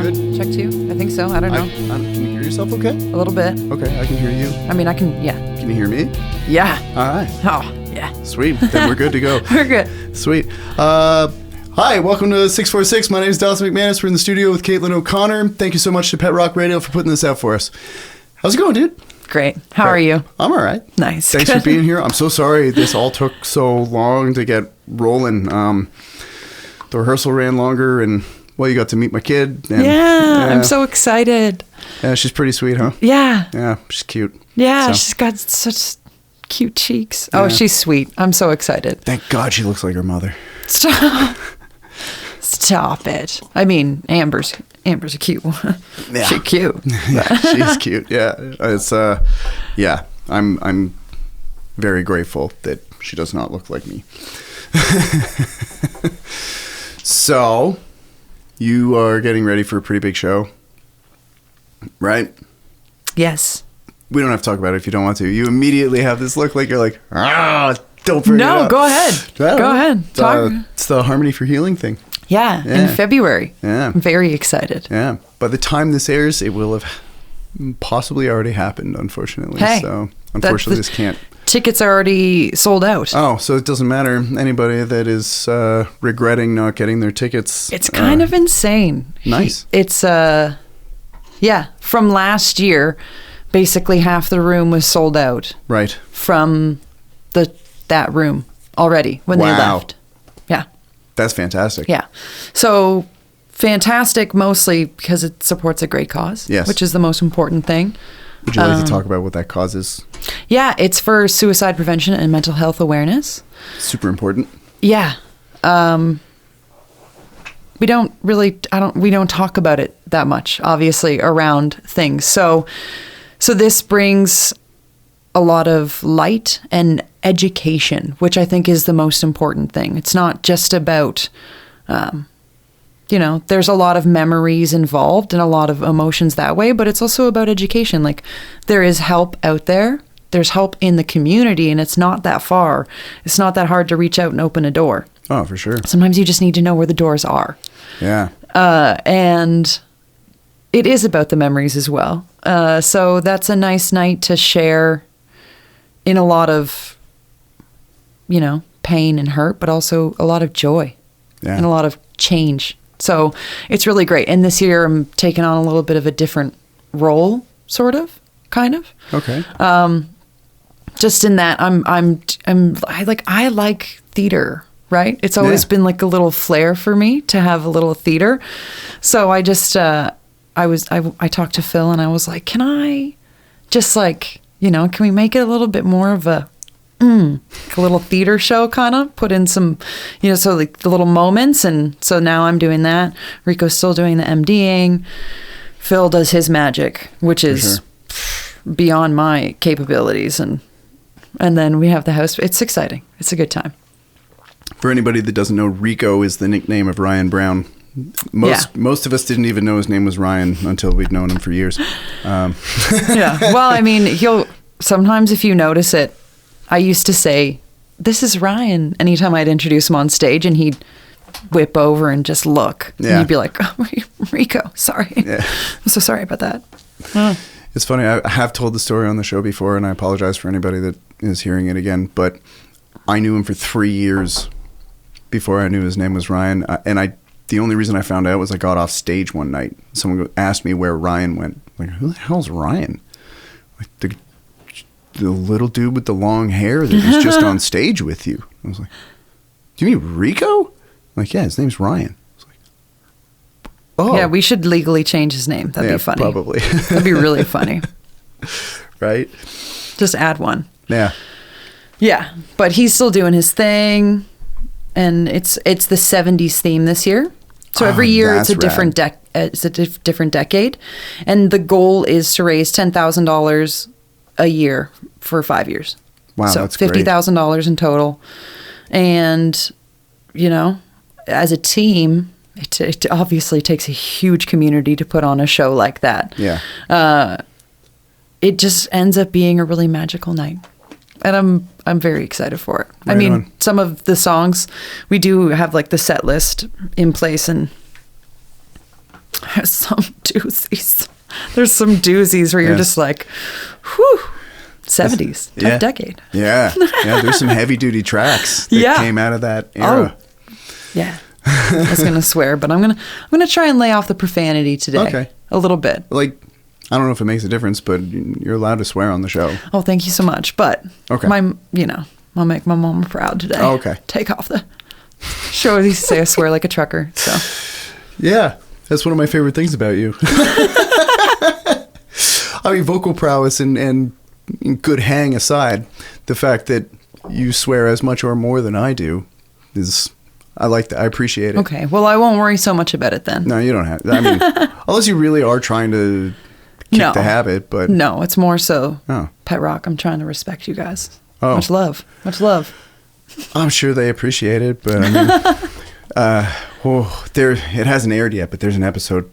Good. Check 2. I think so. I don't know. Can you hear yourself okay? A little bit. Okay, I can hear you. I mean, I can, yeah. Can you hear me? Yeah. All right. Oh, yeah. Sweet. Then we're good to go. We're good. Sweet. Hi, welcome to 646. My name is Dawson McManus. We're in the studio with Caitlin O'Connor. Thank you so much to Pet Rock Radio for putting this out for us. How's it going, dude? Great. How are you? I'm all right. Nice. Thanks for being here. I'm so sorry this all took so long to get rolling. The rehearsal ran longer, and, well, you got to meet my kid. And, I'm so excited. Yeah, she's pretty sweet, huh? Yeah. Yeah, she's cute. Yeah, So- she's got such cute cheeks. Oh, she's sweet. I'm so excited. Thank God she looks like her mother. Stop. Stop it. I mean, Amber's a cute one. Yeah. She's cute. Yeah, she's cute. Yeah, it's yeah. I'm very grateful that she does not look like me. So, you are getting ready for a pretty big show, right? Yes. We don't have to talk about it if you don't want to. You immediately have this look like you're like, don't bring it No, up. go ahead. Go ahead. Talk. It's the Harmony for Healing thing. Yeah, Yeah. in February. Yeah. I'm very excited. Yeah. By the time this airs, it will have possibly already happened, unfortunately. Hey, So, unfortunately, this can't. Tickets are already sold out. Oh, so it doesn't matter. Anybody that is regretting not getting their tickets. It's kind of insane. Nice. It's, from last year, basically half the room was sold out Right. from that room already when they Wow. left. Yeah. That's fantastic. Yeah. So fantastic, mostly because it supports a great cause, Yes. which is the most important thing. Would you like to talk about what that cause is? Yeah, it's for suicide prevention and mental health awareness. Super important. Yeah. We don't talk about it that much, obviously, around things. So this brings a lot of light and education, which I think is the most important thing. It's not just about, there's a lot of memories involved and a lot of emotions that way, but it's also about education. Like, there is help out there. There's help in the community, and it's not that far. It's not that hard to reach out and open a door. Oh, for sure. Sometimes you just need to know where the doors are. Yeah. And it is about the memories as well. So that's a nice night to share in a lot of, pain and hurt, but also a lot of joy and a lot of change. So it's really great. And this year I'm taking on a little bit of a different role, kind of. Okay. Just in that I like theater, right? It's always been like a little flair for me to have a little theater. So I just, I talked to Phil and I was like, can I just can we make it a little bit more of a little theater show kind of put in some, so like the little moments. And so now I'm doing that. Rico's still doing the MDing. Phil does his magic, which is beyond my capabilities. And then we have the house. It's exciting. It's a good time. For anybody that doesn't know, Rico is the nickname of Ryan Brown. Most of us didn't even know his name was Ryan until we'd known him for years. Yeah. Well, I mean, sometimes if you notice it, I used to say, "This is Ryan," anytime I'd introduce him on stage, and he'd whip over and just look. Yeah. And you'd be like, "Oh, Rico, sorry. Yeah. I'm so sorry about that." It's funny. I have told the story on the show before, and I apologize for anybody that is hearing it again, but I knew him for 3 years before I knew his name was Ryan. The only reason I found out was I got off stage one night. Someone asked me where Ryan went. Like, who the hell's Ryan? Like the little dude with the long hair that was just on stage with you. I was like, do you mean Rico? I'm like, yeah, his name's Ryan. I was like, oh. Yeah, we should legally change his name. That'd be funny. Probably. That'd be really funny. Right? Just add one. Yeah. Yeah, but he's still doing his thing, and it's the 70s theme this year. So every year it's a different different decade, and the goal is to raise $10,000 a year for 5 years. Wow, so that's great. $50,000 in total, and as a team, it obviously takes a huge community to put on a show like that. Yeah. It just ends up being a really magical night. And I'm very excited for it. Right I mean, on. some of the songs, we do have like the set list in place, and There's some doozies. There's some doozies where you're just like, whew, 70s, tough decade. Yeah. Yeah, there's some heavy duty tracks that came out of that era. Oh. Yeah. I was going to swear, but I'm going to try and lay off the profanity today. Okay. A little bit. Like, I don't know if it makes a difference, but you're allowed to swear on the show. Oh, thank you so much. But I'll make my mom proud today. Oh, okay. Take off the show. I used to say I swear like a trucker. So. Yeah. That's one of my favorite things about you. I mean, vocal prowess and good hang aside, the fact that you swear as much or more than I do is, I like that. I appreciate it. Okay. Well, I won't worry so much about it then. No, you don't have. I mean, unless you really are trying to kick the habit, but. No, it's more so Pet Rock. I'm trying to respect you guys. Oh. Much love. Much love. I'm sure they appreciate it, but I mean, it hasn't aired yet, but there's an episode.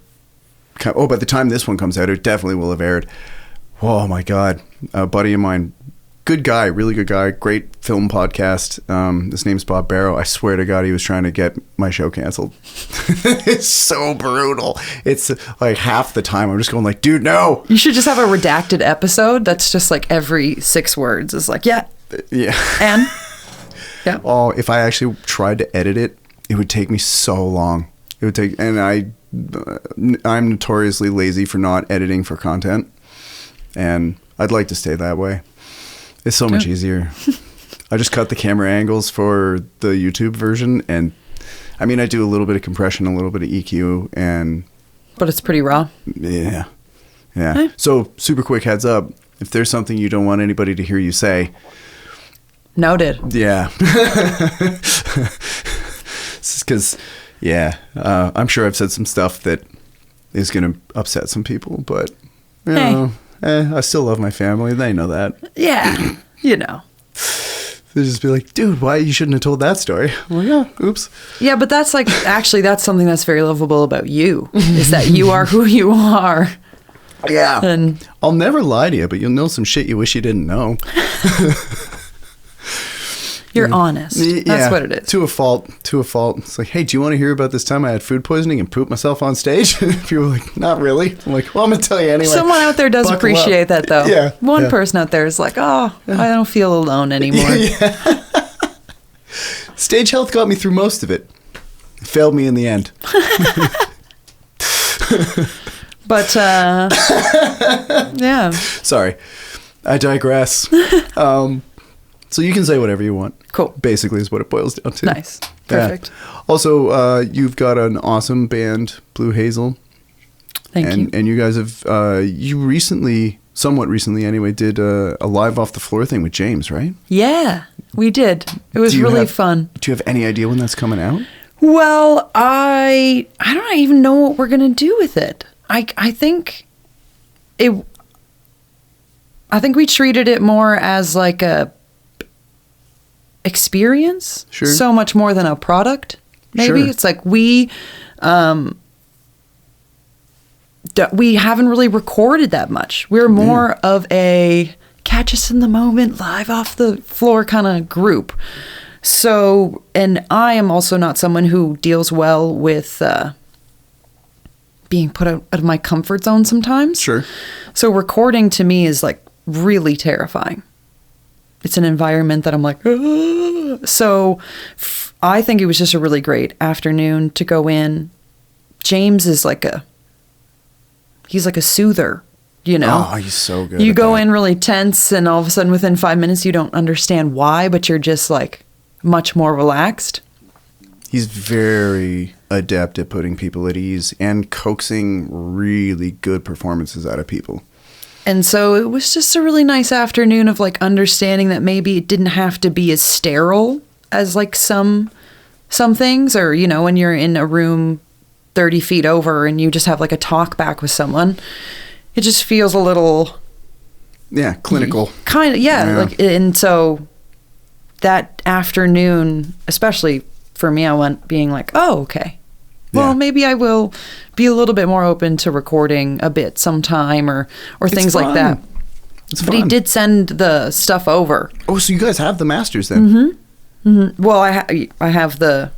Oh, by the time this one comes out, it definitely will have aired. Oh my God. A buddy of mine, good guy, really good guy, great film podcast. His name's Bob Barrow. I swear to God, he was trying to get my show canceled. It's so brutal. It's like half the time I'm just going like, dude, no. You should just have a redacted episode that's just like every 6 words is like, yeah. And? Yeah. Oh, if I actually tried to edit it, it would take me so long. It would take, and I'm notoriously lazy for not editing for content, and I'd like to stay that way. It's so much easier. I just cut the camera angles for the YouTube version, and I mean, I do a little bit of compression, a little bit of EQ, but it's pretty raw. Yeah. Okay. So, super quick heads up: if there's something you don't want anybody to hear you say, noted. Yeah. Because, I'm sure I've said some stuff that is going to upset some people, but you know, I still love my family. They know that. Yeah, you know. They just be like, dude, why you shouldn't have told that story? I'm like, yeah, oops. Yeah, but that's like, actually, that's something that's very lovable about you, is that you are who you are. Yeah. And I'll never lie to you, but you'll know some shit you wish you didn't know. You're honest. That's what it is. To a fault. It's like, hey, do you want to hear about this time I had food poisoning and pooped myself on stage? People are like, not really. I'm like, well, I'm going to tell you anyway. Someone out there does appreciate that, though. Yeah. One person out there is like, I don't feel alone anymore. Stage health got me through most of it. It failed me in the end. But, yeah. Sorry. I digress. So you can say whatever you want. Cool. Basically is what it boils down to. Nice. Perfect. Yeah. Also, you've got an awesome band, Blue Hazel. Thank you. And you guys have, you recently, somewhat recently anyway, did a live off the floor thing with James, right? Yeah, we did. It was really fun. Do you have any idea when that's coming out? Well, I don't even know what we're going to do with it. I think we treated it more as like a experience, so much more than a product. Maybe it's like we haven't really recorded that much. We're more of a catch us in the moment, live off the floor kind of group. So, and I am also not someone who deals well with being put out of my comfort zone sometimes. Sure. So recording to me is like really terrifying. It's an environment that I'm like, ugh. So I think it was just a really great afternoon to go in. James is he's like a soother, you know? Oh, he's so good. You go in really tense and all of a sudden within 5 minutes you don't understand why, but you're just like much more relaxed. He's very adept at putting people at ease and coaxing really good performances out of people. And so it was just a really nice afternoon of like understanding that maybe it didn't have to be as sterile as like some things, or, you know, when you're in a room 30 feet over and you just have like a talk back with someone, it just feels a little... Yeah, clinical. Kind of, yeah. Like, and so that afternoon, especially for me, I went being like, oh, okay. Well, maybe I will be a little bit more open to recording a bit sometime or things like that. It's but fun. he did send the stuff over. Oh, so you guys have the masters then? Mm-hmm. Well, I have the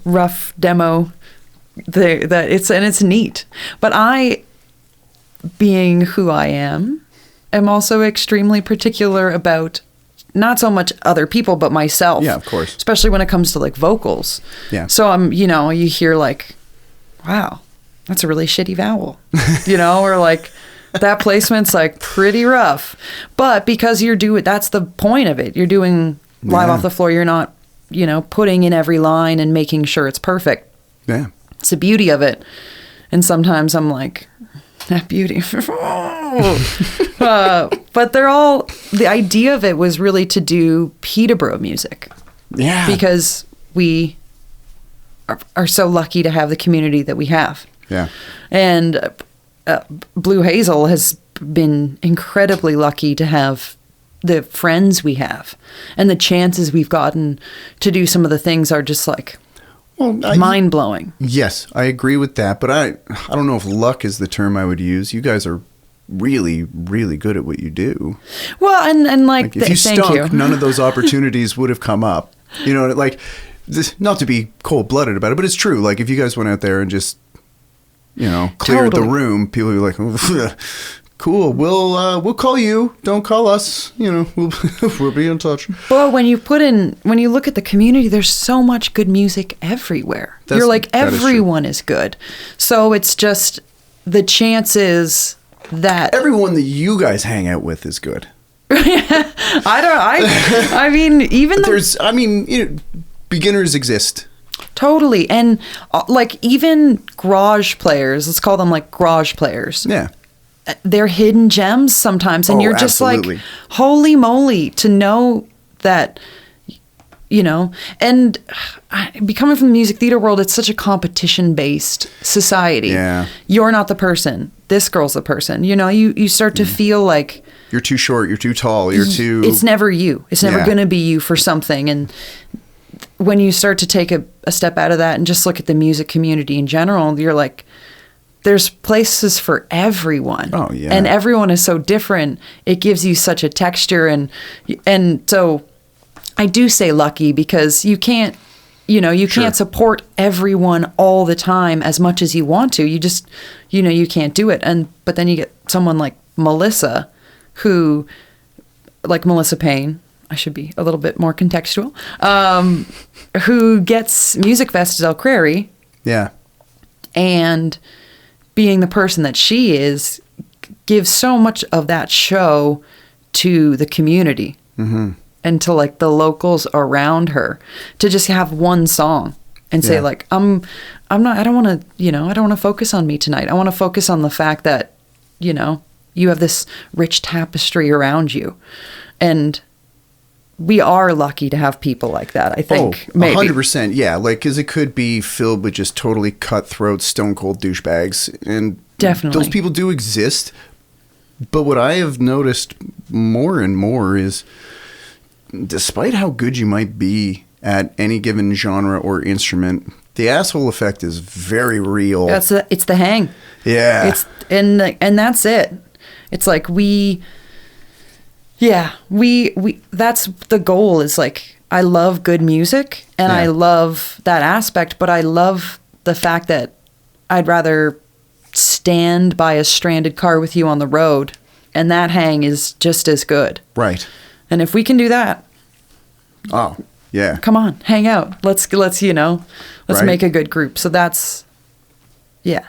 rough demo it's neat. But I, being who I am also extremely particular about not so much other people, but myself. Yeah, of course. Especially when it comes to like vocals. Yeah. So you hear like, wow, that's a really shitty vowel, or like that placement's like pretty rough. But because that's the point of it. You're doing live off the floor. You're not, putting in every line and making sure it's perfect. Yeah. It's the beauty of it. And sometimes I'm like, that beauty. But the idea of it was really to do Peterborough music. Yeah. Because we are so lucky to have the community that we have. Yeah. And Blue Hazel has been incredibly lucky to have the friends we have. And the chances we've gotten to do some of the things are just like mind-blowing. Yes, I agree with that. But I don't know if luck is the term I would use. You guys are really, really good at what you do. Well, and like if you thank stunk, you. None of those opportunities would have come up. Like, not to be cold-blooded about it, but it's true. Like, if you guys went out there and just, cleared the room, people would be like, oh, cool, we'll call you. Don't call us. We'll be in touch. Well, when you look at the community, there's so much good music everywhere. You're like, everyone is good. So it's just the chances that everyone that you guys hang out with is good. I mean, beginners exist. Totally. And like even garage players, let's call them like garage players. Yeah. They're hidden gems sometimes. And you're just absolutely. like, holy moly, to know that, and becoming from the music theater world, it's such a competition-based society. Yeah. You're not the person. This girl's the person. You start to feel like you're too short, you're too tall, you're too... It's never you. It's never going to be you for something. And when you start to take a step out of that and just look at the music community in general, you're like, there's places for everyone. Oh, yeah. And everyone is so different. It gives you such a texture. And so I do say lucky because you can't, can't support everyone all the time as much as you want to. You just, you can't do it. But then you get someone like Melissa, who, like Melissa Payne, I should be a little bit more contextual, who gets Music Fest at El Prairie. Yeah. And being the person that she is, gives so much of that show to the community. Mm-hmm. And to like the locals around her, to just have one song and say like, I don't want to focus on me tonight. I want to focus on the fact that, you have this rich tapestry around you. And we are lucky to have people like that, I think. Oh, 100%. Yeah. Like, cause it could be filled with just totally cutthroat, stone cold douchebags. And definitely those people do exist. But what I have noticed more and more is, despite how good you might be at any given genre or instrument, the asshole effect is very real. It's the hang. Yeah. And that's it. It's like we that's the goal, is like, I love good music and I love that aspect, but I love the fact that I'd rather stand by a stranded car with you on the road, and that hang is just as good. Right. And if we can do that, oh yeah, come on, hang out. Let's right. make a good group. So that's, yeah.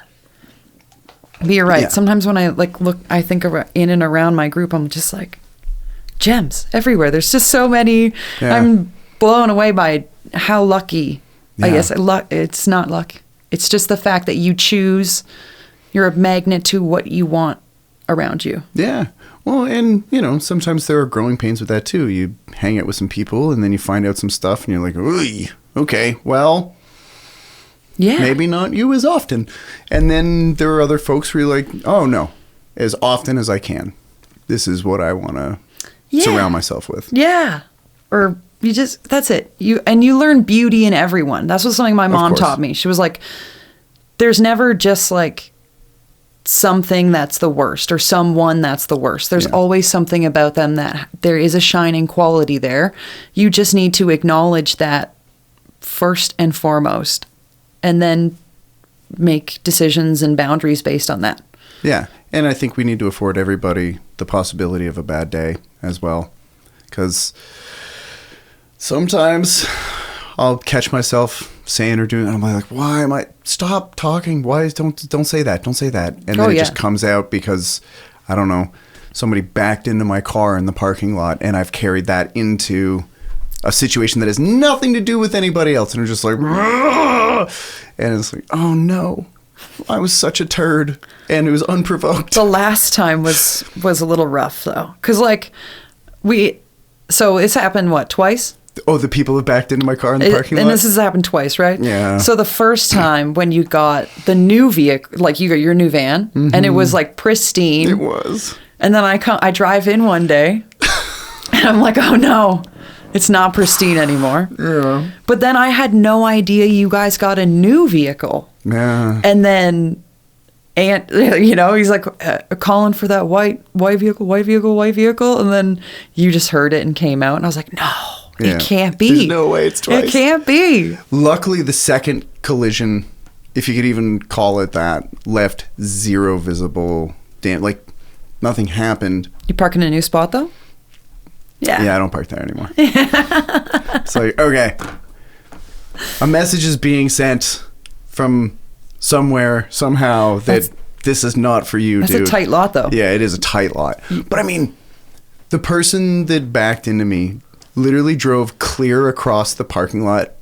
But you're right. Yeah. Sometimes when I I think in and around my group, I'm just like, gems everywhere. There's just so many. Yeah. I'm blown away by how lucky. Yeah. I guess it's not luck. It's just the fact that you choose. You're a magnet to what you want around you. Yeah. Well, and, sometimes there are growing pains with that, too. You hang out with some people, and then you find out some stuff, and you're like, ooh, okay, well, maybe not you as often. And then there are other folks who are like, oh, no, as often as I can. This is what I want to surround myself with. Yeah. Or that's it. You learn beauty in everyone. That's what something my mom taught me. She was like, there's never just like something that's the worst or someone that's the worst. There's always something about them that there is a shining quality there. You just need to acknowledge that first and foremost, and then make decisions and boundaries based on that. Yeah. And I think we need to afford everybody the possibility of a bad day as well. Because sometimes I'll catch myself saying or doing, and I'm like, why am I, stop talking. Why don't say that. Don't say that. And then it just comes out because, I don't know, somebody backed into my car in the parking lot, and I've carried that into a situation that has nothing to do with anybody else. And I'm just like, and it's like, oh no, I was such a turd, and it was unprovoked. The last time was a little rough though. Cause like so it's happened what, twice? Oh, the people have backed into my car in the parking lot? And this has happened twice, right? Yeah. So the first time when you got the new vehicle, like you got your new van, and it was like pristine. It was. And then I drive in one day, and I'm like, oh no, it's not pristine anymore. Yeah. But then I had no idea you guys got a new vehicle. Yeah. And then, he's like calling for that white vehicle. And then you just heard it and came out. And I was like, no, it can't be. There's no way it's twice. It can't be. Luckily, the second collision, if you could even call it that, left zero visible damage. Like, nothing happened. You park in a new spot, though? Yeah, I don't park there anymore. It's like, okay, a message is being sent from somewhere, somehow, that this is not for you, dude. That's a tight lot, though. Yeah, it is a tight lot. But I mean, the person that backed into me literally drove clear across the parking lot,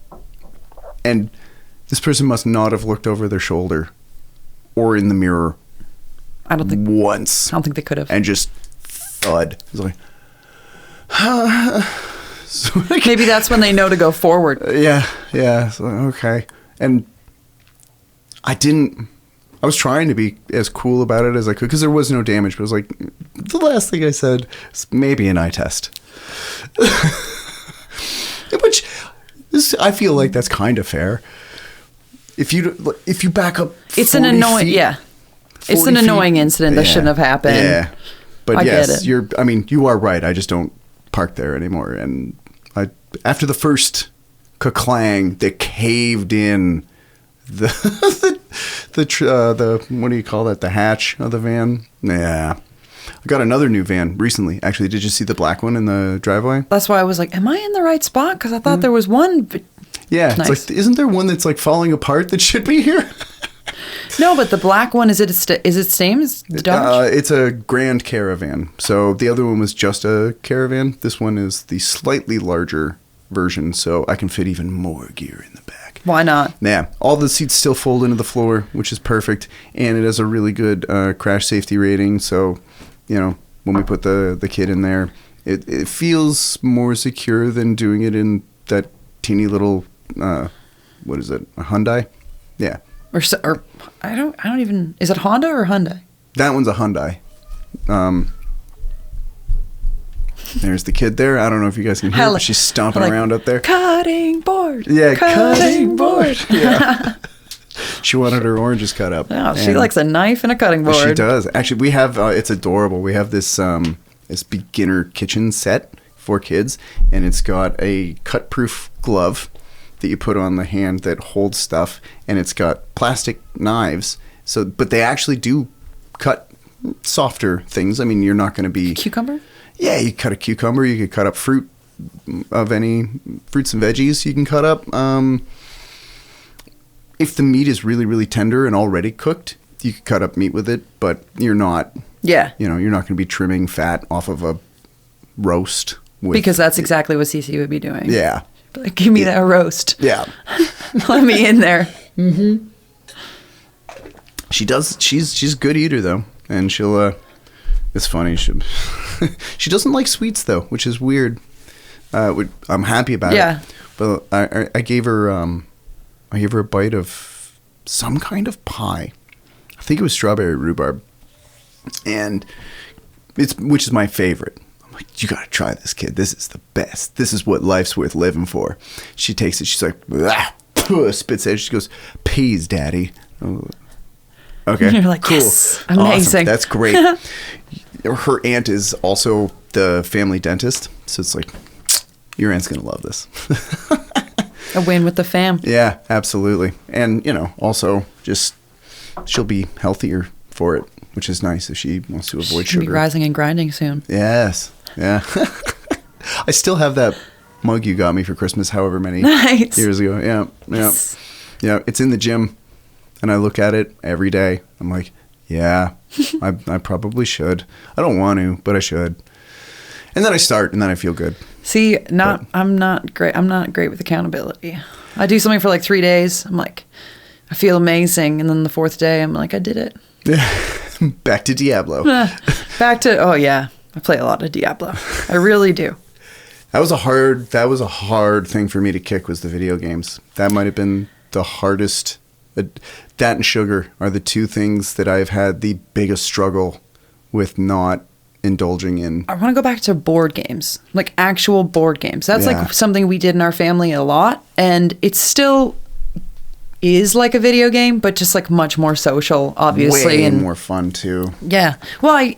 and this person must not have looked over their shoulder or in the mirror. I don't think they could have. And just thud. It was like, so like, maybe that's when they know to go forward. Yeah. So, okay. And I was trying to be as cool about it as I could because there was no damage, but I was like, the last thing I said is maybe an eye test. Which I feel like that's kind of fair. If you back up, it's an annoying, it's an annoying incident that shouldn't have happened. Yeah, but I yes, get it. You are right. I just don't park there anymore. And after the first ka-clang that caved in the what do you call that? The hatch of the van. Yeah. I got another new van recently. Actually, did you see the black one in the driveway? That's why I was like, am I in the right spot? Because I thought there was one. Yeah. Nice. It's like, isn't there one that's like falling apart that should be here? No, but the black one, is it same as the Dodge? It's a Grand Caravan. So the other one was just a Caravan. This one is the slightly larger version, so I can fit even more gear in the back. Why not? Yeah. All the seats still fold into the floor, which is perfect. And it has a really good crash safety rating. So, when we put the kid in there, it feels more secure than doing it in that teeny little, what is it, a Hyundai? Yeah. Or I don't even, is it Honda or Hyundai? That one's a Hyundai. There's the kid there. I don't know if you guys can hear her, but she's stomping around up there. Cutting board. Yeah, cutting board. Yeah. She wanted her oranges cut up. Oh, she likes a knife and a cutting board. She does. Actually, we have, it's adorable. We have this beginner kitchen set for kids, and it's got a cut-proof glove that you put on the hand that holds stuff, and it's got plastic knives. So, but they actually do cut softer things. I mean, you're not going to be... Cucumber? Yeah, you cut a cucumber. You could cut up fruit of any fruits and veggies you can cut up. If the meat is really, really tender and already cooked, you could cut up meat with it, but you're not... Yeah. You're not going to be trimming fat off of a roast. Because that's exactly what Cece would be doing. Yeah. Like, give me that roast. Yeah. Let me in there. Mm-hmm. She does. She's a good eater though, and she'll. It's funny. She doesn't like sweets though, which is weird. I'm happy about it. But I gave her. I gave her a bite of some kind of pie. I think it was strawberry rhubarb, and which is my favorite. You gotta try this, kid. This is the best. This is what life's worth living for. She takes it. She's like, spits it. She goes, peas, daddy. Okay, and you're like, cool. Yes, amazing. Awesome. That's great. Her aunt is also the family dentist, so it's like, your aunt's gonna love this. A win with the fam. Yeah, absolutely. And also just she'll be healthier for it, which is nice if she wants to avoid She'll sugar. be rising and grinding soon. Yes. Yeah. I still have that mug you got me for Christmas however many Nice. years ago. Yeah. Yeah. Yes. Yeah. It's in the gym and I look at it every day. I'm like, yeah, I probably should. I don't want to, but I should. And then I start and then I feel good. See, I'm not great. I'm not great with accountability. I do something for like 3 days. I'm like, I feel amazing. And then the 4th day, I'm like, I did it. Back to Diablo. Back to, oh yeah, I play a lot of Diablo. I really do. That was a hard thing for me to kick was the video games. That might have been the hardest. That and sugar are the two things that I've had the biggest struggle with not indulging in. I want to go back to board games, like actual board games. That's Yeah. like something we did in our family a lot. And it still is like a video game, but just like much more social, obviously. Way and more fun too. yeah. Well,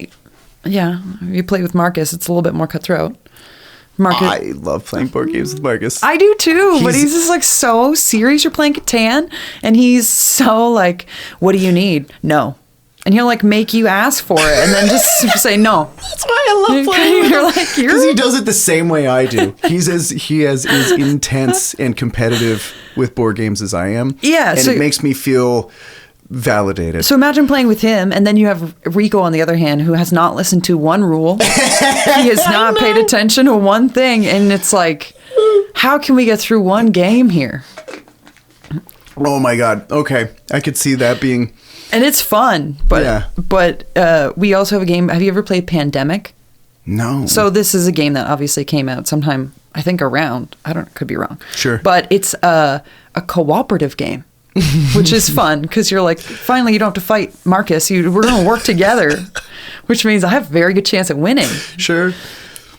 you play with Marcus, it's a little bit more cutthroat. Marcus, I love playing board games with Marcus. I do too, but he's just like so serious. You're playing Catan, and he's so like, "What do you need?" No, and he'll like make you ask for it, and then just say no. That's why I love playing. You're like, because he does it the same way I do. He is as intense and competitive with board games as I am. Yeah, and so it makes me feel validated. So imagine playing with him, and then you have Rico on the other hand, who has not listened to one rule. He has not paid attention to one thing, and it's like, how can we get through one game here? Oh my God. Okay, I could see that being. And it's fun, but we also have a game. Have you ever played Pandemic? No. So this is a game that obviously came out sometime, I think around, could be wrong. Sure. But it's a cooperative game, which is fun because you're like, finally you don't have to fight Marcus. We're going to work together, which means I have a very good chance at winning. Sure.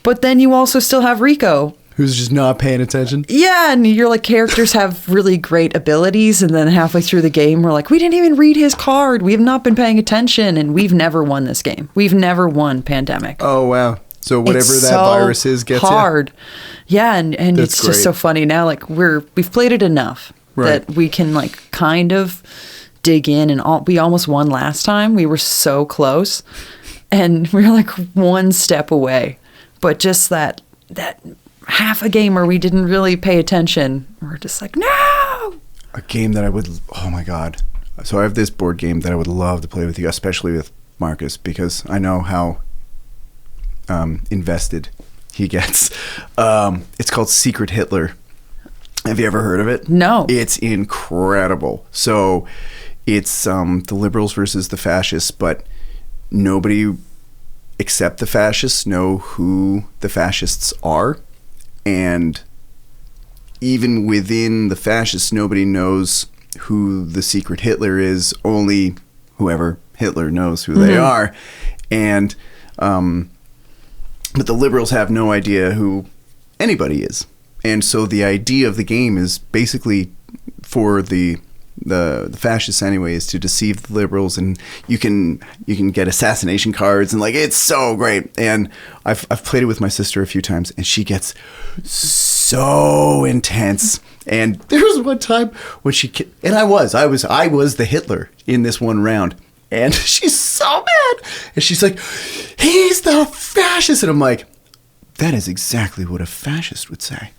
But then you also still have Rico. Who's just not paying attention. Yeah, and you're like, characters have really great abilities, and then halfway through the game, we're like, we didn't even read his card. We have not been paying attention, and we've never won this game. We've never won Pandemic. Oh, wow. So whatever It's that so virus is gets hard. Yeah, and That's it's just great. so funny now. Like we've played it enough Right. that we can like kind of dig in, and we almost won last time. We were so close, and we were like one step away. But just that half a game where we didn't really pay attention, we're just like, no. A game that I would, oh my God. So I have this board game that I would love to play with you, especially with Marcus, because I know how invested he gets. It's called Secret Hitler. Have you ever heard of it? No. It's incredible. So it's the liberals versus the fascists, but nobody except the fascists know who the fascists are. And even within the fascists, nobody knows who the secret Hitler is. Only whoever Hitler knows who they are. And but the liberals have no idea who anybody is. And so the idea of the game is basically for the fascists anyway is to deceive the liberals, and you can get assassination cards, and like it's so great. And I've played it with my sister a few times, and she gets so intense. And there was one time when I was the Hitler in this one round, and she's so mad, and she's like, he's the fascist, and I'm like, that is exactly what a fascist would say.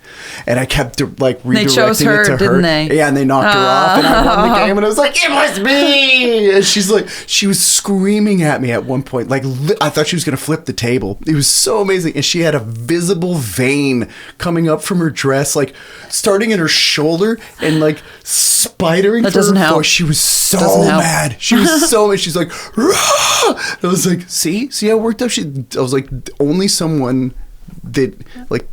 And I kept like redirecting They chose her, it to her. didn't they? Yeah, and they knocked her off, and I won the game, and I was like, it was me! And she's like, she was screaming at me at one point. Like, I thought she was going to flip the table. It was so amazing. And she had a visible vein coming up from her dress, like starting in her shoulder and like spidering That for doesn't her help. voice. She was so Doesn't help. mad. She was so mad. She's like, rah! I was like, see how it worked out? I was like, only someone that, like,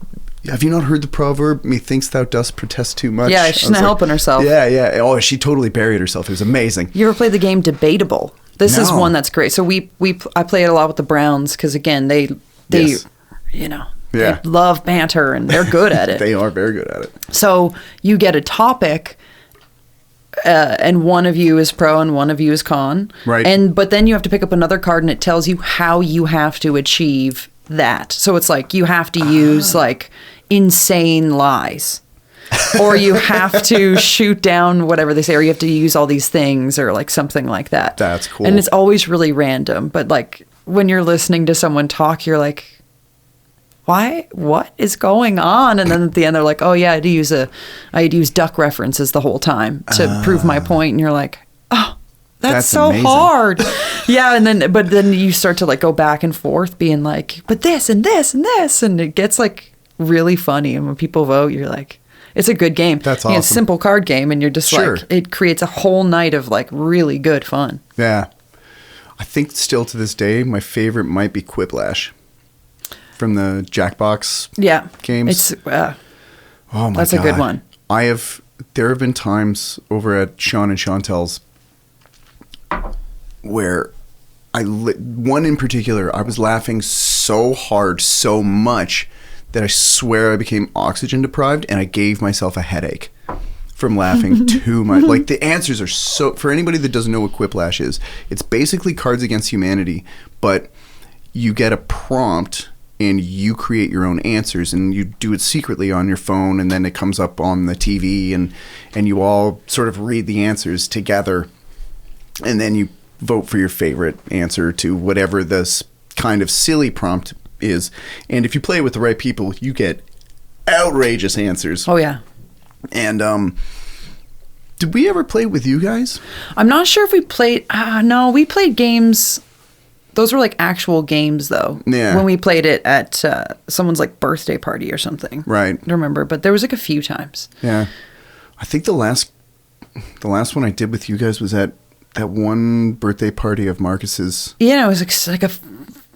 have you not heard the proverb, methinks thou dost protest too much? Yeah, she's I was not helping herself. Yeah. Oh, she totally buried herself. It was amazing. You ever played the game Debatable? This is No. one that's great. So I play it a lot with the Browns because again they Yes. Yeah. Yeah. They love banter and they're good at it. They are very good at it. So you get a topic, and one of you is pro and one of you is con. Right. But then you have to pick up another card and it tells you how you have to achieve that. So it's like you have to use like insane lies. or you have to shoot down whatever they say, or you have to use all these things, or like something like that. That's cool. And it's always really random. But like when you're listening to someone talk, you're like, why? What is going on? And then at the end, they're like, oh yeah, I had to use duck references the whole time to prove my point. And you're like, oh, that's so amazing. Hard. Yeah. But then you start to like go back and forth being like, but this and this and this. And it gets like really funny. And when people vote, you're like, it's a good game. That's awesome. awesome. It's a simple card game. And you're just like, it creates a whole night of like really good fun. Yeah. I think still to this day, my favorite might be Quiplash from the Jackbox games. It's, oh my that's God. a good one. There have been times over at Sean and Chantel's where one in particular, I was laughing so hard, so much that I swear I became oxygen deprived and I gave myself a headache from laughing too much. Like the answers are so, for anybody that doesn't know what Quiplash is, it's basically Cards Against Humanity, but you get a prompt and you create your own answers, and you do it secretly on your phone, and then it comes up on the TV, and you all sort of read the answers together, and then you vote for your favorite answer to whatever this kind of silly prompt is. And if you play with the right people, you get outrageous answers. Oh yeah. And did we ever play with you guys? I'm not sure if we played. No, we played games. Those were like actual games, though. Yeah. When we played it at someone's like birthday party or something. Right. I don't remember, but there was like a few times. Yeah. I think the last one I did with you guys was at that one birthday party of Marcus's. Yeah, it was like a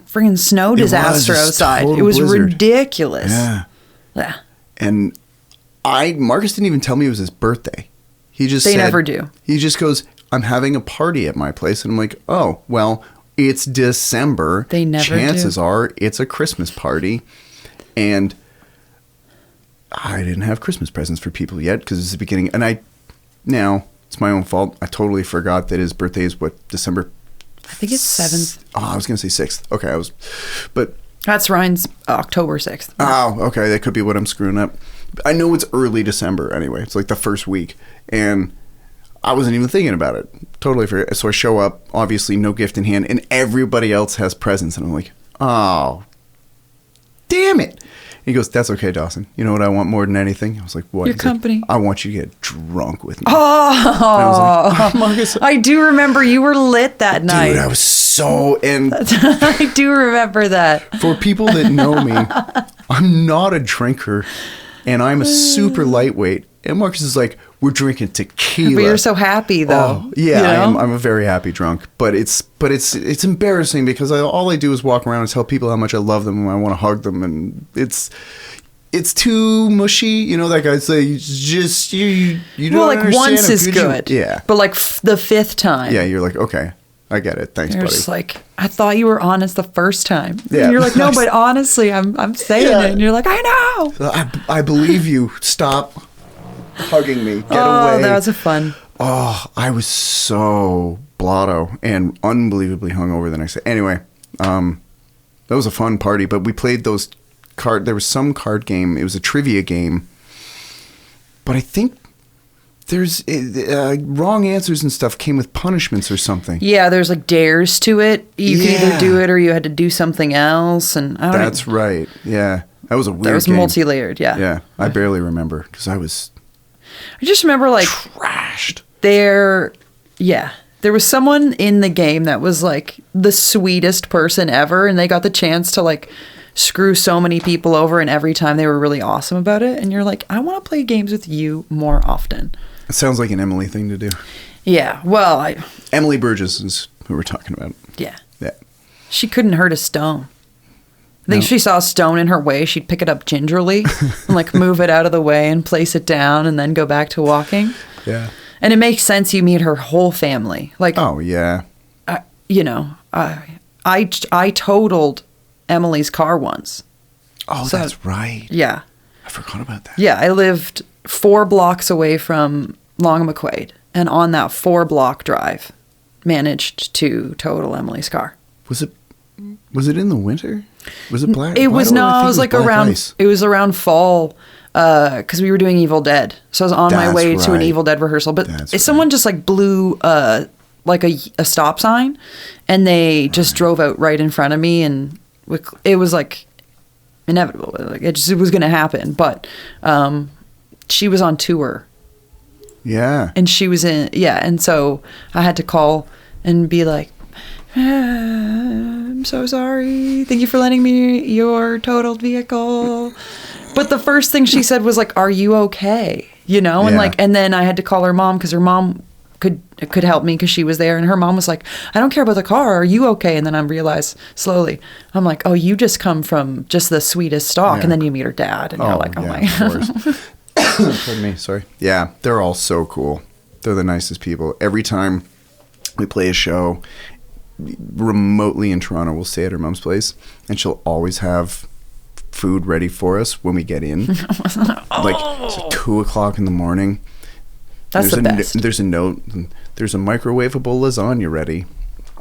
friggin' snow disaster outside. It was blizzard. Ridiculous. Yeah. Yeah. And Marcus didn't even tell me it was his birthday. He just They never do. He just goes, I'm having a party at my place. And I'm like, oh, well, it's December. They never Chances do. are it's a Christmas party. And I didn't have Christmas presents for people yet because it's the beginning. And now it's my own fault. I totally forgot that his birthday is December. I think it's 7th. Oh, I was going to say 6th. Okay, but That's Ryan's October 6th. Oh, okay. That could be what I'm screwing up. I know it's early December anyway. It's like the first week. And I wasn't even thinking about it. Totally forget. So I show up, obviously no gift in hand, and everybody else has presents. And I'm like, oh, damn it. He goes, that's okay, Dawson. You know what I want more than anything? I was like, what? Your He's company. Like, I want you to get drunk with me. Oh, I was like, oh, Marcus. I do remember you were lit that night. Dude, I was so... And I do remember that. for people that know me, I'm not a drinker, and I'm a super lightweight. And Marcus is like, we're drinking tequila. But you're so happy, though. Oh, yeah, you know? I'm a very happy drunk. But it's embarrassing because all I do is walk around and tell people how much I love them and I want to hug them, and it's too mushy. You know that guy say you don't well, like understand once is good. Yeah. But like the 5th time. Yeah, you're like, okay, I get it. Thanks, You're buddy. just like, I thought you were honest the first time. Yeah. And you're like, no, but honestly, I'm saying it. And you're like, I know. I believe you. Stop hugging me. Get Oh, away. that was a fun. Oh, I was so blotto and unbelievably hungover the next day. Anyway, that was a fun party, but we played those there was some card game. It was a trivia game, but I think there's wrong answers and stuff came with punishments or something. Yeah, there's like dares to it. You could either do it or you had to do something else. And I don't That's right. Yeah. That was a weird That was game. multi-layered, yeah. Yeah. I barely remember because I was I just remember like trashed. There was someone in the game that was like the sweetest person ever, and they got the chance to like screw so many people over, and every time they were really awesome about it. And you're like, I want to play games with you more often. It sounds like an Emily thing to do. Yeah, well, Emily Burgess is who we're talking about. Yeah. Yeah. She couldn't hurt a stone. I think if she saw a stone in her way, she'd pick it up gingerly and like move it out of the way and place it down and then go back to walking. Yeah. And it makes sense you meet her whole family. Like, oh, yeah. I totaled Emily's car once. Oh, So- that's right. Yeah. I forgot about that. Yeah, I lived 4 blocks away from Long McQuaid, and on that 4-block drive, managed to total Emily's car. Was it in the winter? Was it black? It was Why do I think it was like black around. ice? It was around fall. because we were doing Evil Dead. So I was on my That's way to an right. Evil Dead rehearsal. But That's someone just like blew like a stop sign, and they just drove out right in front of me, and it was like inevitable. Like it was going to happen. But she was on tour. Yeah. And she was and so I had to call and be like, I'm so sorry. Thank you for lending me your totaled vehicle. But the first thing she said was like, "Are you okay?" You know, and Yeah. like, and then I had to call her mom because her mom could help me because she was there, and her mom was like, "I don't care about the car. Are you okay?" And then I realized slowly, I'm like, "Oh, you just come from just the sweetest stock," Yeah. and then you meet her dad, and you're like, "Oh my god." Of course. Pardon me, sorry. Yeah, they're all so cool. They're the nicest people. Every time we play a show remotely in Toronto, we'll stay at her mom's place, and she'll always have food ready for us when we get in. Like it's like 2:00 in the morning. That's the best. There's a note. There's a microwavable lasagna ready.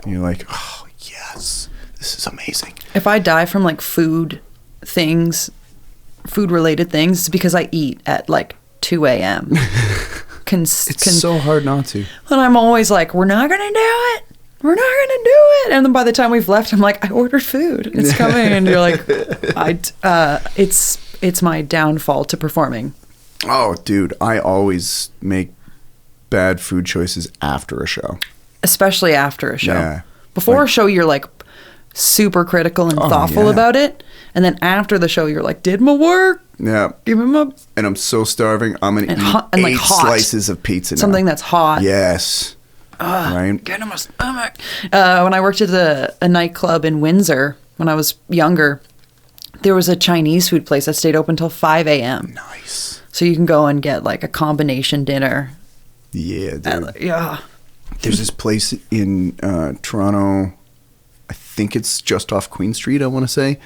And you're like, oh yes, this is amazing. If I die from like food related things, it's because I eat at like 2 a.m. It's so hard not to. And I'm always like, we're not going to do it. We're not going to do it. And then by the time we've left, I'm like, I ordered food. It's coming. And you're like, it's my downfall to performing. Oh, dude, I always make bad food choices after a show. Especially after a show. Yeah. Before a show, you're like super critical and thoughtful about it. And then after the show, you're like, did my work? Yeah. Give him a... And I'm so starving, I'm going to eat and like 8 hot. slices of pizza now. Something that's hot. Yes. Right? Get in my stomach. When I worked at a nightclub in Windsor when I was younger, there was a Chinese food place that stayed open till 5 a.m. Nice. So you can go and get like a combination dinner. Yeah, dude. Yeah. There's this place in Toronto, I think it's just off Queen Street, I want to say.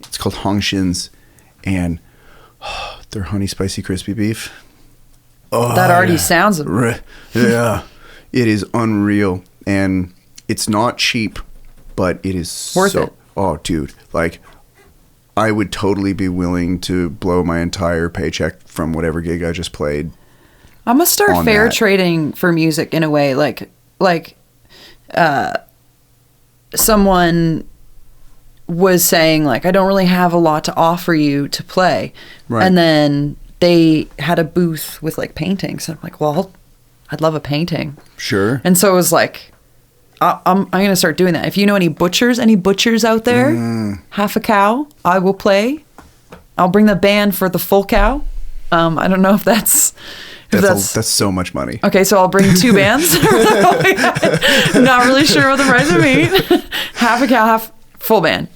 It's called Hong Shin's, and their honey spicy crispy beef. Oh, That already sounds... Yeah. It is unreal, and it's not cheap, but it is Worth it. Oh, dude, like I would totally be willing to blow my entire paycheck from whatever gig I just played. I'm gonna start on fair that. trading for music in a way, like someone was saying like, I don't really have a lot to offer you to play, Right. and then they had a booth with like paintings, and I'm like, well, I'd love a painting. Sure. And so it was like, I'm going to start doing that. If you know any butchers out there, half a cow, I will play. I'll bring the band for the full cow. I don't know if that's so much money. okay. So I'll bring 2 bands. Not really sure what the price would be. Half a cow, half full band.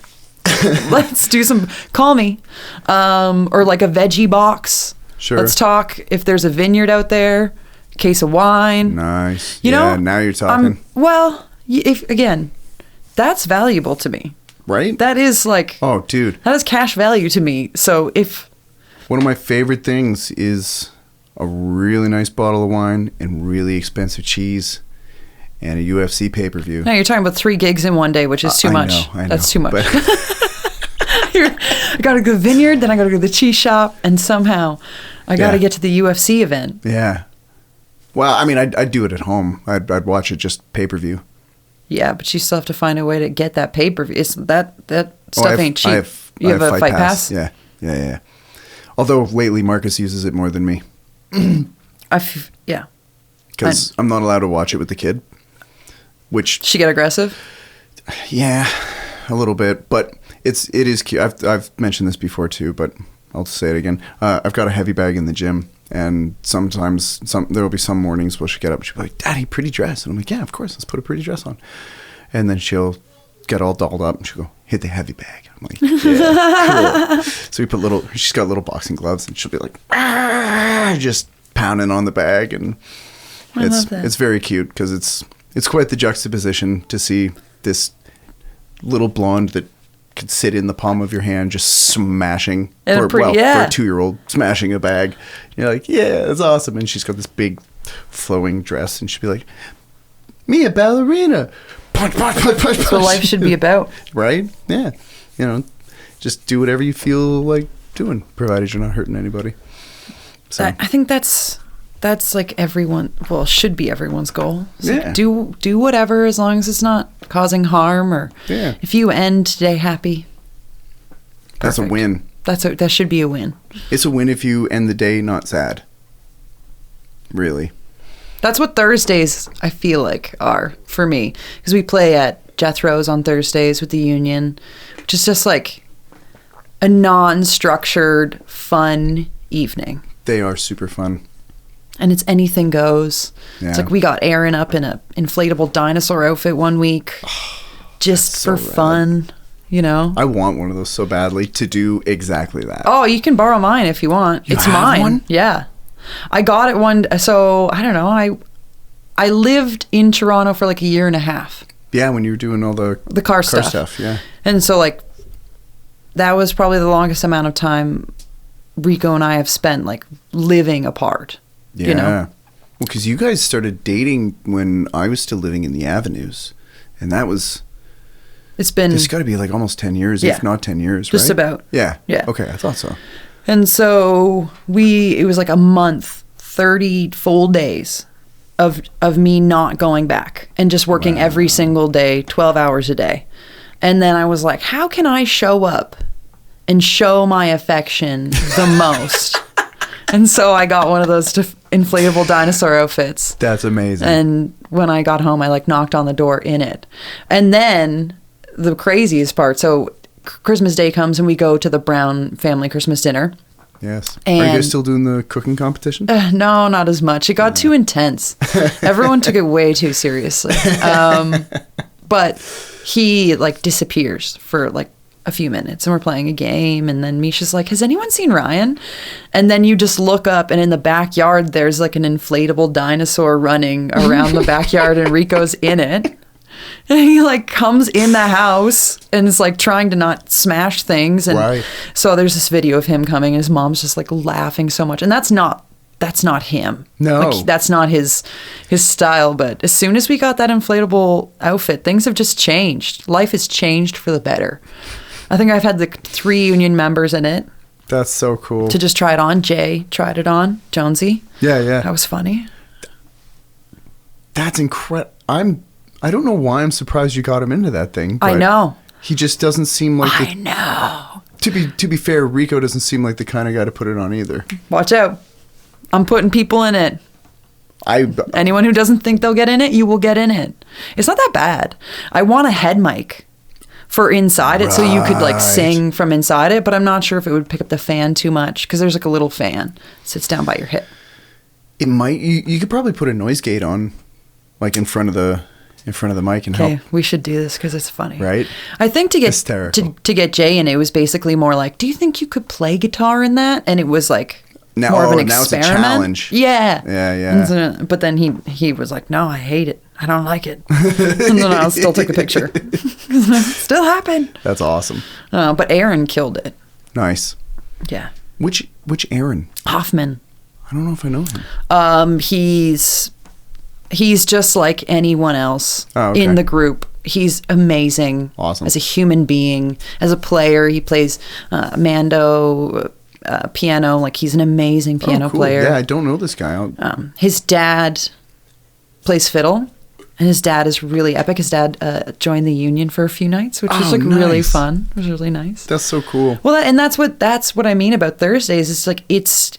Let's do some. Call me, or like a veggie box. Sure. Let's talk. If there's a vineyard out there. Case of wine. Nice. You know, now you're talking. If again, that's valuable to me. Right? That is like, Oh, dude. that is cash value to me. So if One of my favorite things is a really nice bottle of wine and really expensive cheese and a UFC pay-per-view. no, you're talking about 3 gigs in one day, which is too much. I know. That's too much. But I got to go to the vineyard, then I got to go to the cheese shop, and somehow I got to Yeah. get to the UFC event. yeah. Well, I mean, I'd do it at home. I'd watch it just pay-per-view. Yeah, but you still have to find a way to get that pay-per-view. It's that stuff ain't cheap. I You have a fight pass? Yeah. Although lately Marcus uses it more than me Yeah. because I'm not allowed to watch it with the kid. Which, She get aggressive? yeah, a little bit, but it is cute. I've mentioned this before too, but I'll say it again. I've got a heavy bag in the gym, and sometimes there will be some mornings where she'll get up and she'll be like, "Daddy, pretty dress," and I'm like, "Yeah, of course, let's put a pretty dress on." And then she'll get all dolled up and she'll go, "Hit the heavy bag." I'm like, "Yeah, cool." So we put she's got little boxing gloves, and she'll be like, just pounding on the bag, and I love that. it's very cute because it's quite the juxtaposition to see this little blonde that could sit in the palm of your hand just smashing And for a yeah. 2-year-old smashing a bag. You're like, yeah, that's awesome. And she's got this big flowing dress, and she'd be like, "Me, a ballerina." Punch, punch, punch, punch, That's what life should be about. Right? Yeah. Just do whatever you feel like doing, provided you're not hurting anybody. So I think that's like should be everyone's goal. So Yeah. do whatever as long as it's not causing harm, or if you end today happy. That's a perfect. win. That should be a win. It's a win if you end the day not sad. Really. That's what Thursdays, I feel like, are for me. Because we play at Jethro's on Thursdays with the Union, which is just like a non-structured, fun evening. They are super fun. And it's anything goes. Yeah. It's like we got Aaron up in a inflatable dinosaur outfit one week just so for rad. fun, you know? I want one of those so badly to do exactly that. Oh, you can borrow mine if you want. You It's have mine. one? Yeah. I got it so I don't know. I lived in Toronto for like a year and a half. Yeah, when you were doing all the car stuff. Yeah. And so like that was probably the longest amount of time Rico and I have spent like living apart. Yeah. You know? Well, because you guys started dating when I was still living in the Avenues. And that was... It's been... It's got to be like almost 10 years, if not 10 years, right? Just about. Yeah. Yeah. Okay, I thought so. And so it was like a month, 30 full days of me not going back and just working every single day, 12 hours a day. And then I was like, how can I show up and show my affection the most? And so I got one of those inflatable dinosaur outfits. That's amazing. And when I got home, I like knocked on the door in it. And then the craziest part, so Christmas Day comes and we go to the Brown family Christmas dinner. Yes. And are you guys still doing the cooking competition? No, not as much. It got too intense. Everyone took it way too seriously. But he like disappears for like a few minutes and we're playing a game, and then Misha's like, has anyone seen Ryan? And then you just look up and in the backyard there's like an inflatable dinosaur running around the backyard and Rico's in it. And he like comes in the house and is like trying to not smash things. And so there's this video of him coming and his mom's just like laughing so much. And that's not him. No. Like, that's not his style. But as soon as we got that inflatable outfit, things have just changed. Life has changed for the better. I think I've had the 3 Union members in it. That's so cool. To just try it on. Jay tried it on. Jonesy. Yeah. That was funny. That's incredible. I don't know why I'm surprised you got him into that thing. I know. He just doesn't seem like I know. To be fair, Rico doesn't seem like the kind of guy to put it on either. Watch out. I'm putting people in it. Anyone who doesn't think they'll get in it, you will get in it. It's not that bad. I want a head mic for inside it so you could like sing from inside it, but I'm not sure if it would pick up the fan too much because there's like a little fan sits down by your hip. It might. You could probably put a noise gate on, like in front of the mic and help. Okay, we should do this because it's funny. Right? I think to get Jay in, it was basically more like, do you think you could play guitar in that? And it was like more of an experiment. Now it's a challenge. Yeah. Yeah. So, but then he was like, no, I hate it. I don't like it. And then I'll still take a picture. Still happened. That's awesome. But Aaron killed it. Nice. Yeah. Which Aaron? Hoffman. I don't know if I know him. He's just like anyone else in the group. He's amazing. Awesome. As a human being, as a player, he plays Mando piano. Like he's an amazing piano player. Yeah, I don't know this guy. His dad plays fiddle, and his dad is really epic. His dad joined the Union for a few nights, which was like really fun. It was really nice. That's so cool. Well, and that's what I mean about Thursdays. It's like it's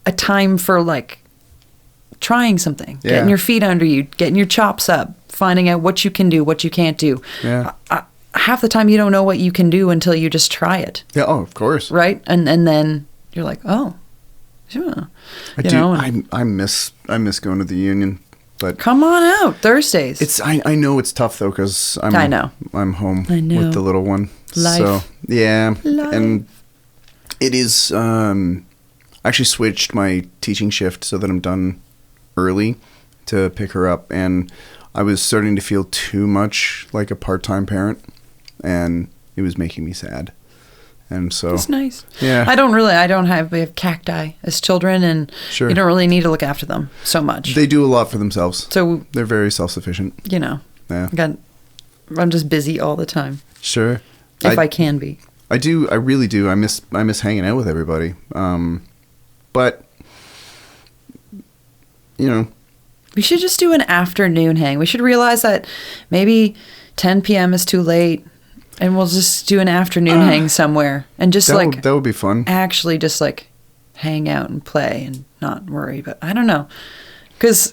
a time for like trying something, getting your feet under you, getting your chops up, finding out what you can do, what you can't do. Yeah. Half the time you don't know what you can do until you just try it. Yeah. Oh, of course. Right. And then you're like, oh, yeah. I miss going to the Union, but come on out Thursdays. I know it's tough though because I'm home with the little one. Life. So yeah, Life. And it is. I actually switched my teaching shift so that I'm done early to pick her up, and I was starting to feel too much like a part-time parent, and it was making me sad. And so it's nice. Yeah. We have cacti as children, and Sure. you don't really need to look after them so much. They do a lot for themselves. So they're very self-sufficient. Yeah. I'm just busy all the time. Sure. If I can be. I do. I really do. I miss hanging out with everybody. But, you know. We should just do an afternoon hang. We should realize that maybe 10 p.m. is too late, and we'll just do an afternoon hang somewhere. And just that would be fun. Actually just like hang out and play and not worry. But I don't know. Because,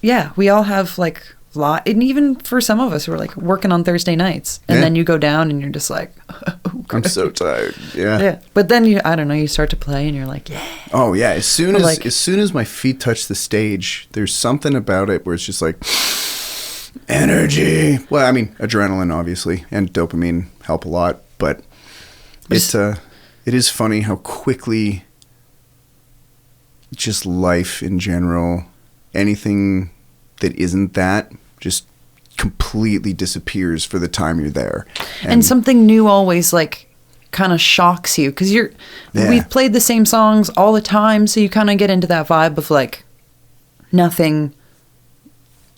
yeah, we all have like and even for some of us, we're like working on Thursday nights, and then you go down and you're just like, oh, I'm so tired. Yeah. But then I don't know, you start to play and you're like, yeah. Oh yeah. As soon as my feet touch the stage, there's something about it where it's just like energy. Well, I mean, adrenaline obviously and dopamine help a lot, but it is funny how quickly just life in general, anything that isn't that, just completely disappears for the time you're there. And something new always like kind of shocks you because we've played the same songs all the time, so you kind of get into that vibe of like nothing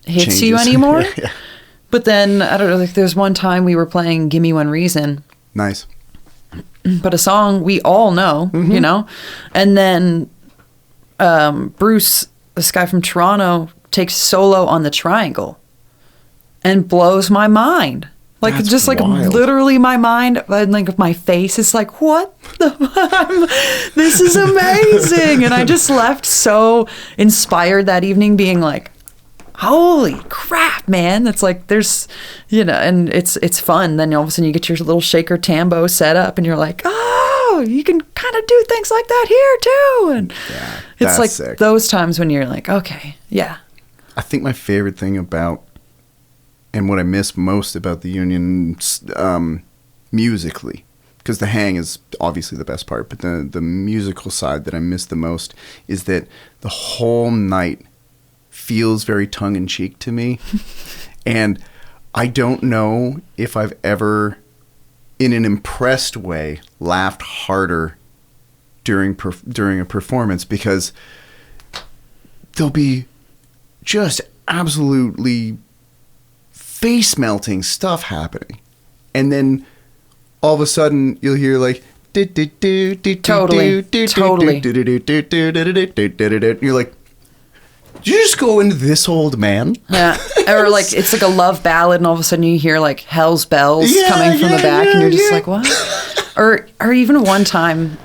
hits Changes. you anymore. Yeah. But then I don't know, like there's one time we were playing Gimme One Reason. Nice. But a song we all know, you know? And then Bruce, this guy from Toronto, takes solo on the triangle and blows my mind. Like, That's just like wild. Literally my mind, and like my face is like, what the this is amazing. And I just left so inspired that evening, being like, holy crap, man. That's like, there's, you know, and it's fun. Then all of a sudden you get your little shaker tambo set up and you're like, oh, you can kind of do things like that here too. And it's like sick. Those times when you're like, okay, yeah. I think my favorite thing about, and what I miss most about the Union musically, because the hang is obviously the best part, but the musical side that I miss the most is that the whole night feels very tongue-in-cheek to me. And I don't know if I've ever, in an impressed way, laughed harder during a performance, because there'll be just absolutely face-melting stuff happening, and then all of a sudden you'll hear like Totally. You're like, did you just go into this old man? Yeah. Or like it's like a love ballad and all of a sudden you hear like Hell's Bells coming from the back and you're just like, what? Or even one time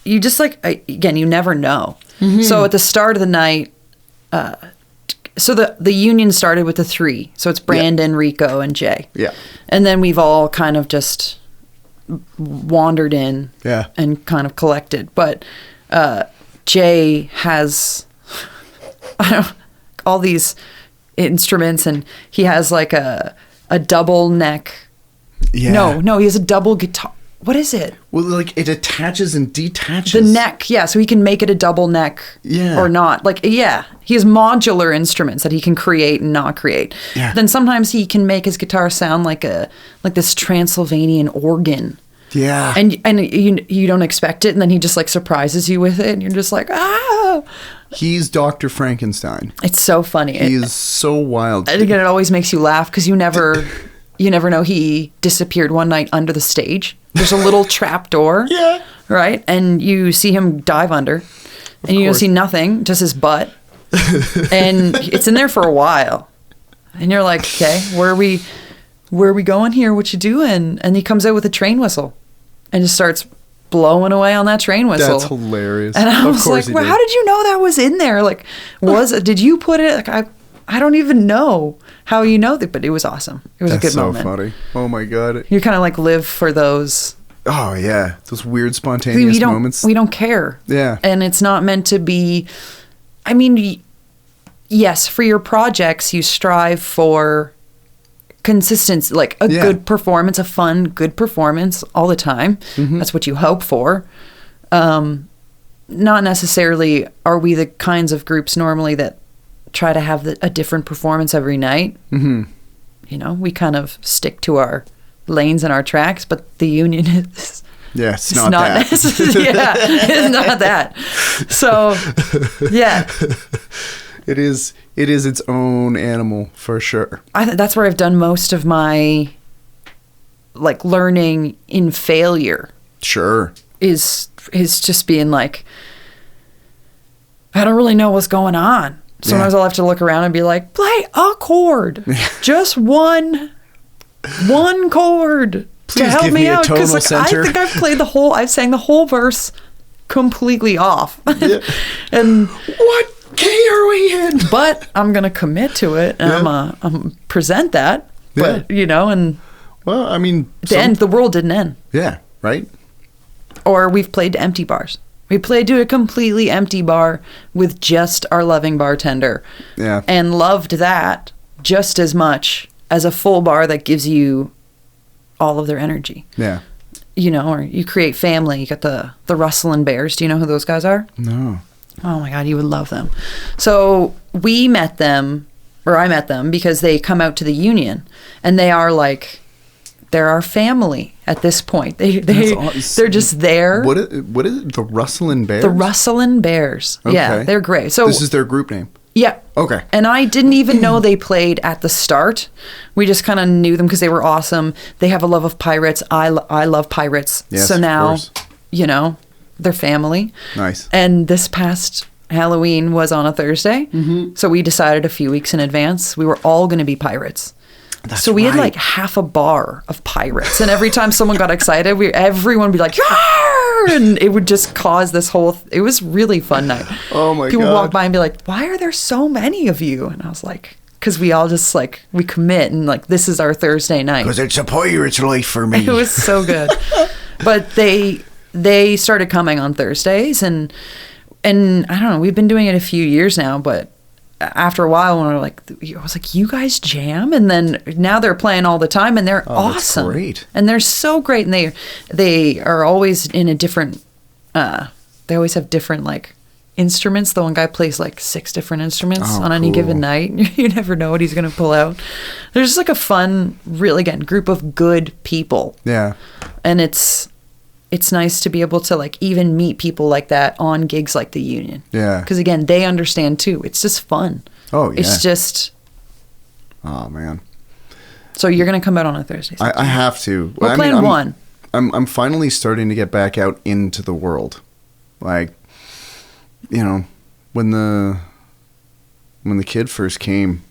you just like, again, you never know. So at the start of the night, so the Union started with the three. So it's Brandon, Rico, and Jay. Yeah. And then we've all kind of just wandered in and kind of collected. But Jay has all these instruments, and he has like a double neck. Yeah. No, he has a double guitar. What is it? Well, like it attaches and detaches. The neck, yeah. So he can make it a double neck or not. Like, yeah. He has modular instruments that he can create and not create. Yeah. Then sometimes he can make his guitar sound like this Transylvanian organ. Yeah. And you don't expect it, and then he just like surprises you with it, and you're just like, ah. He's Dr. Frankenstein. It's so funny. He is so wild. And again, it always makes you laugh because you never know he disappeared one night under the stage. There's a little trap door. Yeah. Right? And you see him dive under. And you don't see nothing, just his butt. And it's in there for a while. And you're like, okay, where are we going here? What you doing? And he comes out with a train whistle and just starts blowing away on that train whistle. That's hilarious. And I was like, well, how did you know that was in there? Like, did you put it? Like, I don't even know how you know that, but it was awesome. It was a good moment. That's so funny. Oh my God. You kind of like live for those. Oh yeah. Those weird spontaneous moments. We don't care. Yeah. And it's not meant to be, I mean, yes, for your projects, you strive for consistency, like a good performance, a fun, good performance all the time. Mm-hmm. That's what you hope for. Not necessarily are we the kinds of groups normally that try to have a different performance every night. Mm-hmm. You know, we kind of stick to our lanes and our tracks, but the Union is... Yeah, it's not that. It's not that. So, yeah. It is its own animal for sure. That's where I've done most of my like learning in failure. Sure. Is just being like, I don't really know what's going on. Sometimes I'll have to look around and be like, play a chord. Just one chord Please to help give me me a out. tonal Because center. I think I've sang the whole verse completely off. Yeah. And What key are we in? but I'm gonna commit to it, and I'm present that. But and Well, I mean, the world didn't end. Yeah, right. Or we've played to empty bars. We played to a completely empty bar with just our loving bartender. Yeah. And loved that just as much as a full bar that gives you all of their energy. Yeah. Or you create family. You got the Rustlin' Bears. Do you know who those guys are? No. Oh my God, you would love them. So I met them because they come out to the union, and they're our family at this point. They're just there. What is it? The Rustlin' Bears? The Rustlin' Bears. Okay. Yeah, they're great. So this is their group name. yeah. Okay. And I didn't even know they played at the start. We just kind of knew them because they were awesome. They have a love of pirates. I love pirates. Yes, so of now, course. they're family. Nice. And this past Halloween was on a Thursday. Mm-hmm. So we decided a few weeks in advance we were all going to be pirates. That's so we had right. like half a bar of pirates. And every time someone got excited, everyone would be like, "Yarr!" And it would just cause this whole... It was really fun night. Oh my People God. walk by and be like, why are there so many of you? And I was like, because we all just we commit and this is our Thursday night. Because it's a pirate's life for me. It was so good. But they started coming on Thursdays and I don't know, we've been doing it a few years now, but after a while, when I was like, you guys jam? And then now they're playing all the time, and they're awesome. That's great. And they're so great, and they are always in a different. They always have different instruments. The one guy plays 6 different instruments on any given night. You never know what he's going to pull out. There's just a fun, really again group of good people. Yeah. And it's nice to be able to even meet people like that on gigs like the Union. Yeah. Because again, they understand too. It's just fun. Oh, yeah. It's just... Oh, man. So you're going to come out on a Thursday. I have to. We're playing one. I'm finally starting to get back out into the world. When the kid first came,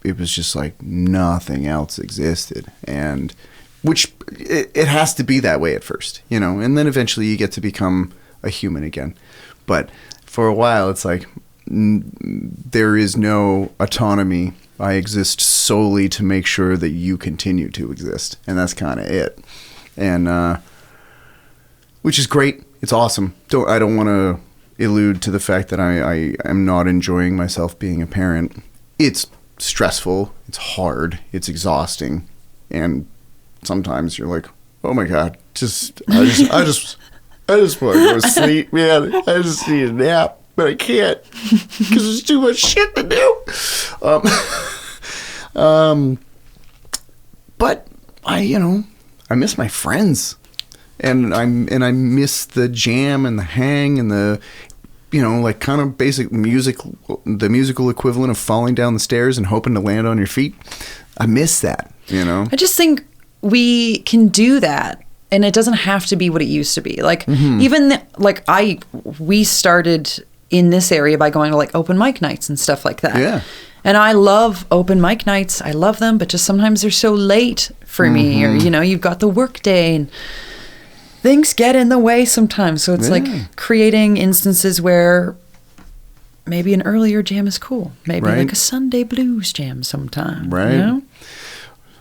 it was just nothing else existed. And... Which it has to be that way at first, and then eventually you get to become a human again. But for a while, it's there is no autonomy. I exist solely to make sure that you continue to exist, and that's kind of it. And which is great. It's awesome. I don't want to allude to the fact that I am not enjoying myself being a parent. It's stressful. It's hard. It's exhausting, and sometimes you're like, oh my God, I just want to go to sleep, man. I just need a nap, but I can't because there's too much shit to do. But I miss my friends, and I miss the jam and the hang and the, kind of basic music, the musical equivalent of falling down the stairs and hoping to land on your feet. I miss that, I just think we can do that, and it doesn't have to be what it used to be. We started in this area by going to open mic nights and stuff like that. Yeah. And I love open mic nights. I love them, but just sometimes they're so late for me, or you've got the work day and things get in the way sometimes. So it's creating instances where maybe an earlier jam is cool. Maybe a Sunday blues jam sometime. Right.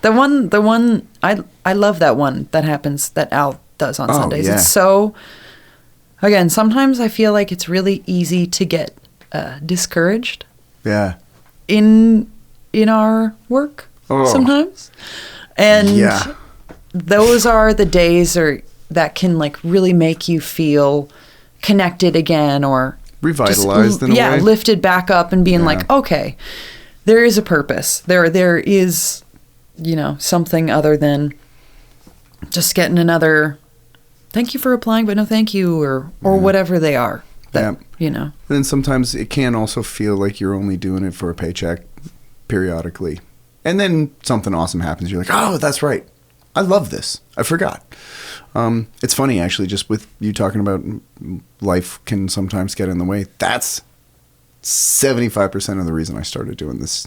The one I love that one that happens that Al does on Sundays. Yeah. It's so, again, sometimes I feel like it's really easy to get discouraged. Yeah. In our work sometimes. And those are the days that can really make you feel connected again, or revitalized in a way. Yeah, lifted back up and being okay, there is a purpose. There is something other than just getting another thank you for applying, but no thank you, or whatever they are. That, And then sometimes it can also feel like you're only doing it for a paycheck periodically. And then something awesome happens. You're like, oh, that's right. I love this. I forgot. It's funny, actually, just with you talking about life can sometimes get in the way. That's 75% of the reason I started doing this,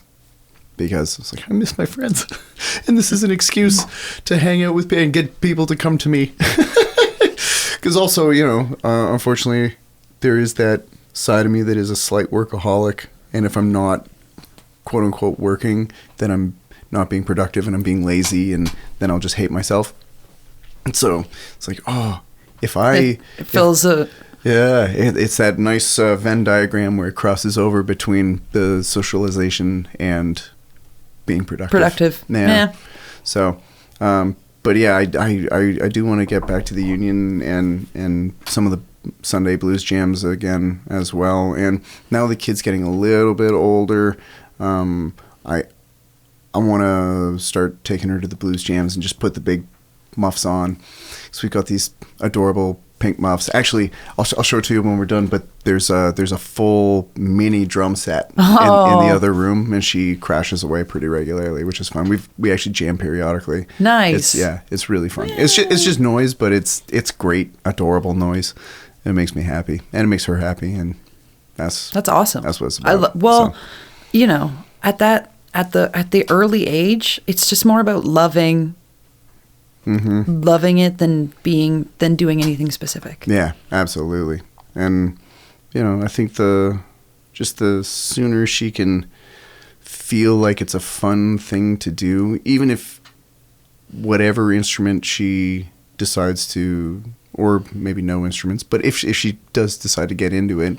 because I was like, I miss my friends. And this is an excuse to hang out with and get people to come to me. Because also, unfortunately, there is that side of me that is a slight workaholic. And if I'm not, quote unquote, working, then I'm not being productive and I'm being lazy, and then I'll just hate myself. And so it's like, if I... It fills Yeah, it's that nice Venn diagram where it crosses over between the socialization and being productive. Yeah. So, but yeah, I do want to get back to the Union and some of the Sunday blues jams again as well. And now the kid's getting a little bit older. I want to start taking her to the blues jams and just put the big muffs on. So we've got these adorable pink muffs. Actually, I'll show it to you when we're done, but there's a full mini drum set in the other room, and she crashes away pretty regularly, which is fun. We actually jam periodically. Nice. It's really fun. It's just noise, but it's great, adorable noise. It makes me happy, and it makes her happy, and that's awesome. That's what it's about. At the early age, it's just more about loving it than doing anything specific. Yeah, absolutely. And I think the sooner she can feel like it's a fun thing to do, even if whatever instrument she decides to, or maybe no instruments, but if she does decide to get into it,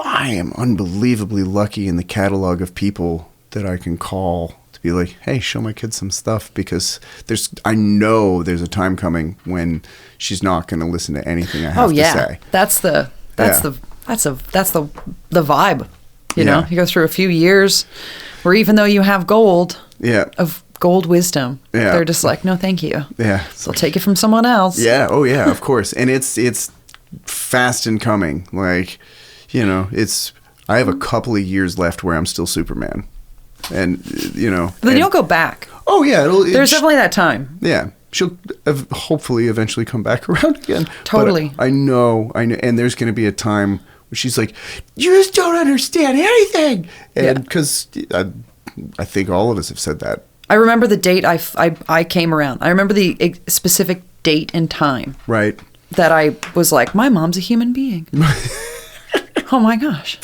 I am unbelievably lucky in the catalog of people that I can call to be like, hey, show my kids some stuff, because I know there's a time coming when she's not going to listen to anything I have to say. That's the vibe. You know, you go through a few years where even though you have gold of gold wisdom, they're just like, no, thank you. Yeah. So take it from someone else. Yeah. Oh yeah, of course. And it's fast in coming. Like, I have a couple of years left where I'm still Superman. And, Then you'll go back. Oh, yeah. There's definitely that time. Yeah. She'll hopefully eventually come back around again. Totally. But I know. And there's going to be a time where she's like, you just don't understand anything. And because I think all of us have said that. I remember the date I came around. I remember the specific date and time. Right. That I was like, my mom's a human being. Oh my gosh.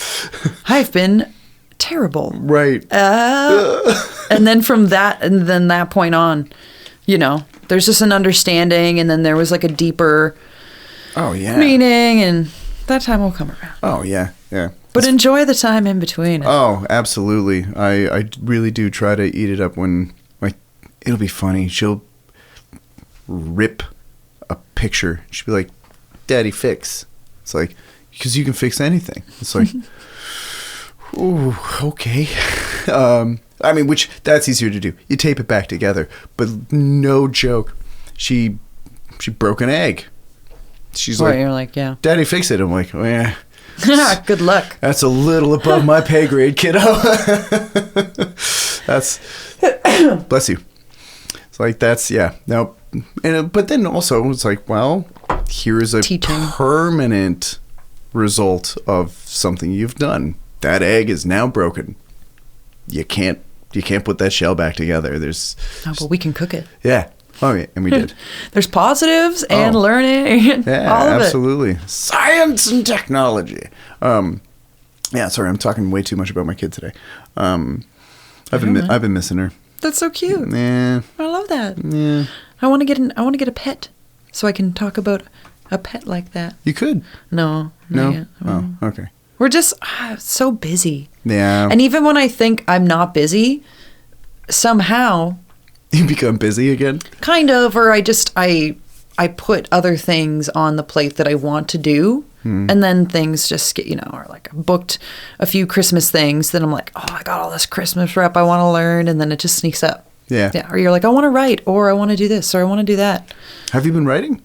I've been terrible. Right. And then from that point on, there's just an understanding, and then there was like a deeper meaning, and that time will come around. Oh yeah. Yeah. But enjoy the time in between. Oh, absolutely. I really do try to eat it up when, like, it'll be funny. She'll rip a picture. She'll be like, Daddy, fix. It's like, because you can fix anything. It's like, ooh, okay. Which that's easier to do. You tape it back together. But no joke, she broke an egg. She's like, you're like, yeah, Daddy, fix it. I'm like, oh yeah. Good luck. That's a little above my pay grade, kiddo. That's bless you. It's like no, but then also it's like, well, here's a permanent result of something you've done. That egg is now broken. You can't put that shell back together. But we can cook it. Yeah. Oh yeah, and we did. There's positives and learning. Yeah, all of absolutely. Science and technology. Sorry, I'm talking way too much about my kid today. I've been missing her. That's so cute. Yeah. I love that. Yeah. I want to get a pet, so I can talk about a pet like that. You could. No. Oh, okay. We're just so busy. Yeah. And even when I think I'm not busy, somehow you become busy again? Kind of, or I put other things on the plate that I want to do, and then things just get, or like I booked a few Christmas things, then I'm like, oh, I got all this Christmas rep I want to learn, and then it just sneaks up. Yeah. Yeah. Or you're like, I want to write, or I want to do this, or I want to do that. Have you been writing?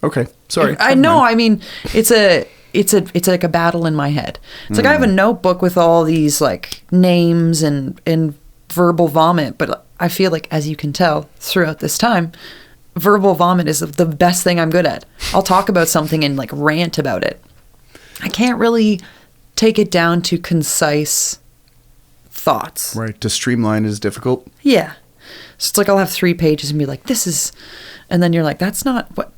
Okay. Sorry. I know. I mean, it's like a battle in my head. It's like I have a notebook with all these like names and verbal vomit, but I feel like, as you can tell throughout this time, verbal vomit is the best thing I'm good at. I'll talk about something and like rant about it. I can't really take it down to concise thoughts. Right. To streamline is difficult. Yeah. So it's like I'll have 3 pages and be like, this is, and then you're like, that's not what.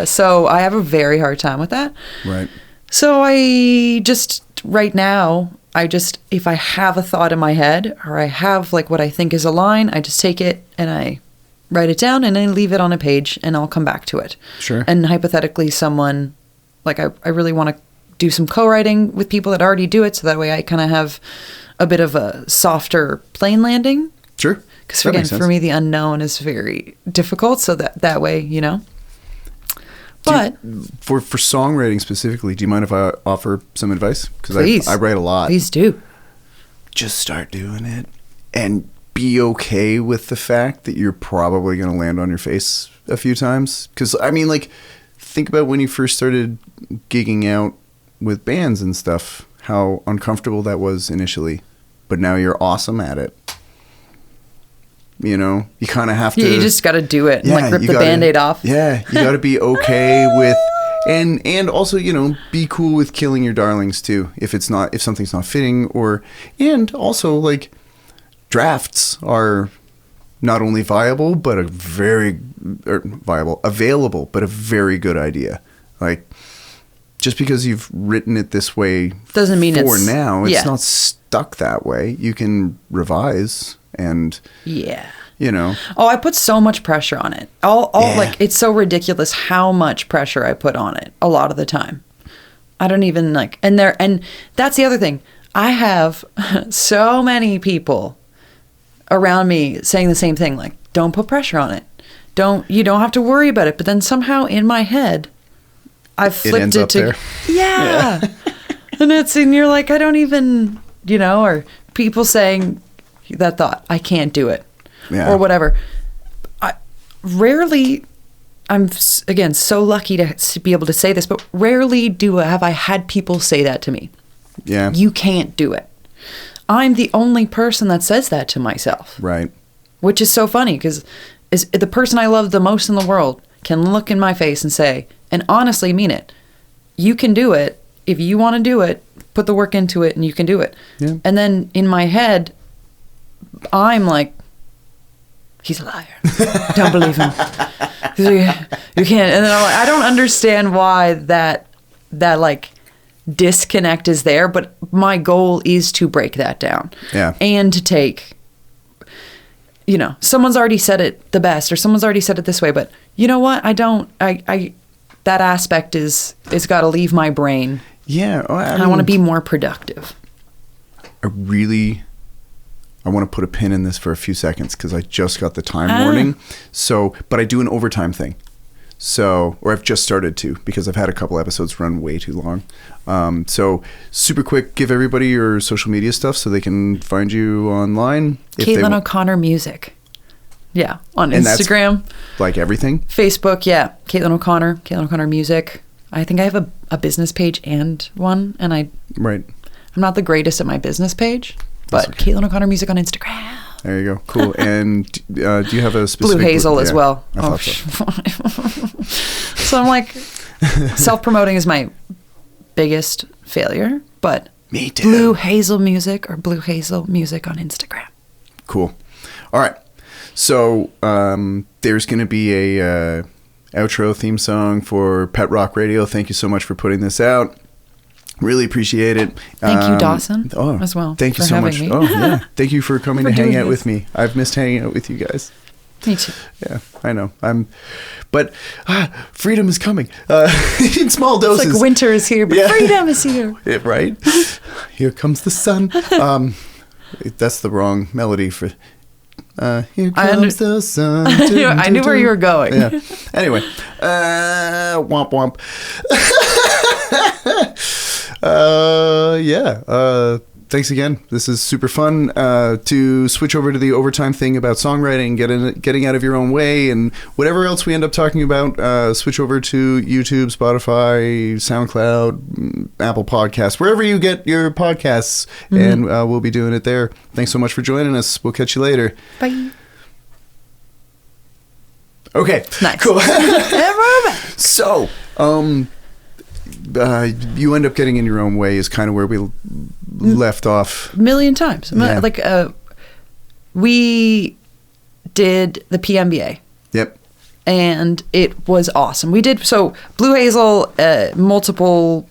So I have a very hard time with that. Right. So I just, right now, if I have a thought in my head or I have like what I think is a line, I just take it and I write it down and I leave it on a page and I'll come back to it. Sure. And hypothetically someone, like I really want to do some co-writing with people that already do it so that way I kind of have a bit of a softer plane landing. Sure. Because again, for me, the unknown is very difficult. So that way, you know. But for songwriting specifically, do you mind if I offer some advice? Because I write a lot. Please do. Just start doing it and be okay with the fact that you're probably going to land on your face a few times. Because, I mean, like, think about when you first started gigging out with bands and stuff, how uncomfortable that was initially. But now you're awesome at it. You know, you kind of have to. Yeah, you just got to do it and like rip the Band-Aid off. Yeah, you got to be okay with, and also, you know, be cool with killing your darlings too. If something's not fitting, and also like drafts are not only available, but a very good idea. Like just because you've written it this way doesn't mean it's not stuck that way. You can revise. And you know, I put so much pressure on it. Like it's so ridiculous how much pressure I put on it a lot of the time. I don't even like, and that's the other thing. I have so many people around me saying the same thing. Like, don't put pressure on it. You don't have to worry about it. But then somehow in my head, I've flipped it to there. Yeah. and you're like, I don't even, you know, or people saying that thought, I can't do it, or whatever. I'm again so lucky to be able to say this, but rarely have I had people say that to me. Yeah, you can't do it. I'm the only person that says that to myself. Right. Which is so funny because the person I love the most in the world can look in my face and say, and honestly mean it, you can do it. If you want to do it, put the work into it and you can do it. Yeah. And then in my head, I'm like, he's a liar. Don't believe him. You can't. And then I'm like, I don't understand why that like disconnect is there, but my goal is to break that down. Yeah. And to take, you know, someone's already said it the best, or someone's already said it this way, but you know what? That aspect it's got to leave my brain. Yeah. I want to be more productive. I want to put a pin in this for a few seconds because I just got the time warning. So, but I do an overtime thing. So, or I've just started to because I've had a couple episodes run way too long. So super quick, give everybody your social media stuff so they can find you online. Caitlin O'Connor Music. Yeah. On Instagram. Like everything? Facebook. Yeah. Caitlin O'Connor Music. I think I have a business page and one. And I'm not the greatest at my business page. But okay. Caitlin O'Connor Music on Instagram. There you go. Cool. And do you have a specific... Blue Hazel as well. I thought so. So I'm like, self-promoting is my biggest failure. But me too. Blue Hazel Music or Blue Hazel Music on Instagram. Cool. All right. So there's going to be a outro theme song for Pet Rock Radio. Thank you so much for putting this out. Really appreciate it. Thank you, Dawson, as well. Thank you so much. Me. Oh, yeah. Thank you for coming to hang out with me. I've missed hanging out with you guys. Me too. Yeah, I know. But freedom is coming in small doses. It's like winter is here, but freedom is here. Yeah, right? Here comes the sun. That's the wrong melody for... here comes the sun. I knew where you were going. Yeah. Anyway, womp womp. Thanks again. This is super fun to switch over to the overtime thing about songwriting, getting out of your own way, and whatever else we end up talking about. Switch over to YouTube, Spotify, SoundCloud, Apple Podcasts, wherever you get your podcasts, and we'll be doing it there. Thanks so much for joining us. We'll catch you later. Bye. Okay. Nice. Cool. So, you end up getting in your own way is kind of where we left off. A million times. Yeah. Like, we did the PMBA. Yep. And it was awesome. We did, so Blue Hazel, multiple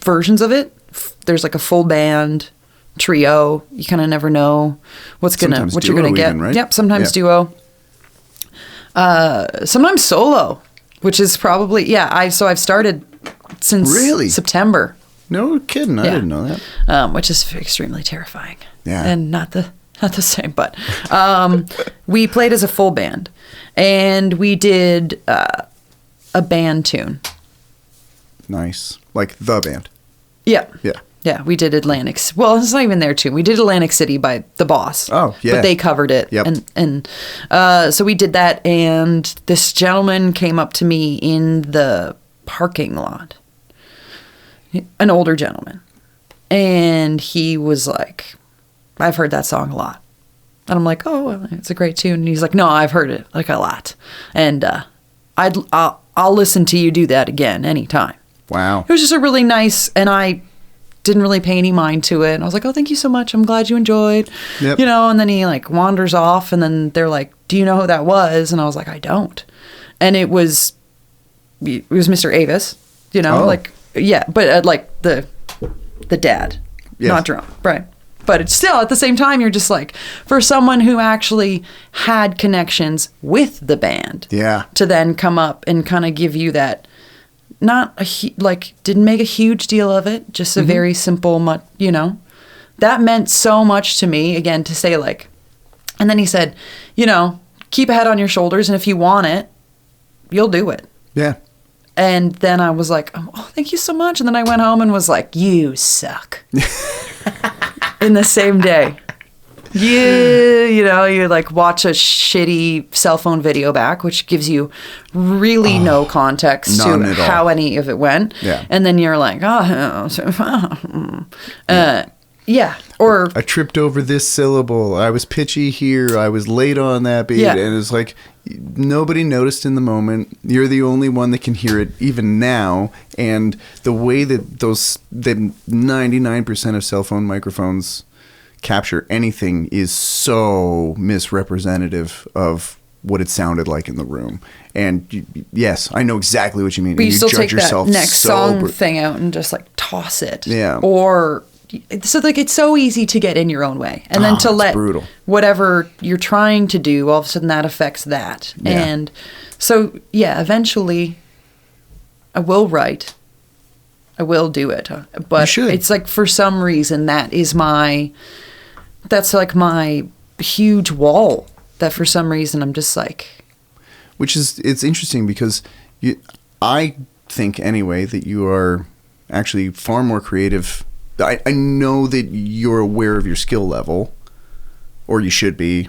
versions of it. There's like a full band, trio. You kind of never know what you're gonna get. Even, right? Yep, sometimes duo. Sometimes solo, which is probably, I've started since September. No kidding, I didn't know that. Which is extremely terrifying. Yeah. And not the same, but we played as a full band, and we did a band tune. Nice. Like the band. Yeah. Yeah. Yeah, we did Atlantic. Well, it's not even their tune. We did Atlantic City by The Boss. Oh, yeah. But they covered it. Yep. And so we did that, and this gentleman came up to me in the parking lot, an older gentleman, and he was like, I've heard that song a lot. And I'm like, oh, well, it's a great tune. And he's like, no, I've heard it like a lot. And I'll listen to you do that again anytime. Wow. It was just a really nice, and I didn't really pay any mind to it. And I was like, oh, thank you so much. I'm glad you enjoyed. Yep. You know, and then he like wanders off, and then they're like, do you know who that was? And I was like, I don't. And it was Mr. Avis, you know, but like the dad, not drum, right? But it's still, at the same time, you're just like, for someone who actually had connections with the band, to then come up and kind of give you that, didn't make a huge deal of it, just a very simple, that meant so much to me, again, to say like, and then he said, keep a head on your shoulders, and if you want it, you'll do it. Yeah. And then I was like, oh, thank you so much. And then I went home and was like, you suck. In the same day. You like watch a shitty cell phone video back, which gives you really no context to how any of it went. Yeah. And then you're like, Or I tripped over this syllable. I was pitchy here. I was late on that beat. Yeah. And it's like, nobody noticed in the moment. You're the only one that can hear it even now. And the way that the 99% of cell phone microphones capture anything is so misrepresentative of what it sounded like in the room. And yes, I know exactly what you mean. But you still judge take that next song sober. thing out and just like toss it. Yeah. Or so like it's so easy to get in your own way, and then to let brutal. Whatever you're trying to do, all of a sudden that affects that. Yeah. And so eventually I will write. I will do it. But it's like for some reason that's like my huge wall that for some reason I'm just like. It's interesting because I think anyway that you are actually far more creative. I know that you're aware of your skill level, or you should be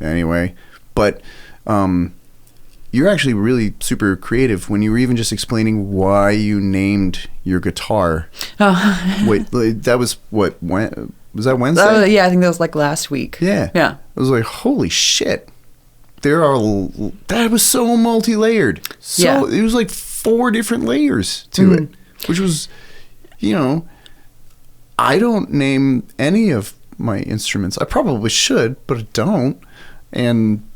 anyway, but you're actually really super creative when you were even just explaining why you named your guitar. Oh. Wait, that was what? Was that Wednesday? Oh, yeah, I think that was like last week. Yeah. Yeah. I was like, holy shit. That was so multi-layered. It was like 4 different layers to it, which was, I don't name any of my instruments. I probably should, but I don't. And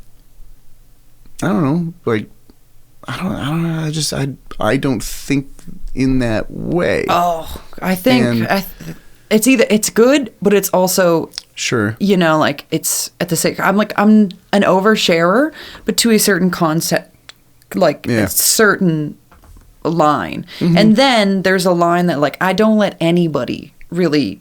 I don't know, like, I don't know. I don't think in that way. Oh, I think it's either it's good, but it's also sure. Like it's at the same. I'm an oversharer, but to a certain concept, like a certain line, and then there's a line that like I don't let anybody really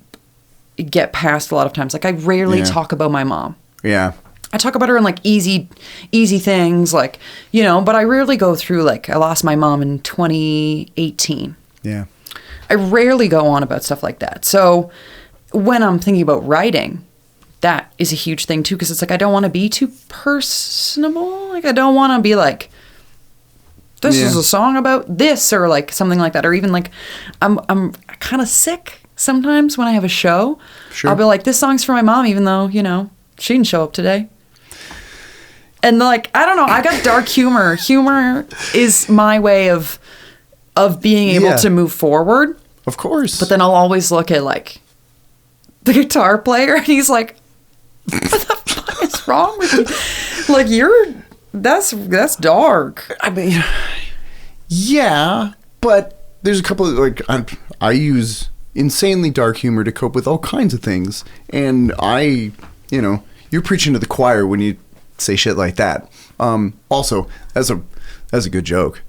get past a lot of times. Like I rarely talk about my mom. Yeah. I talk about her in like easy things, like, but I rarely go through like I lost my mom in 2018. Yeah. I rarely go on about stuff like that. So when I'm thinking about writing, that is a huge thing too, because it's like I don't want to be too personable. Like I don't want to be like, this is a song about this, or like something like that, or even like I'm kind of sick sometimes when I have a show. Sure. I'll be like, this song's for my mom, even though she didn't show up today. And like, I don't know, I got dark humor. Humor is my way of of being able to move forward. Of course. But then I'll always look at like the guitar player and he's like, what the fuck is wrong with you? Like that's dark. I mean, yeah, but there's a couple of like I use insanely dark humor to cope with all kinds of things, and you're preaching to the choir when you say shit like that. Also, that's a good joke.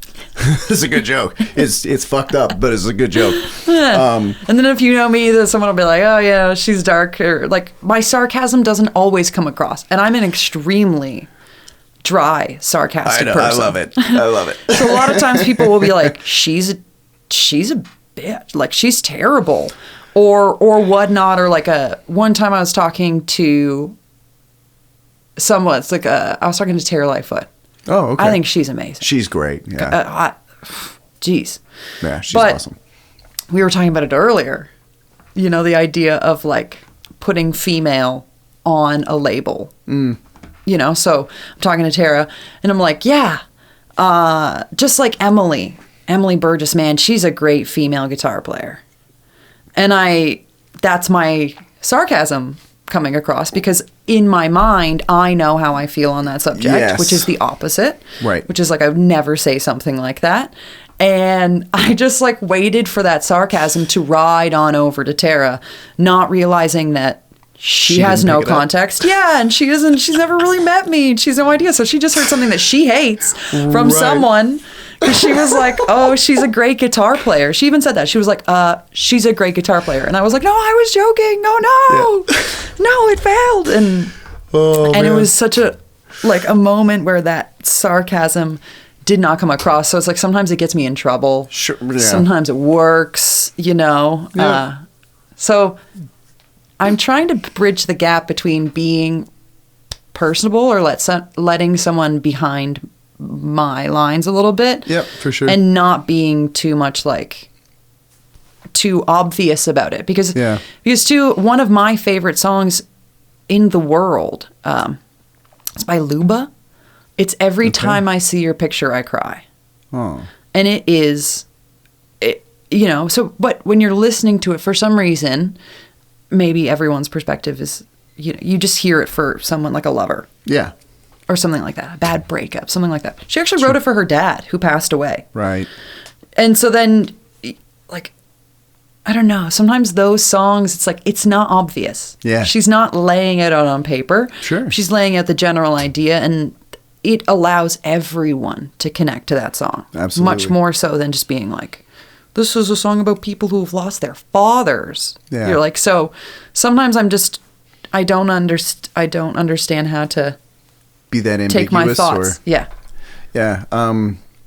It's a good joke. It's fucked up, but it's a good joke. And then if you know me, then someone will be like, oh yeah, she's dark. Or like my sarcasm doesn't always come across, and I'm an extremely dry, sarcastic person. I love it. I love it. So a lot of times people will be like, she's a bitch, like she's terrible, or whatnot, or like one time I was talking to someone. It's like I was talking to Tara Lightfoot. Oh, okay. I think she's amazing. She's great. Yeah. Jeez. Yeah, she's awesome. We were talking about it earlier. You know, the idea of like putting female on a label. You know, so I'm talking to Tara and I'm like, yeah, just like Emily Burgess, man, she's a great female guitar player. And that's my sarcasm coming across, because in my mind, I know how I feel on that subject, which is the opposite. Right. Which is like, I would never say something like that. And I just like waited for that sarcasm to ride on over to Tara, not realizing that she has no context. Yeah, and she's never really met me. She's no idea. So she just heard something that she hates from someone. Because she was like, oh, she's a great guitar player. She even said that. She was like, she's a great guitar player. And I was like, no, I was joking. No, it failed. And it was such a moment where that sarcasm did not come across. So it's like sometimes it gets me in trouble. Sure, yeah. Sometimes it works, you know. Yeah. So I'm trying to bridge the gap between being personable or letting someone behind my lines a little bit. Yep, for sure. And not being too much too obvious about it. Because one of my favorite songs in the world, it's by Luba. It's Every Time I See Your Picture, I Cry. Oh. And it is, you know, but when you're listening to it, for some reason, maybe everyone's perspective is, you know, you just hear it for someone like a lover. Yeah. Or something like that. A bad breakup, something like that. She actually wrote it for her dad, who passed away. Right. And so then, like, I don't know. Sometimes those songs, it's like, it's not obvious. Yeah. She's not laying it out on paper. Sure. She's laying out the general idea, and it allows everyone to connect to that song. Absolutely. Much more so than just being like, this is a song about people who have lost their fathers. Yeah. You're like, so sometimes I don't understand how to be that ambiguous. Take my thoughts. Yeah.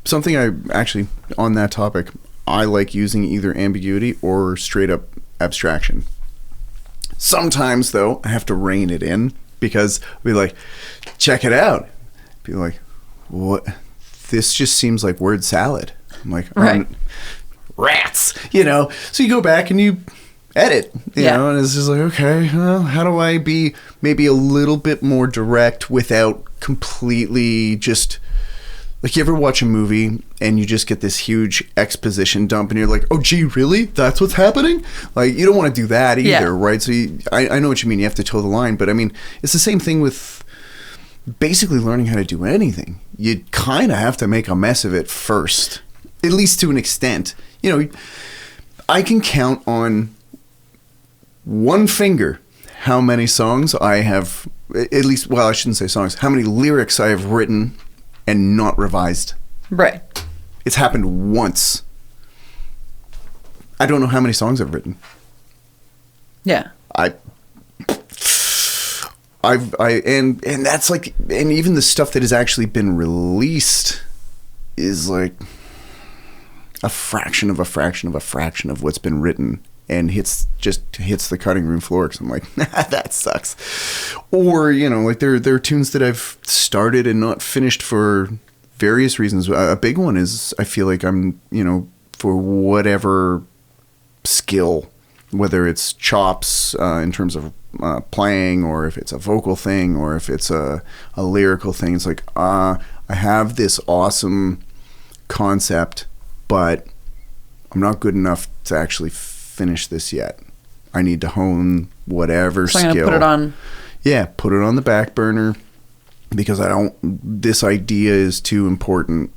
Something I actually, on that topic, I like using either ambiguity or straight up abstraction. Sometimes though, I have to rein it in, because I'll be like, check it out. Be like, what? This just seems like word salad. I'm like, right. Rats, you know? So you go back and you edit, you know, and it's just like, okay, well, how do I be maybe a little bit more direct without completely just, like, you ever watch a movie and you just get this huge exposition dump and you're like, oh gee, really? That's what's happening? Like, you don't want to do that either, right? So I know what you mean, you have to toe the line, but I mean, it's the same thing with basically learning how to do anything. You kind of have to make a mess of it first, at least to an extent. You know, I can count on one finger how many songs I have, at least, well, I shouldn't say songs, how many lyrics I have written and not revised. Right. It's happened once. I don't know how many songs I've written. Yeah. And that's like, and even the stuff that has actually been released is like a fraction of a fraction of a fraction of what's been written, and hits the cutting room floor, because I'm like, nah, that sucks. Or, you know, like there are tunes that I've started and not finished for various reasons. A big one is I feel like I'm, you know, for whatever skill, whether it's chops in terms of playing, or if it's a vocal thing, or if it's a lyrical thing, it's like, I have this awesome concept, but I'm not good enough to actually finish this yet. I need to hone whatever So skill. I'm gonna put it on. Yeah, put it on the back burner because this idea is too important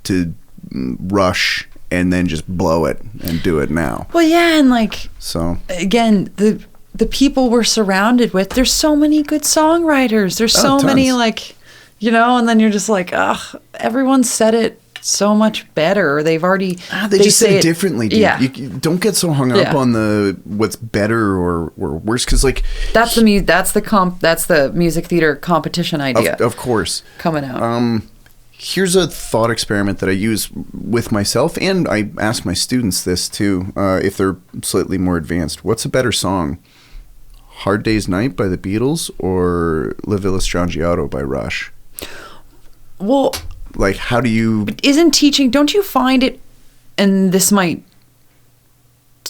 to rush and then just blow it and do it now. Well, yeah, and like, so again, the people we're surrounded with, there's so many good songwriters. There's so many, like, you know, and then you're just like, ugh, everyone said it so much better. They've already they just say it differently, dude. Yeah. You don't get so hung up on the what's better or worse, because like that's the music theater competition idea. Of course, coming out. Here's a thought experiment that I use with myself, and I ask my students this too, if they're slightly more advanced. What's a better song? Hard Day's Night by the Beatles or La Villa Strangiato by Rush? Well, like, how do you... don't you find it, and this might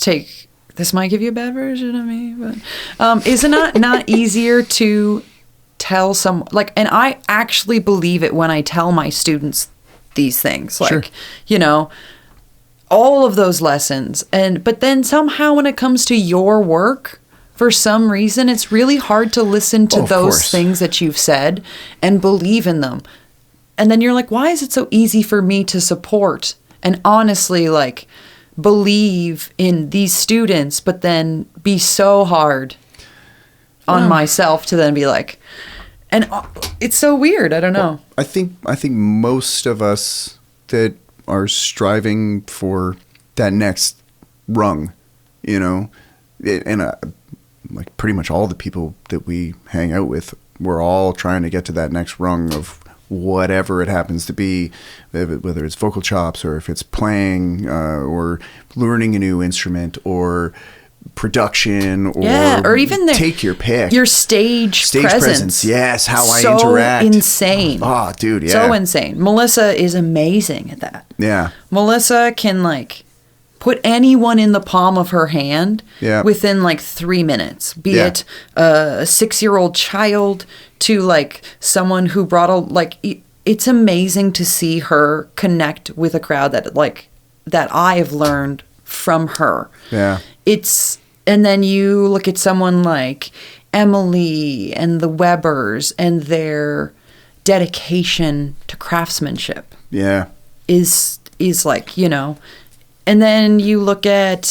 give you a bad version of me, but is it not easier to tell and I actually believe it when I tell my students these things, like, sure, you know, all of those lessons, but then somehow when it comes to your work, for some reason, it's really hard to listen to those things that you've said and believe in them. And then you're like, why is it so easy for me to support and honestly, like, believe in these students, but then be so hard on myself to then be like, and it's so weird. I don't know. I think most of us that are striving for that next rung, you know, and like pretty much all the people that we hang out with, we're all trying to get to that next rung of whatever it happens to be, whether it's vocal chops or if it's playing or learning a new instrument or production or even take your pick. Your stage presence. Yes, how I interact. So insane. Oh, dude, yeah. So insane. Melissa is amazing at that. Yeah. Melissa can like put anyone in the palm of her hand within like 3 minutes, be it a 6-year-old child to like someone who brought it's amazing to see her connect with a crowd that I've learned from her. Yeah. And then you look at someone like Emily and the Webbers and their dedication to craftsmanship. Yeah. Is like, you know, and then you look at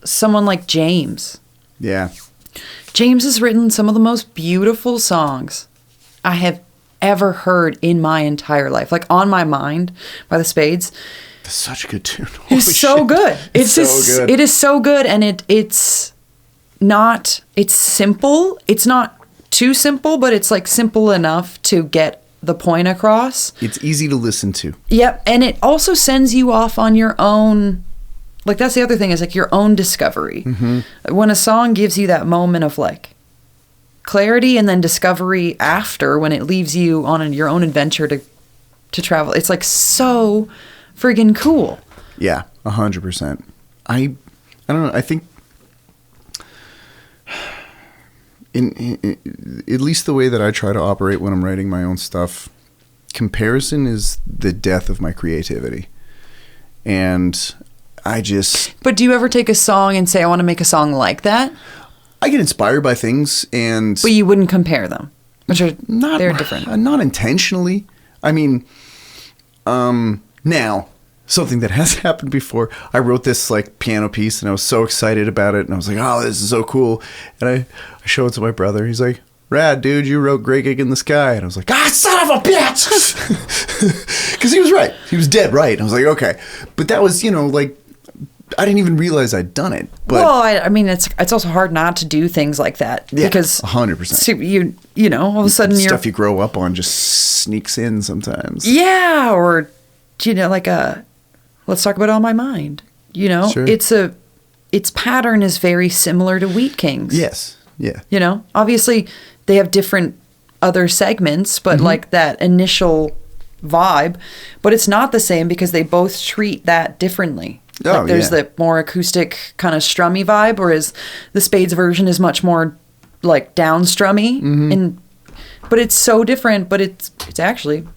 someone like James. Yeah. James has written some of the most beautiful songs I have ever heard in my entire life. Like On My Mind by the Spades. That's such a good tune. It's so good. It's so just, good. It is so good. And it's simple. It's not too simple, but it's like simple enough to get the point across. It's easy to listen to. Yep. And it also sends you off on your own. Like, that's the other thing, is like your own discovery. Mm-hmm. When a song gives you that moment of like clarity and then discovery after, when it leaves you on your own adventure to travel, it's like so friggin' cool. Yeah, 100%. I don't know. I think in at least the way that I try to operate when I'm writing my own stuff, comparison is the death of my creativity. And But do you ever take a song and say, I want to make a song like that? I get inspired by things, and but you wouldn't compare them, which are they're different. Not intentionally. I mean, now something that has happened before. I wrote this like piano piece, and I was so excited about it, and I was like, "Oh, this is so cool!" And I show it to my brother. He's like, "Rad, dude, you wrote Great Gig in the Sky," and I was like, "Ah, son of a bitch!" Because he was right. He was dead right. And I was like, "Okay," but that was, like. I didn't even realize I'd done it. But well, I mean, it's also hard not to do things like that. Yeah, because 100%. You know, all of a sudden stuff you grow up on just sneaks in sometimes. Yeah, or like let's talk about On My Mind. Sure. Its pattern is very similar to Wheat Kings. Yes. Yeah. Obviously they have different other segments, but like that initial vibe, but it's not the same because they both treat that differently. Like there's the more acoustic kind of strummy vibe, whereas the Spades version is much more like down strummy, but it's so different. But it's actually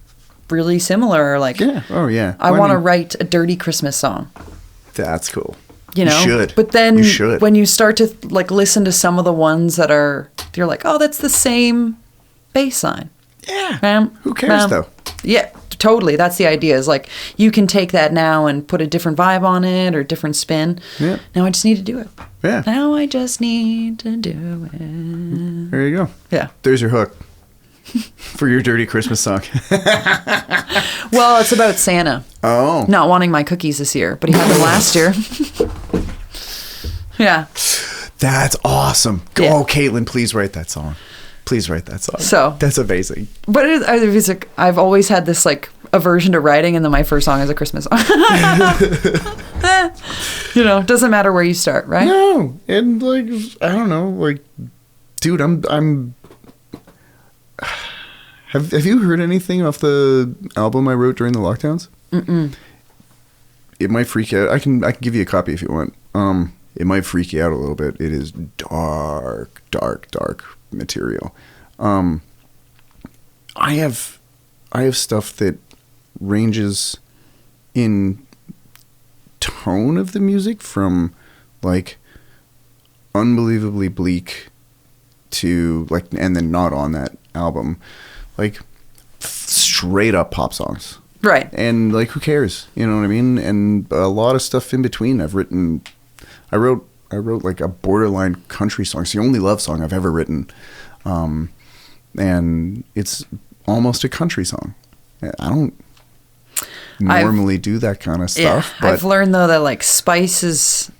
really similar. Like I want to write a dirty Christmas song. That's cool. You know, you should. But then you should. when you start to like listen to some of the ones that you're like, oh, that's the same bass line. Yeah. Who cares though? Yeah, totally. That's the idea. Is like you can take that now and put a different vibe on it or different spin. Yeah. Now I just need to do it. Yeah. Now I just need to do it. There you go. Yeah. There's your hook for your dirty Christmas song. Well, it's about Santa. Oh. Not wanting my cookies this year, but he had them last year. Yeah. That's awesome. Yeah. Oh, Caitlin, please write that song. Please write that song. So that's amazing. But it's like, I've always had this like aversion to writing, and then my first song is a Christmas song. You know, doesn't matter where you start, right? No, and like I don't know, like, dude, I'm. Have you heard anything off the album I wrote during the lockdowns? Mm-mm. It might freak you out. I can give you a copy if you want. It might freak you out a little bit. It is dark material. I have stuff that ranges in tone of the music from like unbelievably bleak to like, and then not on that album, like straight up pop songs. Right. And like, who cares? You know what I mean? And a lot of stuff in between. I wrote like a borderline country song. It's the only love song I've ever written. And it's almost a country song. I don't normally do that kind of stuff. Yeah, I've learned though that like spices,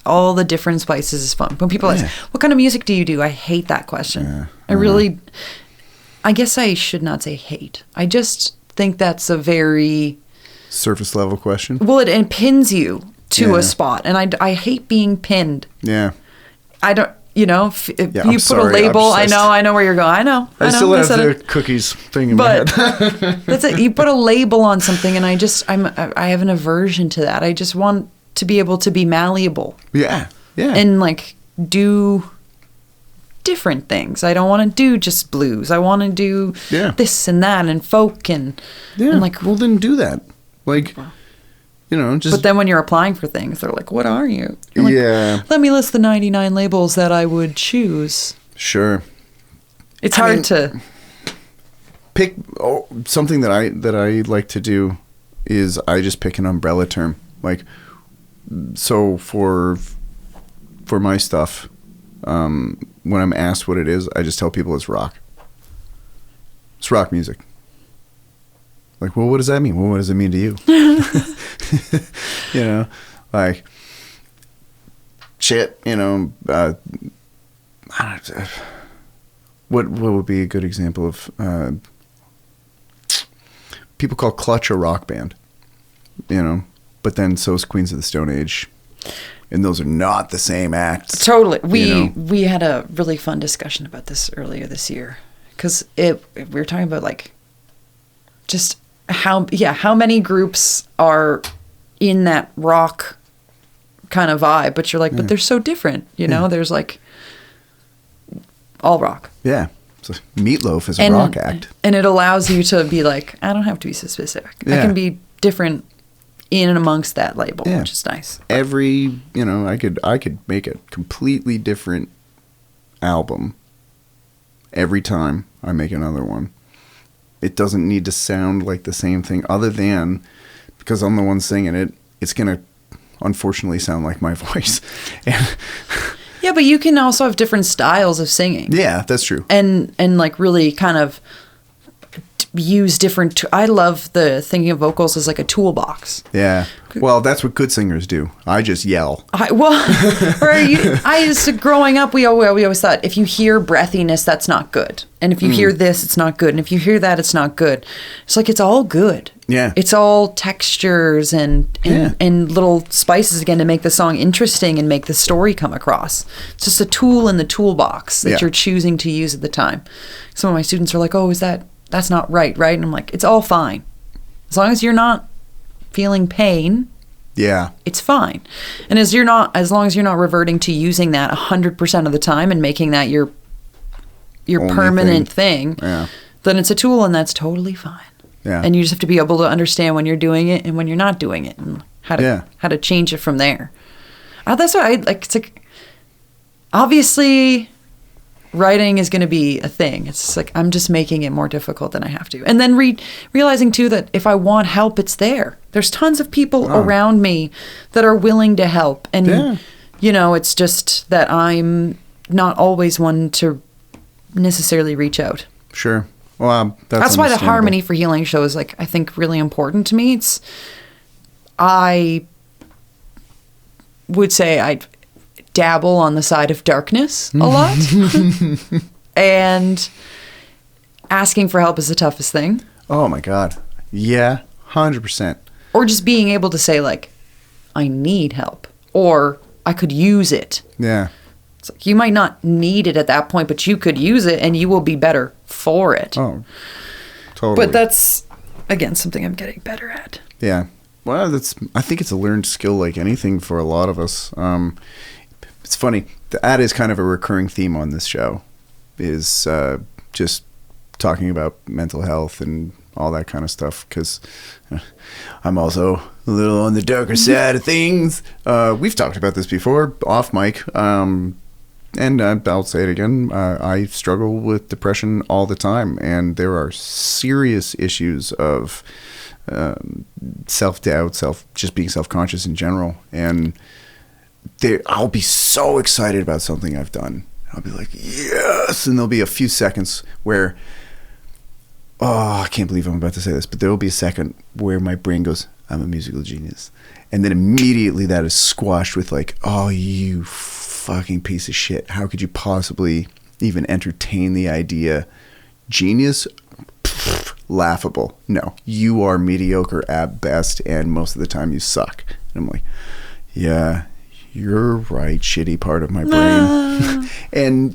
all the different spices is fun. When people ask, what kind of music do you do? I hate that question. Yeah. I guess I should not say hate. I just think that's a very surface level question. Well, it pins you to a spot, and I hate being pinned. Yeah. I don't. You know, if you put a label, I know where you're going. I know. I still have the cookies thing in my head. That's it. You put a label on something, and I have an aversion to that. I just want to be able to be malleable. Yeah, yeah. And like do different things. I don't want to do just blues. I want to do this and that and folk and like. Well, then do that. Like. You know, just. But then when you're applying for things, they're like, "What are you?" You're like, yeah. Let me list the 99 labels that I would choose. Sure. It's hard to pick something that I like to do is I just pick an umbrella term. Like, so for my stuff, when I'm asked what it is, I just tell people it's rock. It's rock music. Like, well, what does that mean? Well, what does it mean to you? You know, like, shit, you know, what would be a good example of, people call Clutch a rock band, you know, but then so is Queens of the Stone Age. And those are not the same acts. Totally. We had a really fun discussion about this earlier this year. Because we were talking about, like, just how many groups are in that rock kind of vibe, but you're like, but they're so different, you know? There's like all rock. Yeah. So Meatloaf is a rock act. And it allows you to be like, I don't have to be so specific. I can be different in and amongst that label, which is nice. Every, you know, I could make a completely different album every time I make another one. It doesn't need to sound like the same thing, other than because I'm the one singing it, it's going to unfortunately sound like my voice. Yeah, but you can also have different styles of singing. Yeah, that's true. And like really kind of use different. I love the thinking of vocals as like a toolbox. Yeah. Well, that's what good singers do. I just yell. Growing up, we always thought if you hear breathiness, that's not good. And if you hear this, it's not good. And if you hear that, it's not good. It's like, it's all good. Yeah. It's all textures and little spices again to make the song interesting and make the story come across. It's just a tool in the toolbox that you're choosing to use at the time. Some of my students are like, oh, that's not right? And I'm like, it's all fine. As long as you're not feeling pain, it's fine. And as long as you're not reverting to using that 100% of the time and making that your permanent thing, then it's a tool, and that's totally fine. Yeah. And you just have to be able to understand when you're doing it and when you're not doing it. And how to change it from there. That's why I like. It's like obviously writing is going to be a thing. It's just like I'm just making it more difficult than I have to, and then realizing too that if I want help, it's there. There's tons of people around me that are willing to help, and it's just that I'm not always one to necessarily reach out. Sure. Well, that's why the Harmony for Healing show is like I think really important to me. I would say I dabble on the side of darkness a lot, and asking for help is the toughest thing. Oh my God. Yeah, 100%. Or just being able to say like, I need help, or I could use it. Yeah. It's like you might not need it at that point, but you could use it and you will be better for it. Oh, totally. But that's, again, something I'm getting better at. Yeah. Well, I think it's a learned skill like anything for a lot of us. It's funny. That is kind of a recurring theme on this show, is just talking about mental health and all that kind of stuff, because I'm also a little on the darker side of things. We've talked about this before, off mic, and I'll say it again. I struggle with depression all the time, and there are serious issues of self-doubt, just being self-conscious in general. And I'll be so excited about something I've done. I'll be like, yes! And there'll be a few seconds where, I can't believe I'm about to say this, but there will be a second where my brain goes, I'm a musical genius. And then immediately that is squashed with like, oh, you fucking piece of shit. How could you possibly even entertain the idea? Genius? Pfft, laughable. No, you are mediocre at best, and most of the time you suck. And I'm like, yeah, you're right, shitty part of my brain. And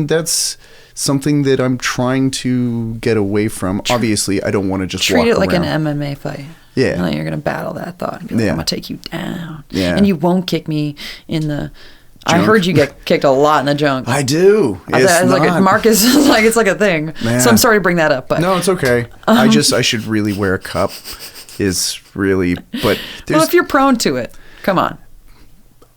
that's something that I'm trying to get away from. Obviously, I don't want to just treat it like around. an MMA fight. Yeah. And then you're going to battle that thought and be like, I'm going to take you down. Yeah. And you won't kick me in the... Junk. I heard you get kicked a lot in the junk. I do. Marcus is like, it's like a thing. Man. So I'm sorry to bring that up, but... No, it's okay. I should really wear a cup is really... But well, if you're prone to it, come on.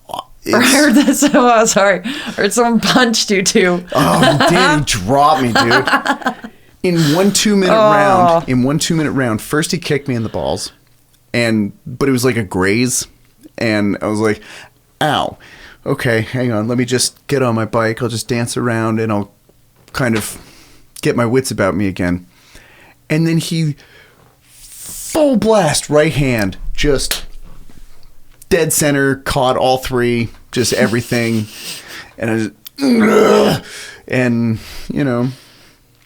I heard this. Oh, sorry. I heard someone punched you too. Oh, damn, he dropped me, dude. In one 2-minute round, first he kicked me in the balls, but it was like a graze, and I was like, ow. Okay, hang on. Let me just get on my bike. I'll just dance around, and I'll kind of get my wits about me again. And then he full blast right hand, just dead center, caught all three, just everything. And I just, and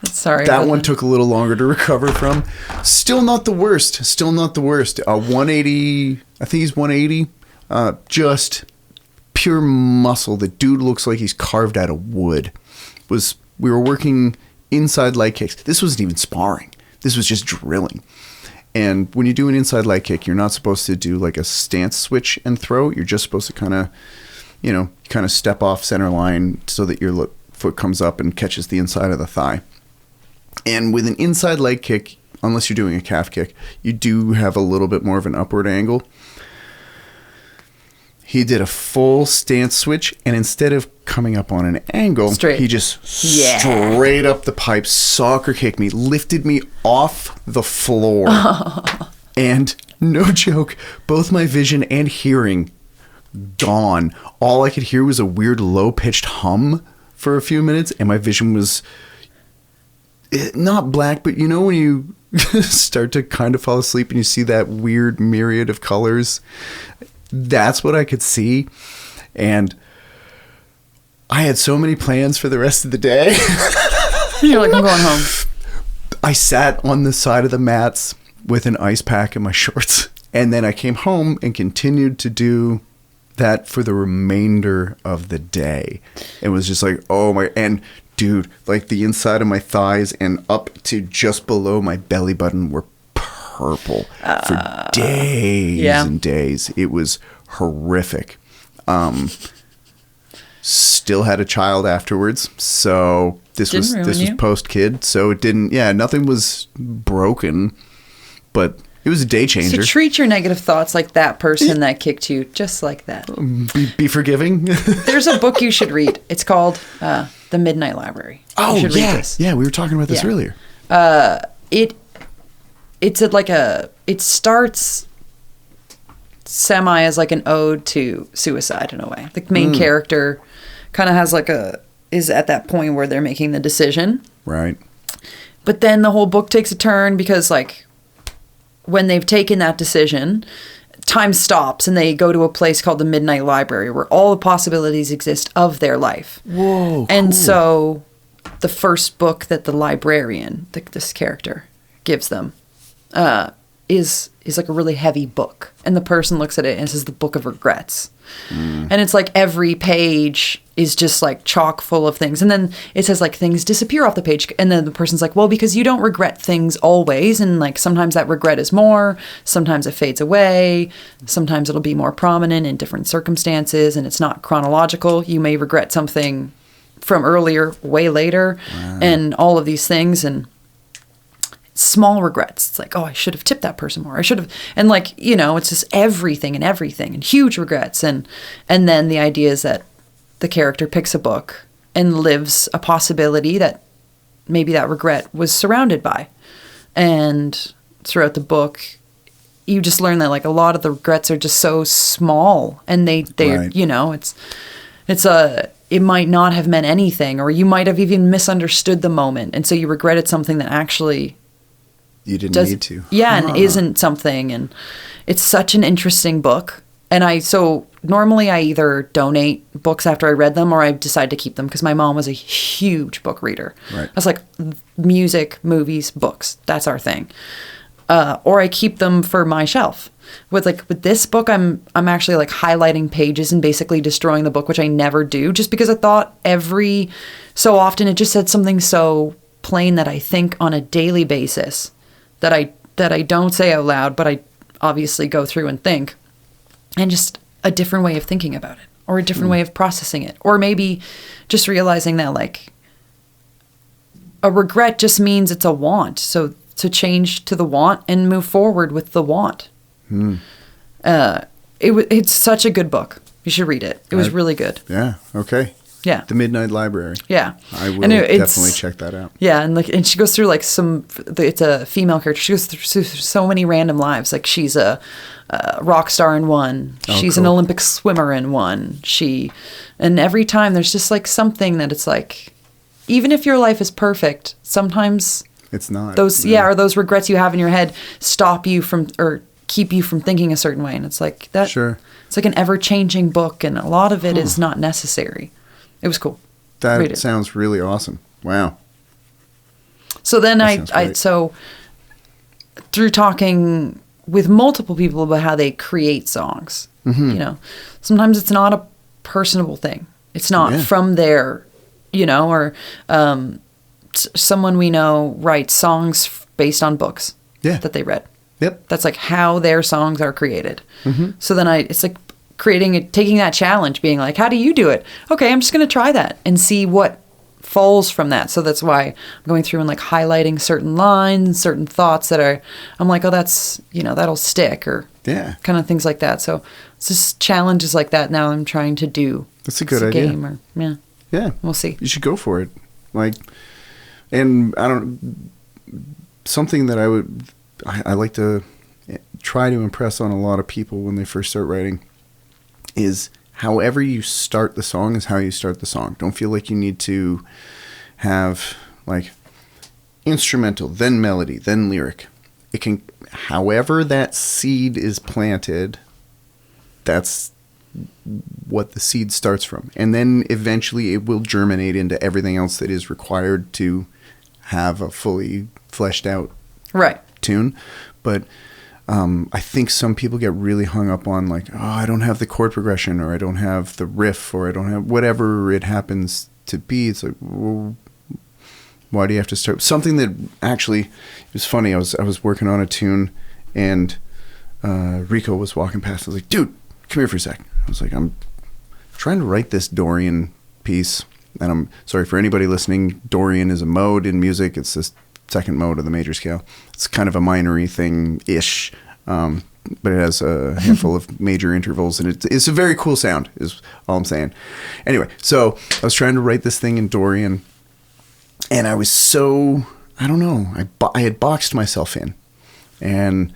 sorry. That one took a little longer to recover from. Still not the worst. 180, I think he's 180. Just pure muscle. The dude looks like he's carved out of wood. We were working inside leg kicks. This wasn't even sparring. This was just drilling. And when you do an inside leg kick, you're not supposed to do like a stance switch and throw. You're just supposed to kind of step off center line so that your foot comes up and catches the inside of the thigh. And with an inside leg kick, unless you're doing a calf kick, you do have a little bit more of an upward angle. He did a full stance switch, and instead of coming up on an angle, he just straight up the pipe, soccer kicked me, lifted me off the floor. And no joke, both my vision and hearing gone. All I could hear was a weird low-pitched hum for a few minutes, and my vision was not black, but when you start to kind of fall asleep and you see that weird myriad of colors, that's what I could see. And I had so many plans for the rest of the day. You're like, I'm going home. I sat on the side of the mats with an ice pack in my shorts. And then I came home and continued to do that for the remainder of the day. It was just like, oh my, and dude, like the inside of my thighs and up to just below my belly button were purple for days and days. It was horrific. Still had a child afterwards, so this was post kid, so it didn't. Yeah, nothing was broken, but It was a day changer. So treat your negative thoughts like that person that kicked you, just like that. Be forgiving. There's a book you should read. It's called The Midnight Library. Oh, you should yeah. read this. Yeah, we were talking about this earlier. It starts semi as like an ode to suicide in a way. The main character kind of has is at that point where they're making the decision. Right. But then the whole book takes a turn because like when they've taken that decision, time stops and they go to a place called the Midnight Library where all the possibilities exist of their life. Whoa. And cool. so the first book that the librarian, this character, gives them is like a really heavy book. And the person looks at it and it says the Book of Regrets. And it's like every page is just like chock full of things. And then it says like things disappear off the page. And then the person's like, well, because you don't regret things always. And like sometimes that regret is more, sometimes it fades away. Sometimes it'll be more prominent in different circumstances and it's not chronological. You may regret something from earlier, way later, and all of these things. And small regrets. It's like, oh, I should have tipped that person more. I should have, and like, you know, it's just everything and huge regrets. And then the idea is that the character picks a book and lives a possibility that maybe that regret was surrounded by. And throughout the book, you just learn that like a lot of the regrets are just so small and they Right. you know, it might not have meant anything, or you might have even misunderstood the moment. And so you regretted something that actually You didn't need to. Yeah, and isn't something. And it's such an interesting book. And so normally I either donate books after I read them or I decide to keep them because my mom was a huge book reader. Right. I was like, music, movies, books. That's our thing. Or I keep them for my shelf. With this book, I'm actually like highlighting pages and basically destroying the book, which I never do, just because I thought every so often it just said something so plain that I think on a daily basis that I don't say out loud, but I obviously go through and think, and just a different way of thinking about it, or a different way of processing it, or maybe just realizing that like a regret just means it's a want. So to change to the want and move forward with the want. It's such a good book. You should read it. It was really good. Yeah. Okay. Yeah. The Midnight Library. Yeah. I will definitely check that out. Yeah, and she goes through like it's a female character. She goes through so many random lives. Like she's a rock star in one. She's an Olympic swimmer in one. And every time there's just like something that it's like, even if your life is perfect, sometimes it's not. Or those regrets you have in your head stop you from or keep you from thinking a certain way. And it's like that. Sure. It's like an ever-changing book, and a lot of it is not necessary. It was cool. That sounds really awesome. Wow. So then so through talking with multiple people about how they create songs, you know, sometimes it's not a personable thing. It's not from their, you know, or someone we know writes songs based on books that they read. Yep. That's like how their songs are created. So then it's like taking that challenge, being like, how do you do it? Okay, I'm just going to try that and see what falls from that. So that's why I'm going through and like highlighting certain lines, certain thoughts I'm like, oh, that's, you know, that'll stick, or kind of things like that. So it's just challenges like that now I'm trying to do. That's a good idea. Game yeah. We'll see. You should go for it. Like, and something that I like to try to impress on a lot of people when they first start writing is however you start the song is how you start the song. Don't feel like you need to have like instrumental, then melody, then lyric. It can, however that seed is planted, that's what the seed starts from. And then eventually it will germinate into everything else that is required to have a fully fleshed out tune. But I think some people get really hung up on like, oh, I don't have the chord progression, or I don't have the riff, or I don't have whatever it happens to be. It's like, well, why do you have to start something that actually, it was funny. I was working on a tune, and Rico was walking past. I was like, dude, come here for a sec. I was like, I'm trying to write this Dorian piece, and I'm sorry for anybody listening. Dorian is a mode in music. It's this second mode of the major scale. It's kind of a minory thing-ish, but it has a handful of major intervals, and it's a very cool sound, is all I'm saying. Anyway, so I was trying to write this thing in Dorian, and I was so, I don't know, I had boxed myself in. And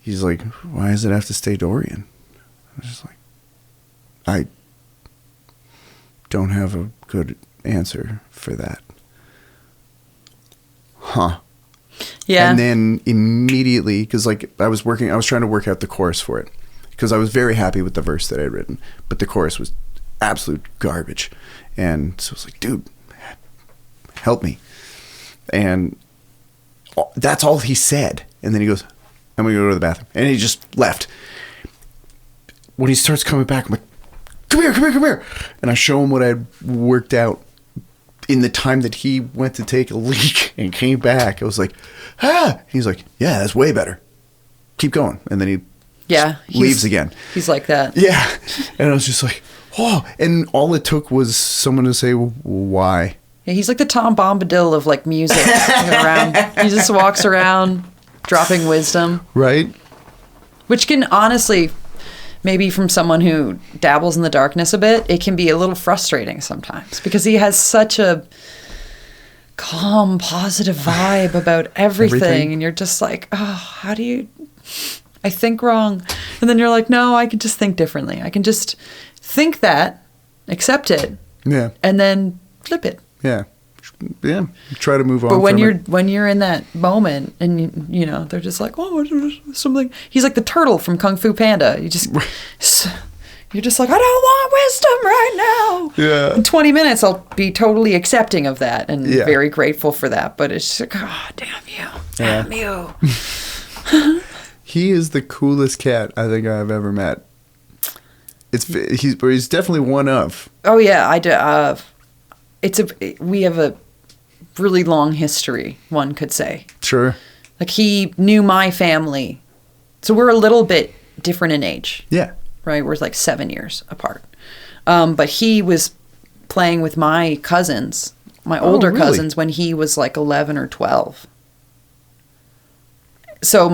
he's like, why does it have to stay Dorian? I was just like, I don't have a good answer for that. Huh. Yeah. And then immediately, because like I was trying to work out the chorus for it, because I was very happy with the verse that I'd written, but the chorus was absolute garbage. And so I was like, dude, help me. And that's all he said. And then he goes, I'm going to go to the bathroom. And he just left. When he starts coming back, I'm like, come here. And I show him what I had worked out in the time that he went to take a leak and came back. I was like, He's like, yeah, that's way better. Keep going. And then he leaves again. He's like that. Yeah. And I was just like, oh. And all it took was someone to say, why? Yeah, he's like the Tom Bombadil of like music around. He just walks around dropping wisdom. Right. Which can honestly, maybe from someone who dabbles in the darkness a bit, it can be a little frustrating sometimes because he has such a calm, positive vibe about everything. And you're just like, oh, how do you, I think wrong. And then you're like, no, I can just think differently. I can just think that, accept it. Yeah. And then flip it. Yeah. Yeah. Try to move on. But when you're in that moment and you know, they're just like, oh, something. He's like the turtle from Kung Fu Panda. You're just like, I don't want wisdom right now. Yeah. In 20 minutes, I'll be totally accepting of that and very grateful for that. But it's just like, oh, damn you. Damn you. He is the coolest cat I think I've ever met. He's definitely one of. Oh, yeah. I do. We have a really long history, one could say. Sure. Like he knew my family. So we're a little bit different in age. Yeah. Right? We're like 7 years apart. But he was playing with my cousins, my older cousins, when he was like 11 or 12. So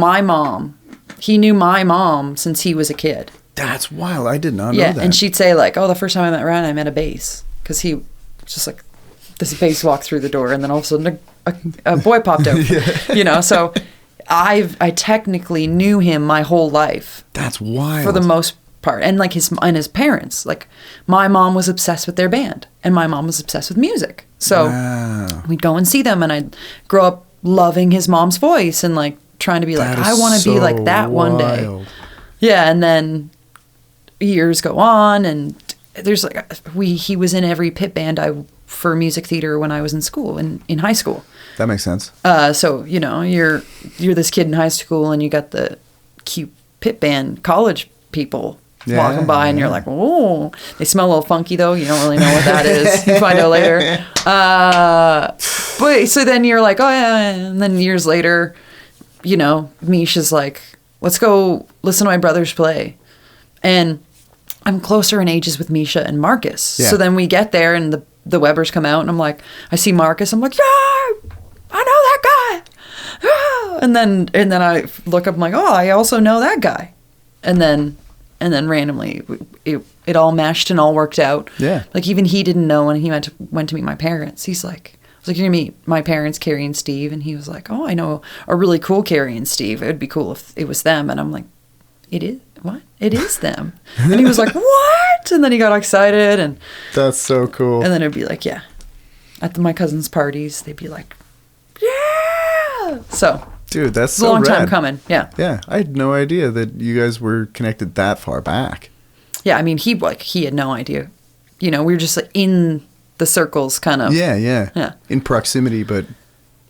he knew my mom since he was a kid. That's wild. I did not know that. Yeah, and she'd say like, oh, the first time I met Ryan, I met a bass. Because he just like, this bass walked through the door and then all of a sudden a boy popped out. You know, so I technically knew him my whole life. That's wild. For the most part. And like his parents. Like my mom was obsessed with their band and my mom was obsessed with music. So we'd go and see them and I'd grow up loving his mom's voice and like trying to be like, I want to be like that one day. Yeah, and then years go on and there's like he was in every pit band for music theater when I was in school in high school. That makes sense. So you know you're this kid in high school and you got the cute pit band college people walking by and you're like, oh, they smell a little funky though. You don't really know what that is. You find out later. But so then you're like, oh yeah, and then years later, you know, Misha's like, let's go listen to my brothers play, and I'm closer in ages with Misha and Marcus. Yeah. So then we get there and the Webbers come out and I'm like, I see Marcus. I'm like, yeah, I know that guy. Yeah. And then I look up, I'm like, oh, I also know that guy. And then randomly it all meshed and all worked out. Yeah. Like even he didn't know when he went to meet my parents. He's like, I was like, you're going to meet my parents, Carrie and Steve. And he was like, oh, I know a really cool Carrie and Steve. It would be cool if it was them. And I'm like, it is? What? It is them. And he was like, what? And then he got excited. And that's so cool. And then it'd be like, yeah. At my cousins' parties, they'd be like, yeah. So. Dude, that's so rad. It's a long time coming. Yeah. Yeah. I had no idea that you guys were connected that far back. Yeah. I mean, he had no idea. You know, we were just like in the circles kind of. Yeah. In proximity, but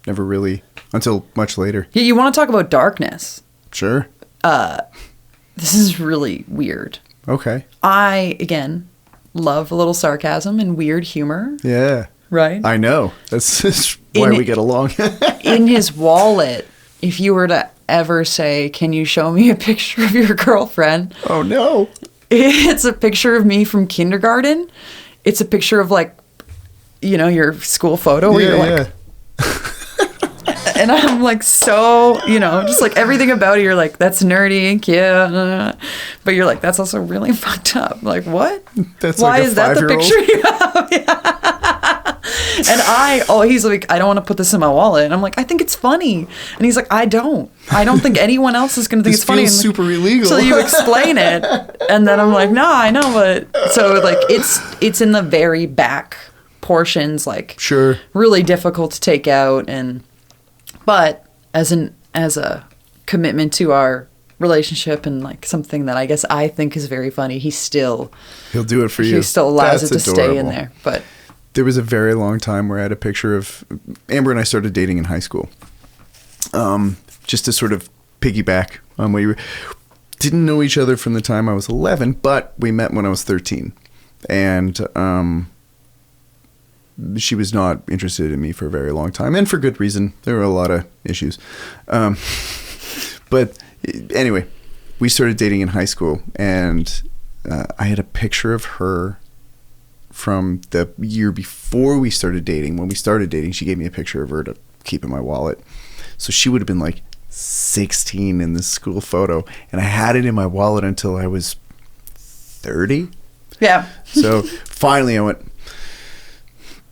never really until much later. Yeah. You want to talk about darkness? Sure. This is really weird. Okay. I, again, love a little sarcasm and weird humor. Yeah. Right? I know. That's why we get along. In his wallet, if you were to ever say, can you show me a picture of your girlfriend? Oh, no. It's a picture of me from kindergarten. It's a picture of, like, you know, your school photo where you're like... And I'm like, so, just like everything about it, you're like, that's nerdy and cute. But you're like, that's also really fucked up. Like, what? That's Why like a is that the 5-year-old? picture you have? Yeah. And he's like, I don't want to put this in my wallet. And I'm like, I think it's funny. And he's like, I don't think anyone else is going to think This it's funny. feels super illegal. So you explain it. And then I'm like, no, I know. But so like, it's in the very back portions, like Sure. really difficult to take out. But as a commitment to our relationship and like something that I guess I think is very funny, he'll do it for you. He still allows That's it to stay in adorable. there. But there was a very long time where I had a picture of Amber and I started dating in high school. Just to sort of piggyback on what you were, didn't know each other from the time I was 11, but we met when I was 13. And she was not interested in me for a very long time, and for good reason. There were a lot of issues. But anyway, we started dating in high school, and I had a picture of her from the year before we started dating. When we started dating, she gave me a picture of her to keep in my wallet. So she would have been like 16 in this school photo, and I had it in my wallet until I was 30. yeah. So finally I went,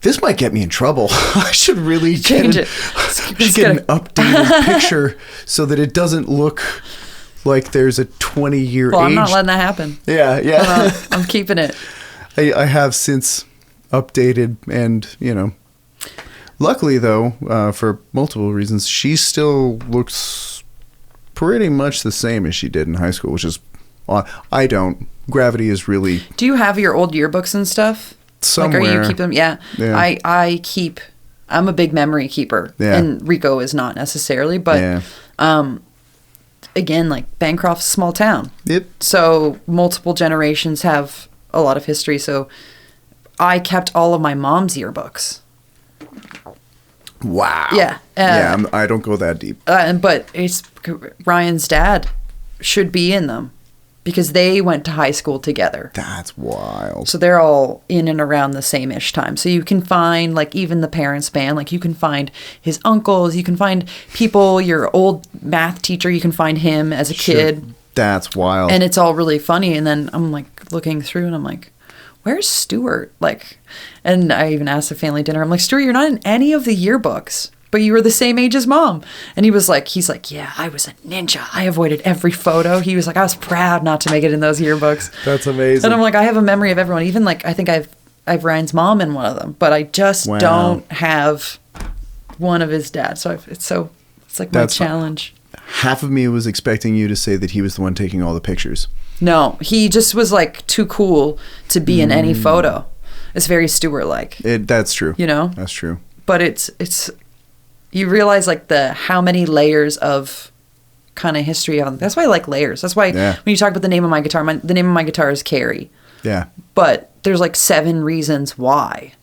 this might get me in trouble. I should really Change get it. an updated picture so that it doesn't look like there's a 20-year Well, age. I'm not letting that happen. Yeah. I'm keeping it. I have since updated, and luckily though, for multiple reasons, she still looks pretty much the same as she did in high school, which is I don't. Gravity is really Do you have your old yearbooks and stuff? somewhere. Like, are you keep them? Yeah. Yeah. I'm a big memory keeper. Yeah. And Rico is not necessarily, but again, like Bancroft's a small town. Yep. So multiple generations have a lot of history. So I kept all of my mom's yearbooks. Wow. Yeah. I don't go that deep. But it's Ryan's dad should be in them because they went to high school together. That's wild. So they're all in and around the same-ish time. So you can find, like, even the parents' band, like, you can find his uncles, you can find people, your old math teacher, you can find him as a kid. Sure. That's wild. And it's all really funny. And then I'm, like, looking through and I'm like, where's Stuart? Like, and I even asked at family dinner, I'm like, Stuart, you're not in any of the yearbooks, but you were the same age as mom. And he's like, yeah, I was a ninja. I avoided every photo. He was like, I was proud not to make it in those yearbooks. That's amazing. And I'm like, I have a memory of everyone. Even like, I think I've Ryan's mom in one of them, but I just don't have one of his dads. So it's like my challenge. Half of me was expecting you to say that he was the one taking all the pictures. No, he just was like too cool to be in any photo. It's very Stewart-like. That's true. That's true. But it's you realize like how many layers of kind of history on. That's why I like layers. That's why when you talk about the name of my guitar, the name of my guitar is Carrie. Yeah. But there's like 7 reasons why.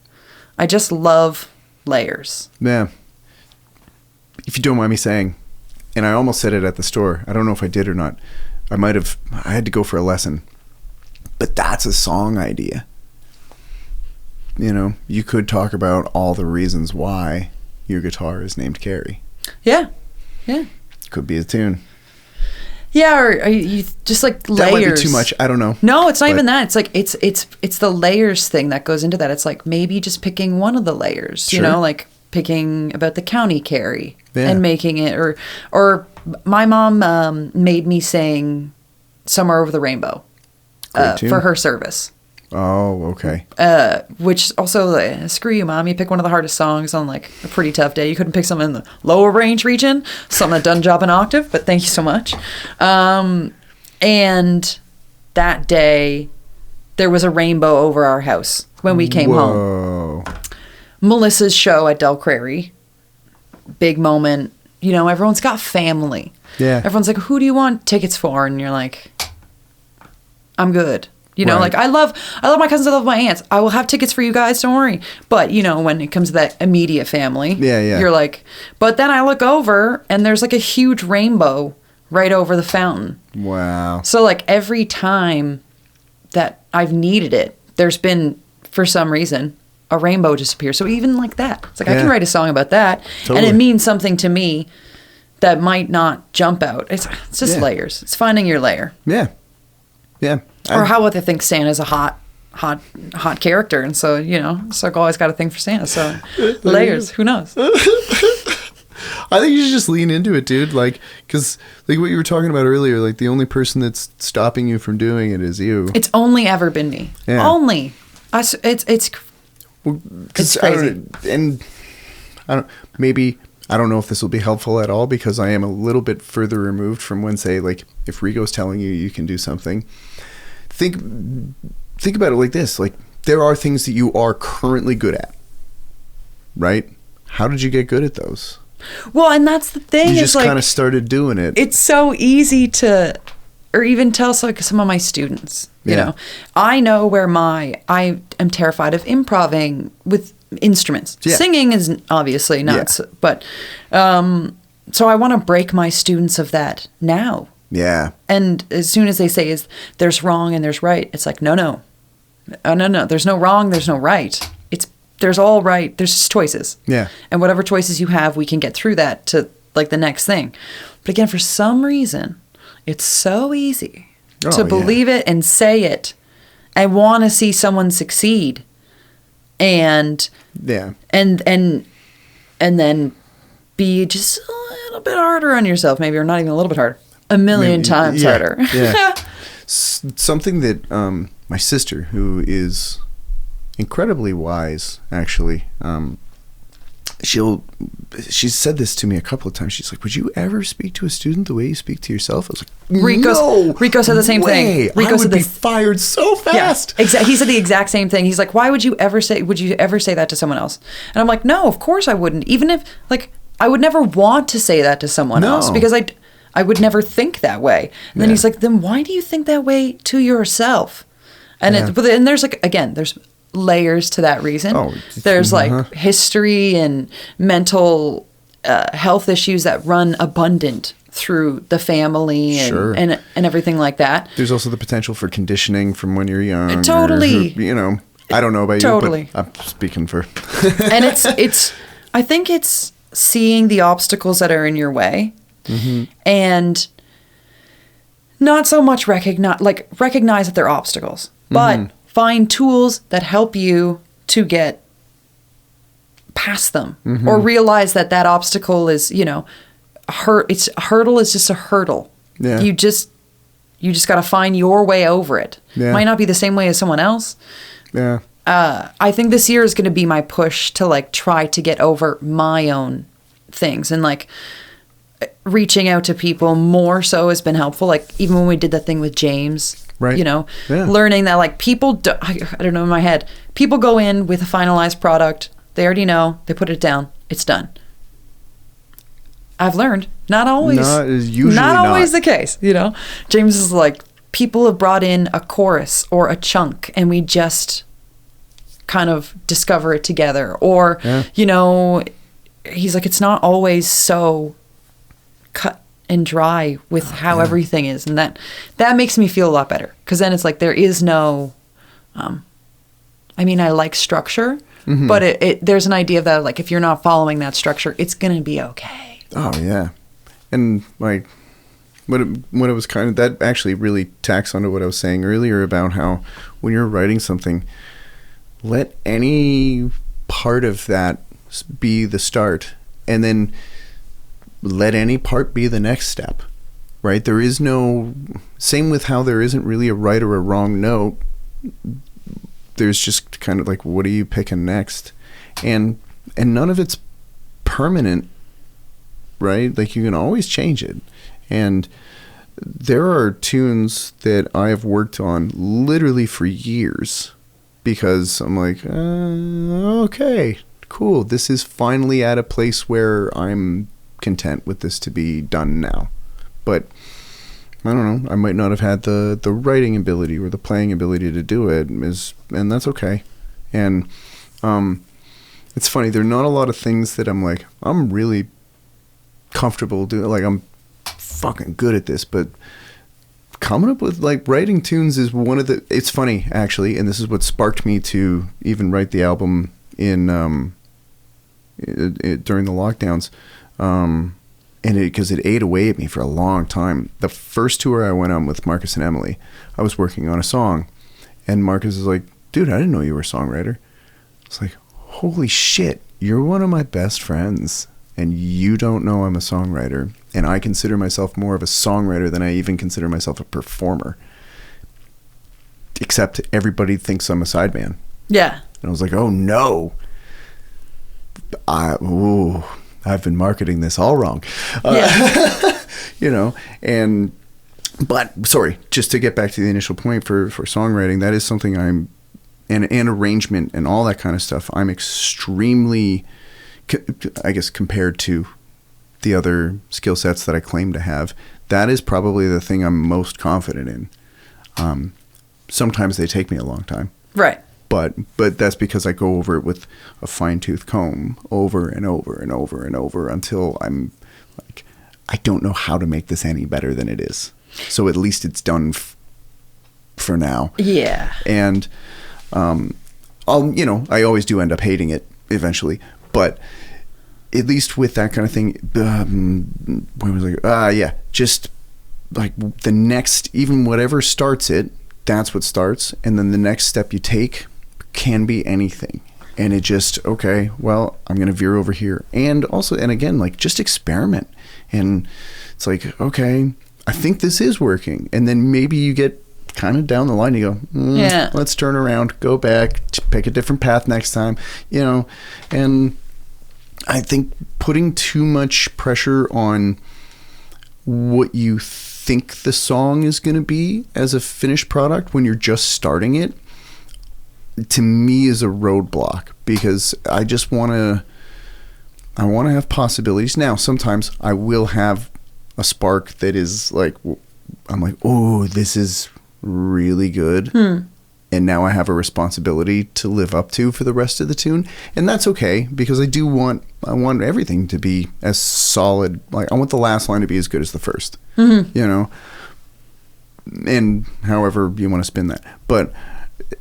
I just love layers. Yeah. If you don't mind me saying, and I almost said it at the store. I don't know if I did or not. I had to go for a lesson. But that's a song idea. You could talk about all the reasons why your guitar is named Carrie. Yeah. Yeah. Could be a tune. Yeah, or you just like layers. That might be too much. I don't know. No, it's not even that. It's like it's the layers thing that goes into that. It's like maybe just picking one of the layers, Sure. like picking about the county Carrie Yeah. and making it or my mom made me sing Somewhere Over the Rainbow Great tune. for her service. Oh, okay. Which also, screw you, Mom. You pick one of the hardest songs on like a pretty tough day. You couldn't pick something in the lower range region, something that doesn't drop an octave, but thank you so much. And that day, there was a rainbow over our house when we came home. Melissa's show at Del Prairie, big moment. Everyone's got family. Yeah. Everyone's like, who do you want tickets for? And you're like, I'm good. Right. Like I love my cousins, I love my aunts. I will have tickets for you guys, don't worry. But, when it comes to that immediate family, you're like, but then I look over and there's like a huge rainbow right over the fountain. Wow. So like every time that I've needed it, there's been, for some reason, a rainbow just appears. So even like that, it's like I Yeah. can write a song about that, Totally. and it means something to me that might not jump out. It's just Yeah. layers. It's finding your layer. Yeah. Yeah. Or how would they think Santa's a hot character, and so so I've always got a thing for Santa. So layers. Who knows? I think you should just lean into it, dude. Like, because like what you were talking about earlier, like the only person that's stopping you from doing it is you. It's only ever been me. Yeah. Only. It's Well, 'cause crazy. I don't know if this will be helpful at all, because I am a little bit further removed from when, say, like if Rico's telling you can do something. Think about it like this: like there are things that you are currently good at, right? How did you get good at those? well, and that's the thing. You is just like, kind of started doing it. it's so easy to, or even tell some of my students, you Yeah. know, I know where I am terrified of improvising with instruments. Yeah. Singing is obviously not, Yeah. but, so I want to break my students of that now. Yeah. And as soon as they say there's wrong and there's right, it's like, no. There's no wrong. There's no right. There's all right. There's just choices. Yeah. And whatever choices you have, we can get through that to like the next thing. But again, for some reason, it's so easy Oh, to yeah. believe it and say it and want to see someone succeed. And Yeah. and then be just a little bit harder on yourself, maybe, or not even a little bit harder. A million Maybe- times yeah, harder. Yeah. Something that my sister, who is incredibly wise, actually, she said this to me a couple of times. She's like, "Would you ever speak to a student the way you speak to yourself?" I was like, Rico said the same thing. Rico Rico I said would be this- fired so fast. Yeah, exactly. He said the exact same thing. He's like, would you ever say that to someone else? And I'm like, no, of course I wouldn't. Even if, like, I would never want to say that to someone No. else, because I would never think that way. And then Yeah. he's like, then why do you think that way to yourself? And Yeah. and there's like, again, there's layers to that reason. Oh, there's uh-huh. like history and mental health issues that run abundant through the family and, Sure. and everything like that. There's also the potential for conditioning from when you're young. or Totally. you know, I don't know about Totally. you, but I'm speaking for. And I think it's seeing the obstacles that are in your way, and not so much recognize that they're obstacles, but find tools that help you to get past them, or realize that obstacle is, a hurdle is just a hurdle. Yeah. You just got to find your way over it. Yeah. Might not be the same way as someone else. Yeah. I think this year is going to be my push to like try to get over my own things, and like reaching out to people more so has been helpful. Like even when we did that thing with James, Right. Yeah. Learning that like people, I don't know, in my head, people go in with a finalized product. They already know, they put it down, it's done. I've learned not always the case, James is like, people have brought in a chorus or a chunk and we just kind of discover it together, or he's like, it's not always so cut and dry with how everything is, and that makes me feel a lot better, because then it's like there is no I like structure, but there's an idea that like if you're not following that structure, it's gonna be okay. Oh yeah, and like what it was kind of, that actually really tacks onto what I was saying earlier about how when you're writing something, let any part of that be the start, and then let any part be the next step, right? There is no, same with how there isn't really a right or a wrong note. There's just kind of like, what are you picking next? And none of it's permanent, right? Like you can always change it. And there are tunes that I have worked on literally for years, because I'm like, okay, cool. This is finally at a place where I'm content with this to be done now. But I don't know, I might not have had the writing ability or the playing ability to do it, and that's okay. And it's funny, there are not a lot of things that I'm like, I'm really comfortable doing, like I'm fucking good at this, but coming up with like writing tunes is one of the, it's funny actually, and this is what sparked me to even write the album in during the lockdowns, and because it ate away at me for a long time. The first tour I went on with Marcus and Emily, I was working on a song, and Marcus is like, "Dude, I didn't know you were a songwriter." It's like, holy shit, you're one of my best friends, and you don't know I'm a songwriter, and I consider myself more of a songwriter than I even consider myself a performer. Except everybody thinks I'm a sideman. Yeah. And I was like, oh no. I've been marketing this all wrong. You know, but sorry, just to get back to the initial point for songwriting, that is something and arrangement and all that kind of stuff, I'm extremely, I guess, compared to the other skill sets that I claim to have, that is probably the thing I'm most confident in. Sometimes they take me a long time. Right. But that's because I go over it with a fine-tooth comb over and over and over and over until I'm like, I don't know how to make this any better than it is. So at least it's done for now. Yeah. And I always do end up hating it eventually, but at least with that kind of thing, where was I? Just like the next, even whatever starts it, that's what starts, and then the next step you take can be anything. And it just, okay, well, I'm going to veer over here. And also, and again, like, just experiment. And it's like, okay, I think this is working. And then maybe you get kind of down the line, you go, let's turn around, go back, pick a different path next time, and I think putting too much pressure on what you think the song is going to be as a finished product when you're just starting it, to me, is a roadblock, because I just want to have possibilities. Now, sometimes I will have a spark that is like, I'm like, oh, this is really good. And now I have a responsibility to live up to for the rest of the tune. And that's okay, because I want everything to be as solid. Like, I want the last line to be as good as the first, and however you want to spin that. But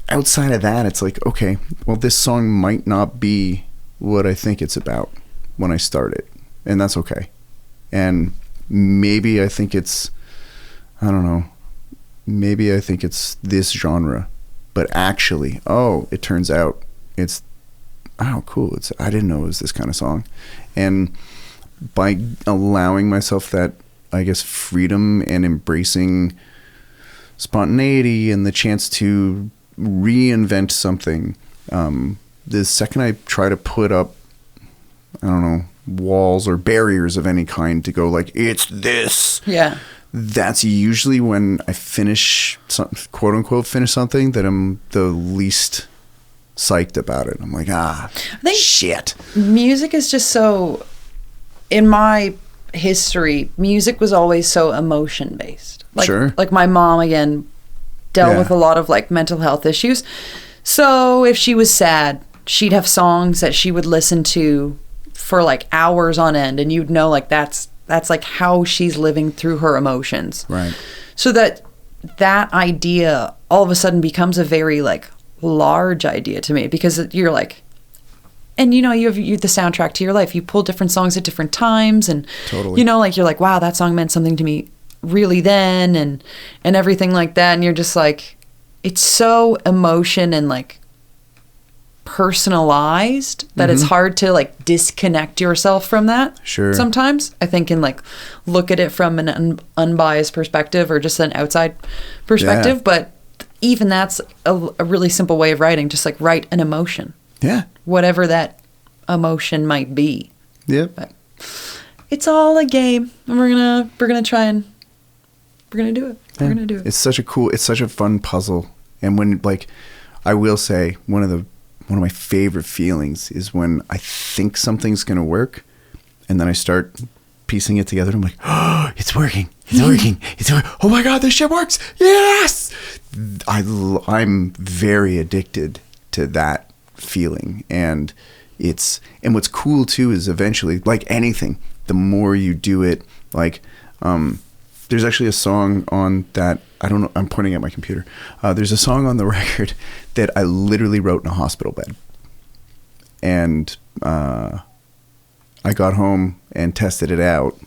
outside of that, it's like, okay, well, this song might not be what I think it's about when I start it. And that's okay. And maybe I think it's, I don't know, maybe I think it's this genre. But actually, it turns out it's, cool. I didn't know it was this kind of song. And by allowing myself that, I guess, freedom and embracing spontaneity and the chance to reinvent something, the second I try to put up, I don't know, walls or barriers of any kind to go like, it's this. Yeah. That's usually when I finish, quote unquote, finish something that I'm the least psyched about it. I'm like, I think shit. Music is just so, in my history, music was always so emotion based. Like, sure. Like my mom, again, dealt with a lot of like mental health issues. So if she was sad, she'd have songs that she would listen to for like hours on end, and you'd know like that's like how she's living through her emotions. Right. So that idea all of a sudden becomes a very like large idea to me, because you're like, and you have the soundtrack to your life. You pull different songs at different times, and totally. Like you're like, wow, that song meant something to me really then, and everything like that. And you're just like, it's so emotion and like personalized that it's hard to like disconnect yourself from that. Sure. Sometimes I think, and like look at it from an unbiased perspective or just an outside perspective. Yeah. But even that's a really simple way of writing. Just like write an emotion. Yeah. Whatever that emotion might be. Yep. But it's all a game, and we're gonna try and we're gonna do it. Yeah. We're gonna do it. It's such a fun puzzle. And when, like, I will say one of my favorite feelings is when I think something's going to work, and then I start piecing it together. I'm like, oh, it's working. It's working. Oh my God, this shit works. Yes. I'm very addicted to that feeling. And what's cool too is eventually, like anything, the more you do it, like, there's actually a song on that, I don't know, I'm pointing at my computer. There's a song on the record that I literally wrote in a hospital bed. and I got home and tested it out,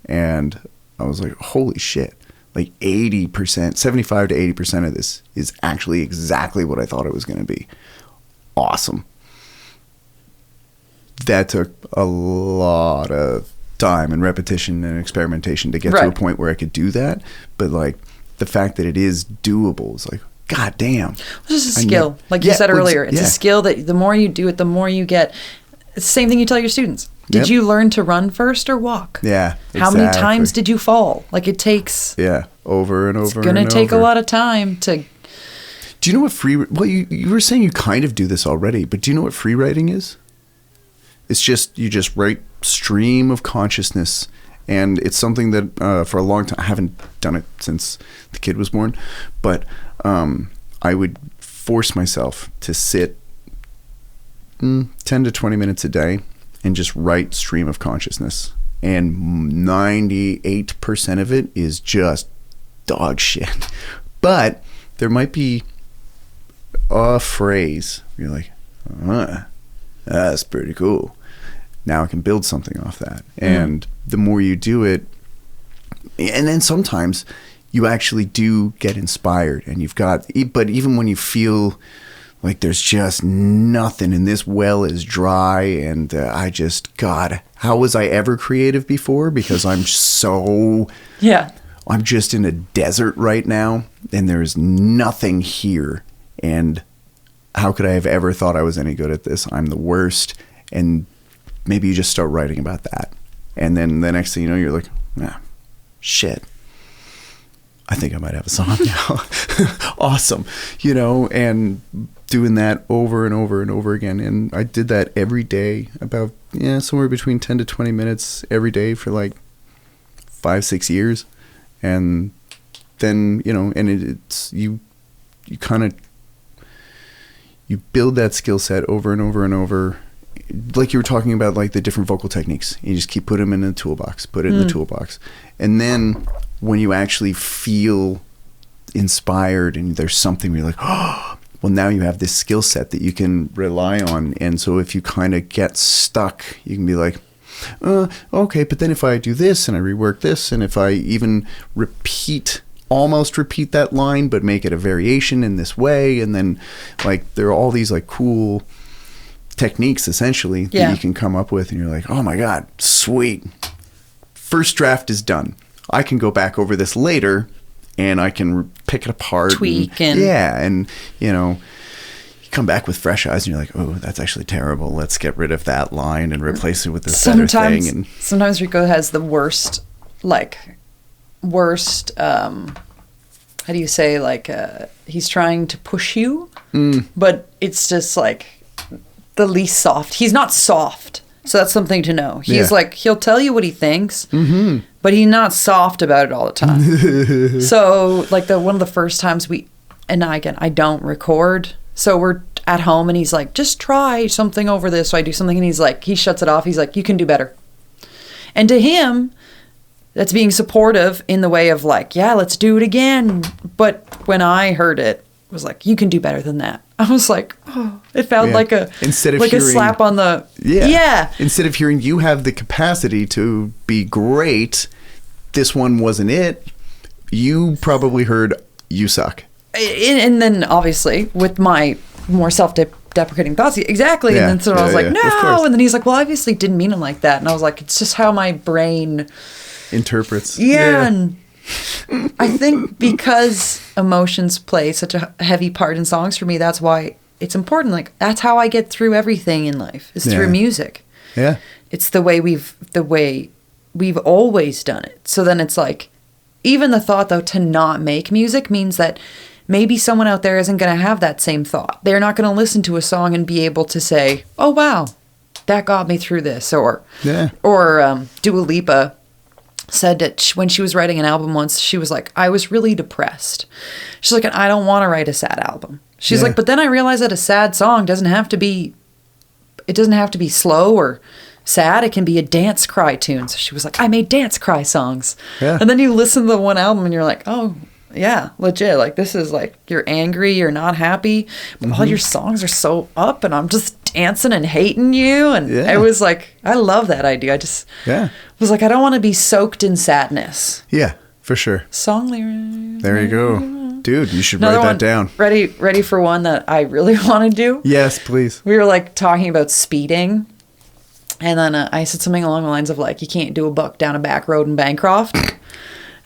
and I was like, holy shit. Like 80%, 75 to 80% of this is actually exactly what I thought it was going to be. Awesome. That took a lot of time and repetition and experimentation to get to a point where I could do that. But like the fact that it is doable is like, God damn. It's just a skill. Like you said earlier, it's a skill that the more you do it, the more you get. It's the same thing you tell your students. Did you learn to run first or walk? Yeah. Exactly. How many times did you fall? Like it takes. Yeah. Over and over. It's going to take a lot of time to. Do you know what well, you were saying you kind of do this already, but do you know what free writing is? It's just, you just write stream of consciousness. And it's something that for a long time, I haven't done it since the kid was born, but I would force myself to sit 10 to 20 minutes a day and just write stream of consciousness. And 98% of it is just dog shit. But there might be a phrase you're like, that's pretty cool. Now I can build something off that. And the more you do it, and then sometimes you actually do get inspired, and but even when you feel like there's just nothing and this well is dry, and God, how was I ever creative before? Because I'm I'm just in a desert right now, and there's nothing here. And how could I have ever thought I was any good at this? I'm the worst. And maybe you just start writing about that. And then the next thing you know, you're like, shit. I think I might have a song now. Awesome. And doing that over and over and over again. And I did that every day, about somewhere between 10 to 20 minutes every day for like 5-6 years. And then, and it's you kind of, you build that skill set over and over and over. Like you were talking about, like the different vocal techniques. You just keep putting them in the toolbox, put it in the toolbox. And then when you actually feel inspired and there's something where you're like, oh, well, now you have this skill set that you can rely on. And so if you kind of get stuck, you can be like, okay, but then if I do this and I rework this, and if I even almost repeat that line, but make it a variation in this way. And then like, there are all these like cool techniques essentially that you can come up with, and you're like, oh my God, sweet. First draft is done. I can go back over this later and I can pick it apart. Tweak and you come back with fresh eyes and you're like, oh, that's actually terrible. Let's get rid of that line and replace it with this better thing. And sometimes Rico has the worst, how do you say, he's trying to push you, but it's just like the least soft. He's not soft. So that's something to know. He's he'll tell you what he thinks, but he's not soft about it all the time. So one of the first times I don't record. So we're at home and he's like, just try something over this. So I do something and he's like, he shuts it off. He's like, you can do better. And to him, that's being supportive in the way of let's do it again. But when I heard it, it was like, you can do better than that. I was like, oh, it felt like a slap on the... Yeah. Instead of hearing you have the capacity to be great, this one wasn't it, you probably heard you suck. And then obviously with my more self-deprecating thoughts, exactly. Yeah. And then I was like, no. And then he's like, well, obviously didn't mean it like that. And I was like, it's just how my brain... interprets. Yeah. And I think because emotions play such a heavy part in songs for me, that's why it's important. That's how I get through everything in life, is through music. Yeah. It's the way we've always done it. So then it's like, even the thought though to not make music means that maybe someone out there isn't going to have that same thought. They're not going to listen to a song and be able to say, oh wow, that got me through this. Or Dua Lipa said that when she was writing an album once, she was like, I was really depressed. She's like, I don't want to write a sad album. She's like, but then I realized that a sad song doesn't have to be slow or sad. It can be a dance cry tune. So she was like, I made dance cry songs. Yeah. And then you listen to the one album and you're like, oh yeah, legit. This is you're angry, you're not happy, but all your songs are so up, and I'm just dancing and hating you. And it was like, I love that idea. I just was like, I don't want to be soaked in sadness. Yeah, for sure. Song lyrics. There you go. Dude, you should write that down. Ready for one that I really want to do? Yes, please. We were like talking about speeding. And then I said something along the lines of like, you can't do a buck down a back road in Bancroft.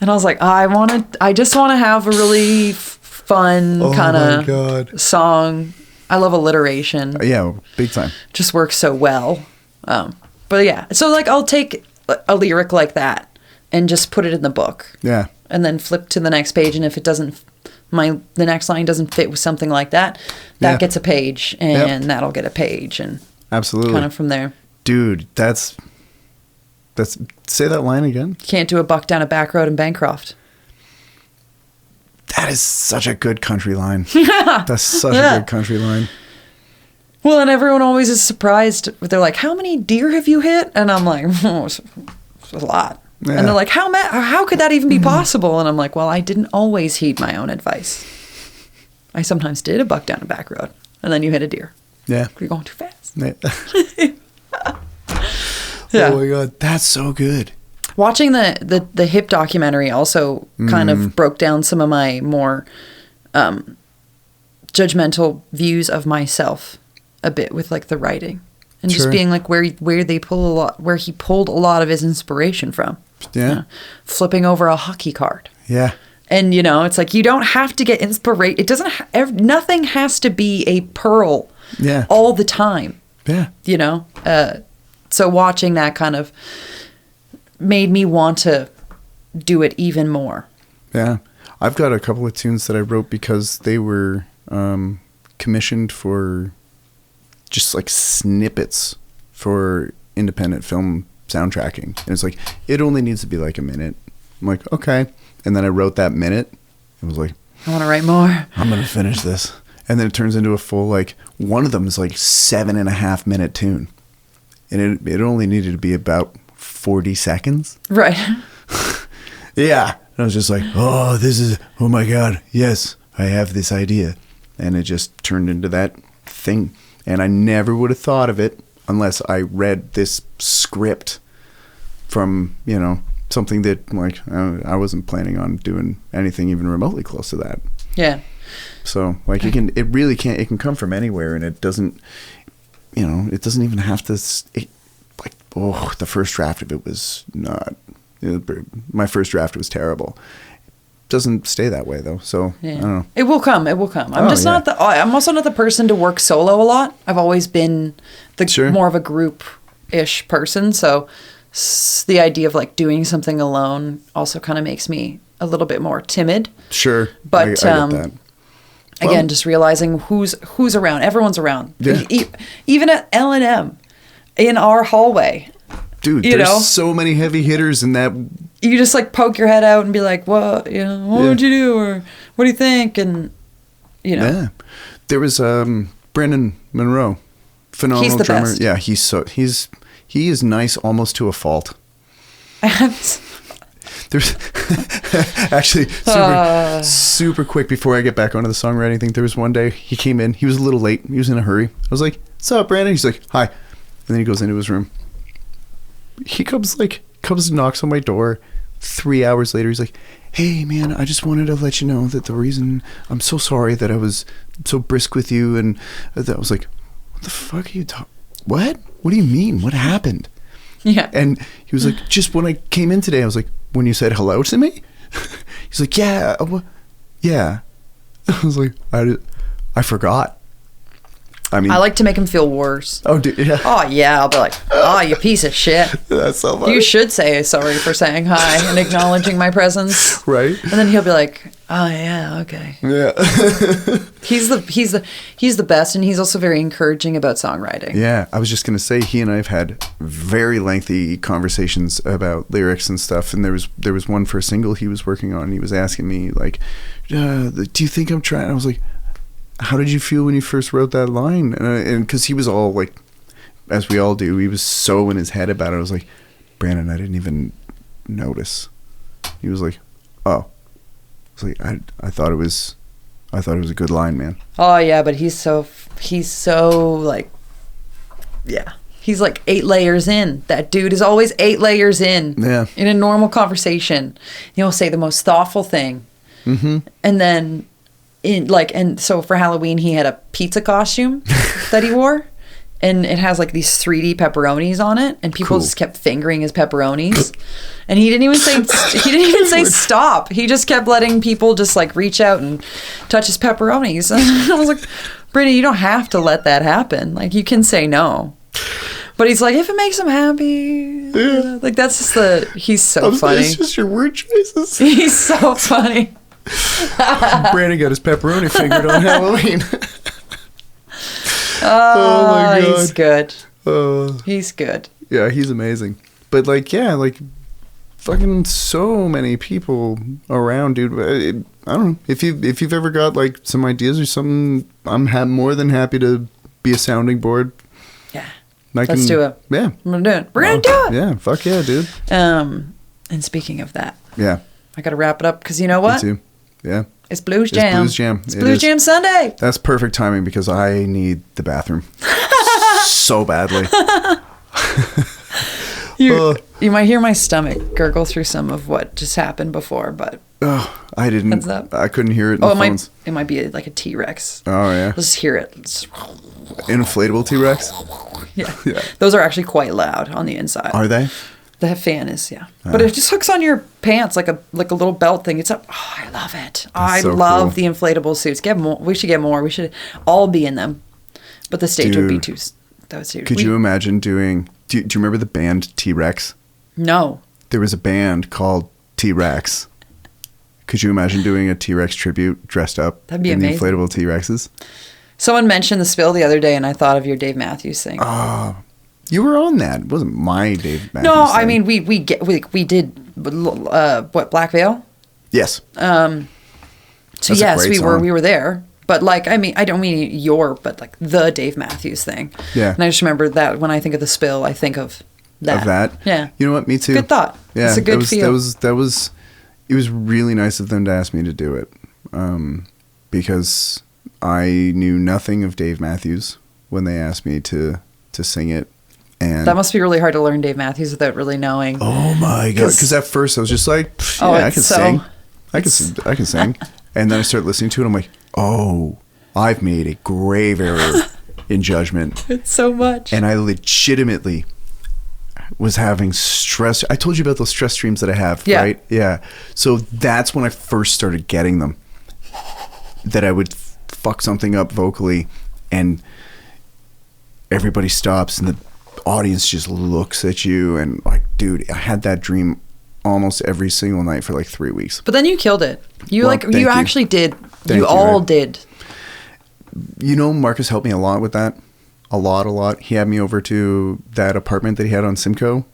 And I was like, I just want to have a really fun kind of song. I love alliteration. Yeah, big time. Just works so well. But yeah, so like I'll take a lyric like that and just put it in the book. Yeah. And then flip to the next page. And if it doesn't, the next line doesn't fit with something like that, that gets a page and that'll get a page. And absolutely. Kind of from there. Dude, that's say that line again. Can't do a buck down a back road in Bancroft. That is such a good country line. That's such a good country line. Well, and everyone always is surprised. They're like, how many deer have you hit? And I'm like, oh, it's a lot. Yeah. And they're like, how could that even be possible? And I'm like, well, I didn't always heed my own advice. I sometimes did a buck down a back road. And then you hit a deer. Yeah. You're going too fast. Yeah. Oh my God, that's so good. Watching the Hip documentary also kind of broke down some of my more judgmental views of myself a bit with like the writing and just being like where he pulled a lot of his inspiration from. Yeah. You know, flipping over a hockey card. Yeah. And it's like you don't have to get inspiration. It doesn't. Nothing has to be a pearl. Yeah. All the time. Yeah. So watching that kind of made me want to do it even more. Yeah. I've got a couple of tunes that I wrote because they were commissioned for just like snippets for independent film soundtracking. And it's like, it only needs to be like a minute. I'm like, okay. And then I wrote that minute. It was like, I want to write more. I'm going to finish this. And then it turns into a full, like, one of them is like 7.5 minute tune. And it only needed to be about 40 seconds. Right. Yeah. And I was just like, oh my God. Yes, I have this idea. And it just turned into that thing. And I never would have thought of it unless I read this script from, something that like I wasn't planning on doing anything even remotely close to that. Yeah. So like it can come from anywhere, and it doesn't, it doesn't even have to. The first draft of it was not. My first draft was terrible. It doesn't stay that way though. So yeah. I don't know. It will come. I'm I'm also not the person to work solo a lot. I've always been more of a group-ish person. So the idea of like doing something alone also kind of makes me a little bit more timid. Sure. But I get that. Again, just realizing who's around. Everyone's around. Yeah. Even at L&M in our hallway. Dude, there's so many heavy hitters in that. You just like poke your head out and be like, what would you do? Or what do you think? And, Yeah. There was Brendan Monroe. Phenomenal he's the drummer. Best. Yeah, he is nice almost to a fault. There's actually super quick before I get back onto the songwriting thing. There was one day he came in. He was a little late. He was in a hurry. I was like, "What's up, Brandon?" He's like, "Hi," and then he goes into his room. He comes and knocks on my door. 3 hours later, he's like, "Hey, man, I just wanted to let you know that the reason I'm so sorry that I was so brisk with you." And I was like, "What the fuck are you talking? What? What do you mean? What happened?" Yeah. And he was like, "Just when I came in today," I was like, "When you said hello to me?" He's like, "Yeah, yeah." I was like, I forgot. I mean, I like to make him feel worse. Oh, dude, yeah. Oh, yeah. I'll be like, "Oh, you piece of shit." That's so funny. You should say sorry for saying hi and acknowledging my presence. Right. And then he'll be like, "Oh, yeah, okay." Yeah. He's the best, and he's also very encouraging about songwriting. Yeah, I was just gonna say he and I have had very lengthy conversations about lyrics and stuff, and there was one for a single he was working on. And he was asking me like, "Do you think I'm trying?" I was like, "How did you feel when you first wrote that line?" And because he was all like, as we all do, he was so in his head about it. I was like, "Brandon, I didn't even notice." He was like, "Oh." I was like, I thought it was a good line, man. Oh yeah, but he's so like Yeah. He's like 8 layers in. That dude is always 8 layers in. Yeah. In a normal conversation. He'll say the most thoughtful thing. Mm-hmm. And then, and so for Halloween, he had a pizza costume that he wore. And it has like these 3D pepperonis on it. And people just kept fingering his pepperonis. And he didn't even say stop. He just kept letting people just like reach out and touch his pepperonis. And I was like, Brittany, you don't have to let that happen. Like, you can say no. But he's like, if it makes him happy. Yeah. Like, that's just he's so funny. It's just your word choices. He's so funny. Brandon got his pepperoni fingered on Halloween. Oh my God. He's good. He's good. Yeah, he's amazing. But like, yeah, like fucking so many people around, dude. I don't know. If you've ever got like some ideas or something, I'm more than happy to be a sounding board. Yeah. Let's do it. Yeah. We're gonna do it. We're gonna do it. Yeah, fuck yeah, dude. And speaking of that. Yeah. I gotta wrap it up because you know what? Me too. Yeah. It's Blues Jam. It's Blues Jam. It's Blues Jam Sunday. That's perfect timing because I need the bathroom so badly. You might hear my stomach gurgle through some of what just happened before, but I didn't. Heads up. I couldn't hear it in the phones. It might be like a T-Rex. Oh yeah. Let's just hear it. Inflatable T-Rex. Yeah. Those are actually quite loud on the inside. Are they? The fan is, yeah. But it just hooks on your pants like a little belt thing. It's up. Oh, I love it. I love the inflatable suits. Get more. We should get more. We should all be in them. But the stage would be too. Could you imagine doing? Do you remember the band T-Rex? No. There was a band called T-Rex. Could you imagine doing a T-Rex tribute dressed up? That'd be in amazing. The inflatable T-Rexes. Someone mentioned the spill the other day, and I thought of your Dave Matthews thing. You were on that. It wasn't my Dave Matthews No, thing. I mean we did what, Black Veil? Yes. So yes, we were there. But like, I mean, I don't mean but like the Dave Matthews thing. Yeah. And I just remember that when I think of the spill, I think of that. Of that? Yeah. You know what? Me too. Good thought. Yeah. It's a good feel. It was really nice of them to ask me to do it. Because I knew nothing of Dave Matthews when they asked me to sing it. And that must be really hard to learn Dave Matthews without really knowing. Oh my God. Because at first I was just like, I can sing. I can sing. And then I started listening to it. I'm like, oh, I've made a grave error in judgment. It's so much. And I legitimately was having stress. I told you about those stress streams that I have, right? Yeah. So that's when I first started getting them. That I would fuck something up vocally and everybody stops and the audience just looks at you and like, dude, I had that dream almost every single night for like 3 weeks. But then you killed it. You actually did. Thank you, all did. You know, Marcus helped me a lot with that. A lot. He had me over to that apartment that he had on Simcoe.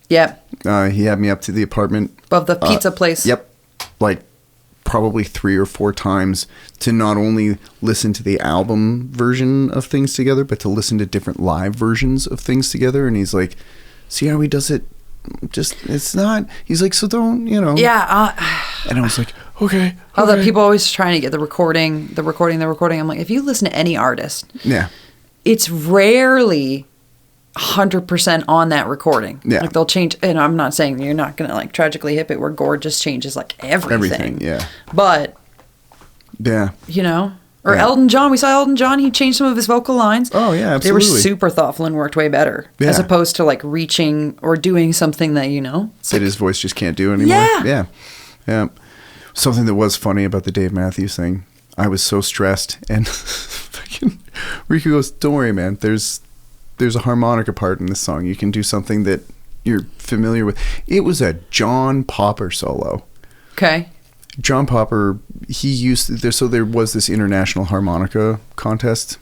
Yep. He had me up to the apartment. Above the pizza place. Yep. Like probably 3 or 4 times to not only listen to the album version of Things Together, but to listen to different live versions of Things Together. And he's like, see how he does it? Just, it's not, he's like, so don't, you know. Yeah. And I was like, okay. Although people always trying to get the recording. I'm like, if you listen to any artist. Yeah. It's rarely 100% on that recording. Yeah. Like they'll change, and I'm not saying you're not going to like tragically hip it where Gord just changes like everything. Yeah. But. Yeah. You know? Or Elton John. We saw Elton John. He changed some of his vocal lines. Oh, yeah, absolutely. They were super thoughtful and worked way better. Yeah. As opposed to like reaching or doing something that, you know. That his voice just can't do anymore. Yeah. Something that was funny about the Dave Matthews thing. I was so stressed. And fucking Riku goes, don't worry, man. There's a harmonica part in this song. You can do something that you're familiar with. It was a John Popper solo. Okay. John Popper, there was this international harmonica contest,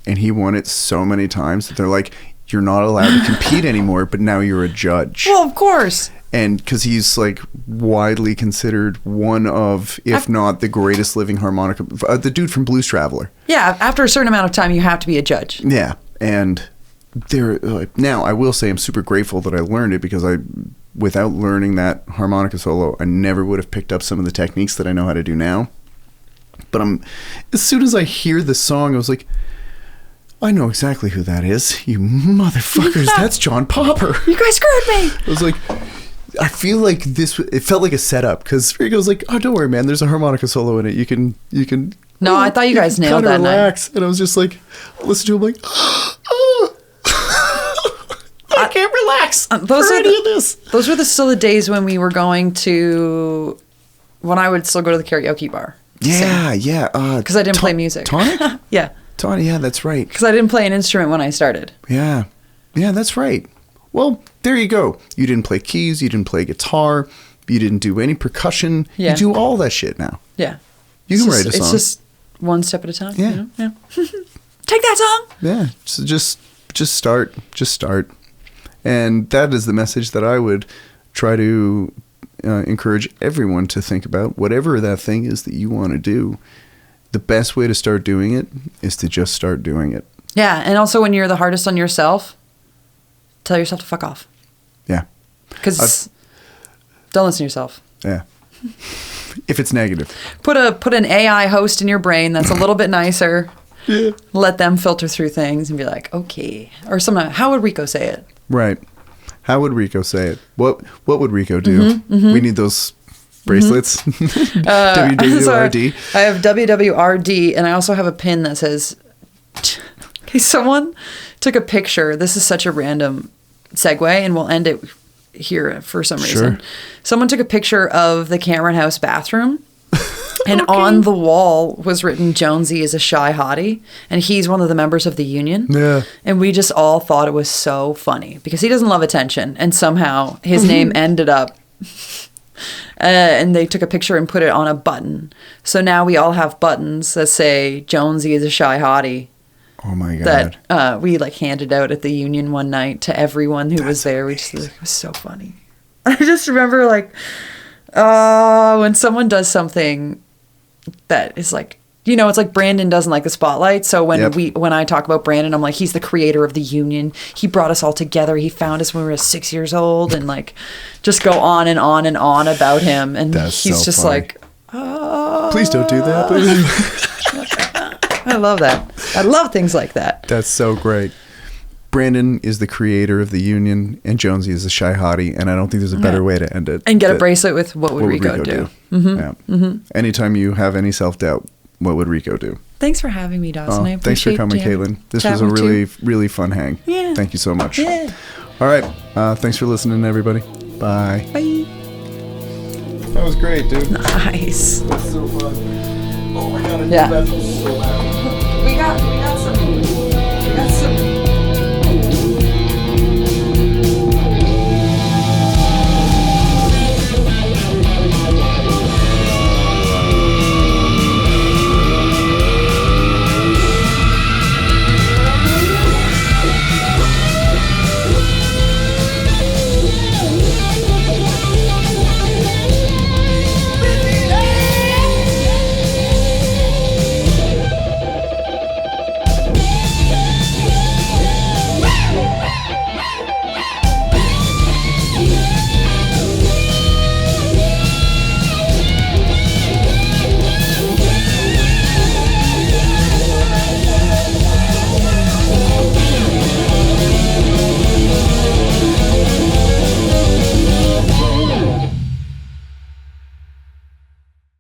and he won it so many times that they're like, you're not allowed to compete anymore, but now you're a judge. Well, of course. And because he's like widely considered one of, if not the greatest living harmonica, the dude from Blues Traveler. Yeah, after a certain amount of time, you have to be a judge. Yeah, and now I will say I'm super grateful that I learned it because without learning that harmonica solo, I never would have picked up some of the techniques that I know how to do now. But as soon as I hear the song, I was like, I know exactly who that is. You motherfuckers. That's John Popper. You guys screwed me. I was like, I feel like it felt like a setup because Rico's like, oh, don't worry, man. There's a harmonica solo in it. You can. No, I thought you guys nailed that relax. And I was just like, listen to him like, oh, I can't relax. Those were still the days when we were when I would still go to the karaoke bar. Yeah. Because I didn't play music. Tonic? Yeah. Tonic, yeah, that's right. Because I didn't play an instrument when I started. Yeah, that's right. Well, there you go. You didn't play keys. You didn't play guitar. You didn't do any percussion. Yeah. You do all that shit now. Yeah. You can write a song. It's just one step at a time. Yeah. You know? Yeah. Take that song. Yeah. So just start. Just start. And that is the message that I would try to encourage everyone to think about. Whatever that thing is that you want to do, the best way to start doing it is to just start doing it. Yeah. And also when you're the hardest on yourself, tell yourself to fuck off. Yeah. Because don't listen to yourself. Yeah. If it's negative. Put an AI host in your brain that's a little bit nicer. Yeah. Let them filter through things and be like, okay. Or how would Rico say it? Right. How would Rico say it? What would Rico do? We need those bracelets. WWRD. So I have WWRD, and I also have a pin that says, okay, someone took a picture. This is such a random segue, and we'll end it here for some reason. Someone took a picture of the Cameron House bathroom, and on the wall was written, Jonesy is a shy hottie, and he's one of the members of the union. Yeah. And we just all thought it was so funny because he doesn't love attention, and somehow his name ended up and they took a picture and put it on a button. So now we all have buttons that say Jonesy is a shy hottie. Oh my God. That we handed out at the union one night to everyone who was there. We just, it was so funny. I just remember when someone does something that is it's like Brandon doesn't like the spotlight. So when I talk about Brandon, I'm like, he's the creator of the union. He brought us all together. He found us when we were 6 years old, and just go on and on and on about him. And he's so just funny. Please don't do that. Please. I love that. I love things like that. That's so great. Brandon is the creator of the union, and Jonesy is a shy hottie, and I don't think there's a better way to end it. And get a bracelet with what would Rico do? Mm-hmm. Yeah. Mm-hmm. Anytime you have any self-doubt, what would Rico do? Thanks for having me, Dawson. I appreciate thanks for coming, Caitlin. This was a really, really fun hang. Yeah. Thank you so much. Yeah. All right. Thanks for listening, everybody. Bye. Bye. That was great, dude. Nice. That's so fun. Oh my God, I did Yeah. that so loud. We got